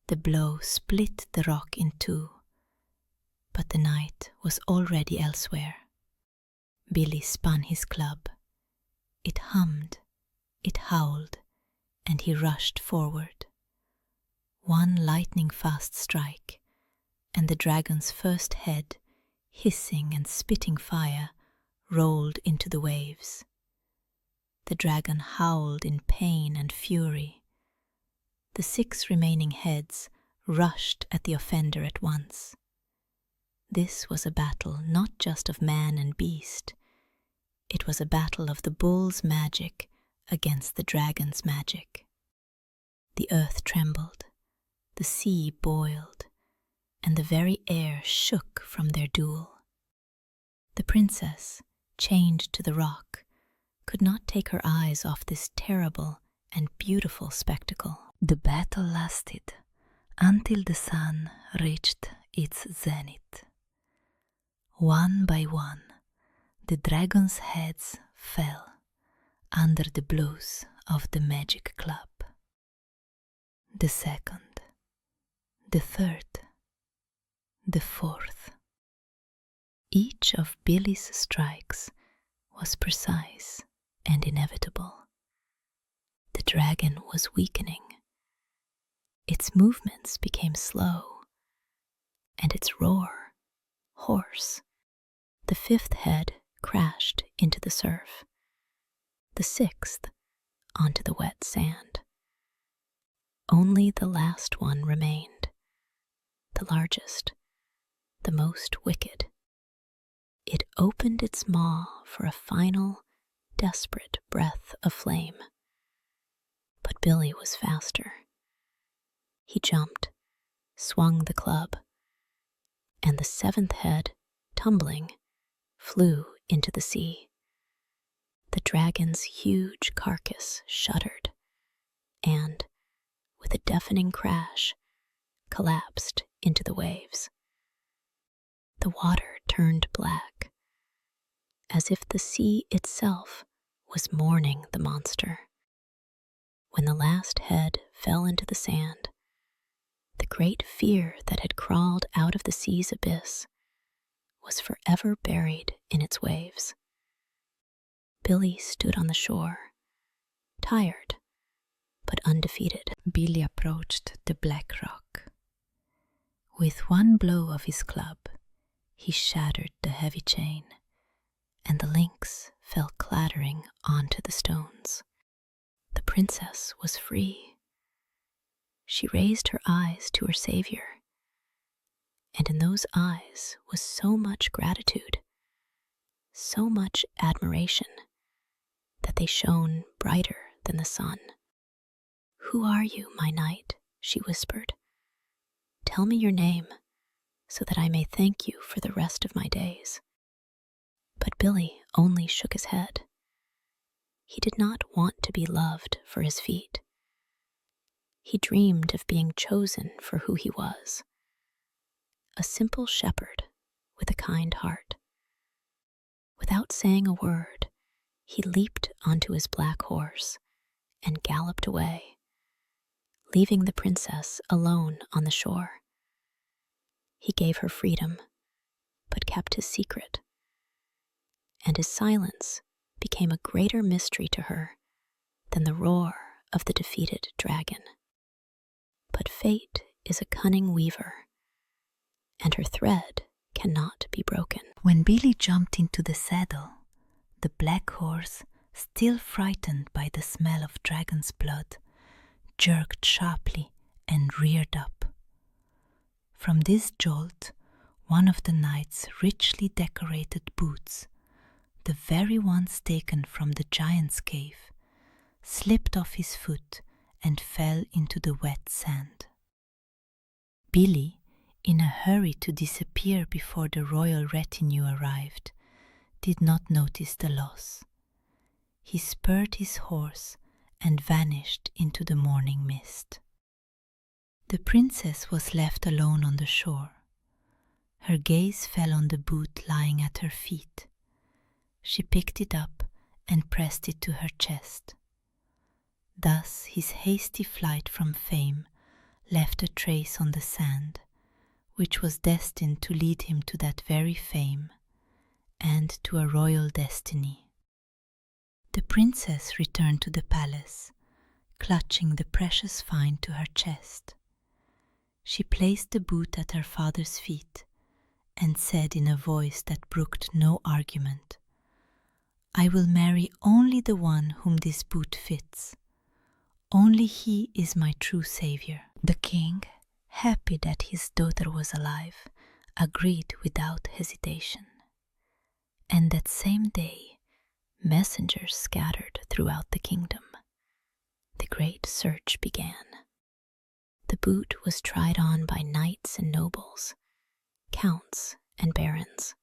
The blow split the rock in two, but the knight was already elsewhere. Billy spun his club. It hummed, it howled, and he rushed forward. One lightning-fast strike, and the dragon's first head, hissing and spitting fire, rolled into the waves. The dragon howled in pain and fury. The 6 remaining heads rushed at the offender at once. This was a battle not just of man and beast. It was a battle of the bull's magic against the dragon's magic. The earth trembled, the sea boiled, and the very air shook from their duel. The princess, chained to the rock, could not take her eyes off this terrible and beautiful spectacle. The battle lasted until the sun reached its zenith. One by one, the dragon's heads fell under the blows of the magic club. The second, the third, the fourth. Each of Billy's strikes was precise and inevitable. The dragon was weakening. Its movements became slow, and its roar hoarse. The 5th head crashed into the surf, the 6th onto the wet sand. Only the last one remained, the largest, the most wicked. It opened its maw for a final, desperate breath of flame. But Billy was faster. He jumped, swung the club, and the 7th head, tumbling, flew into the sea. The dragon's huge carcass shuddered and, with a deafening crash, collapsed into the waves. The water turned black, as if the sea itself was mourning the monster. When the last head fell into the sand, the great fear that had crawled out of the sea's abyss was forever buried in its waves. Billy stood on the shore, tired but undefeated. Billy approached the black rock. With one blow of his club, he shattered the heavy chain, and the links fell clattering onto the stones. The princess was free. She raised her eyes to her savior, and in those eyes was so much gratitude, so much admiration, that they shone brighter than the sun. "Who are you, my knight?" she whispered. "Tell me your name, so that I may thank you for the rest of my days." But Billy only shook his head. He did not want to be loved for his feat. He dreamed of being chosen for who he was, a simple shepherd with a kind heart. Without saying a word, he leaped onto his black horse and galloped away, leaving the princess alone on the shore. He gave her freedom, but kept his secret, and his silence became a greater mystery to her than the roar of the defeated dragon. But fate is a cunning weaver, and her thread cannot be broken. When Billy jumped into the saddle, the black horse, still frightened by the smell of dragon's blood, jerked sharply and reared up. From this jolt, one of the knight's richly decorated boots, the very ones taken from the giant's cave, slipped off his foot and fell into the wet sand. Billy, in a hurry to disappear before the royal retinue arrived, did not notice the loss. He spurred his horse and vanished into the morning mist. The princess was left alone on the shore. Her gaze fell on the boot lying at her feet. She picked it up and pressed it to her chest. Thus his hasty flight from fame left a trace on the sand, which was destined to lead him to that very fame and to a royal destiny. The princess returned to the palace, clutching the precious find to her chest. She placed the boot at her father's feet and said in a voice that brooked no argument, "I will marry only the one whom this boot fits. Only he is my true savior." The king, happy that his daughter was alive, agreed without hesitation. And that same day, messengers scattered throughout the kingdom. The great search began. The boot was tried on by knights and nobles, counts and barons.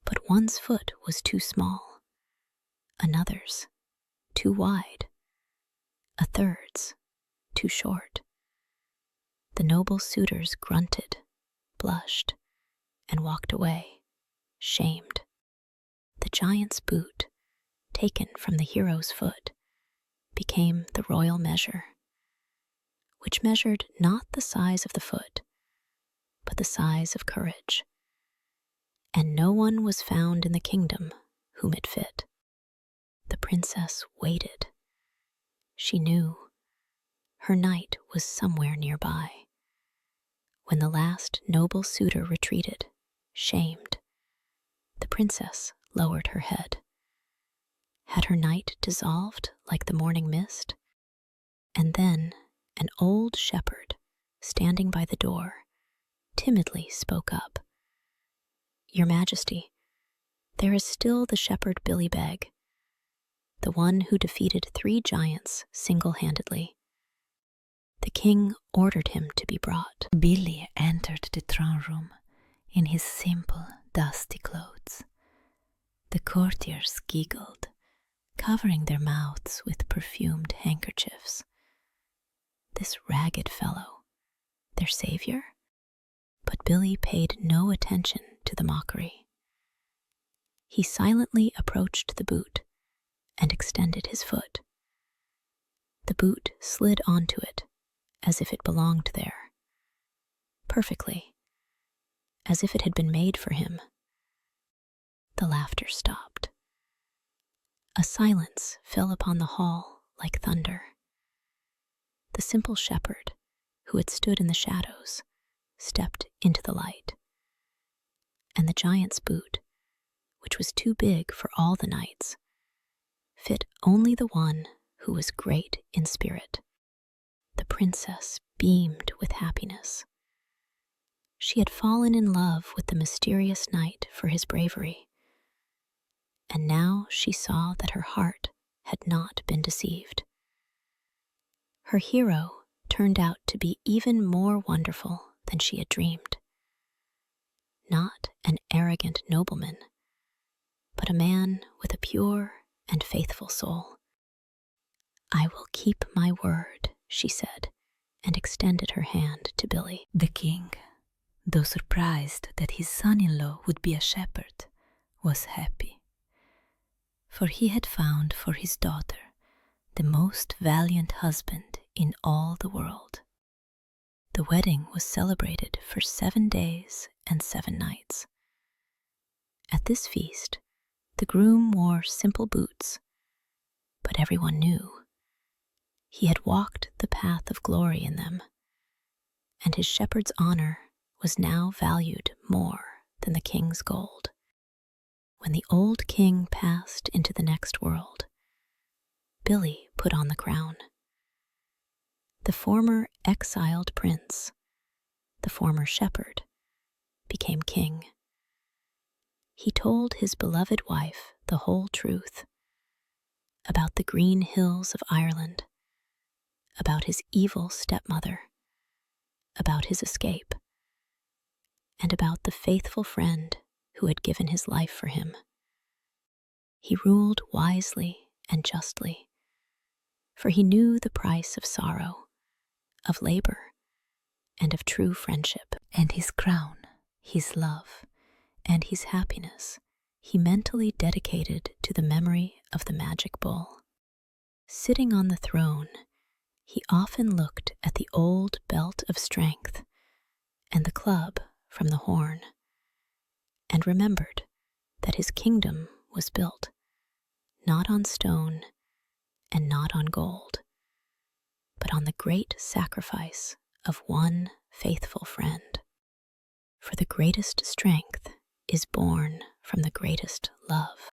But one's foot was too small, another's too wide, a third's too short. The noble suitors grunted, blushed, and walked away, shamed. The giant's boot, taken from the hero's foot, became the royal measure, which measured not the size of the foot, but the size of courage. And no one was found in the kingdom whom it fit. The princess waited. She knew her knight was somewhere nearby. When the last noble suitor retreated, shamed, the princess lowered her head. Had her knight dissolved like the morning mist? And then an old shepherd, standing by the door, timidly spoke up. "Your Majesty, there is still the shepherd Billy Beg, the one who defeated 3 giants single-handedly. The king ordered him to be brought." Billy entered the throne room in his simple, dusty clothes. The courtiers giggled, covering their mouths with perfumed handkerchiefs. This ragged fellow, their savior? But Billy paid no attention to the mockery. He silently approached the boot and extended his foot. The boot slid onto it, as if it belonged there. Perfectly, as if it had been made for him. The laughter stopped. A silence fell upon the hall like thunder. The simple shepherd, who had stood in the shadows, stepped into the light. And the giant's boot, which was too big for all the knights, fit only the one who was great in spirit. The princess beamed with happiness. She had fallen in love with the mysterious knight for his bravery, and now she saw that her heart had not been deceived. Her hero turned out to be even more wonderful than she had dreamed. Not an arrogant nobleman, but a man with a pure and faithful soul. "I will keep my word," she said, and extended her hand to Billy. The king, though surprised that his son-in-law would be a shepherd, was happy, for he had found for his daughter the most valiant husband in all the world. The wedding was celebrated for 7 days and 7 nights. At this feast, the groom wore simple boots, but everyone knew he had walked the path of glory in them, and his shepherd's honor was now valued more than the king's gold. When the old king passed into the next world, Billy put on the crown. The former exiled prince, the former shepherd, became king. He told his beloved wife the whole truth about the green hills of Ireland, about his evil stepmother, about his escape, and about the faithful friend who had given his life for him. He ruled wisely and justly, for he knew the price of sorrow, of labor, and of true friendship. And his crown, his love, and his happiness he mentally dedicated to the memory of the magic bull. Sitting on the throne, he often looked at the old belt of strength and the club from the horn, and remembered that his kingdom was built not on stone and not on gold, but on the great sacrifice of one faithful friend. For the greatest strength is born from the greatest love.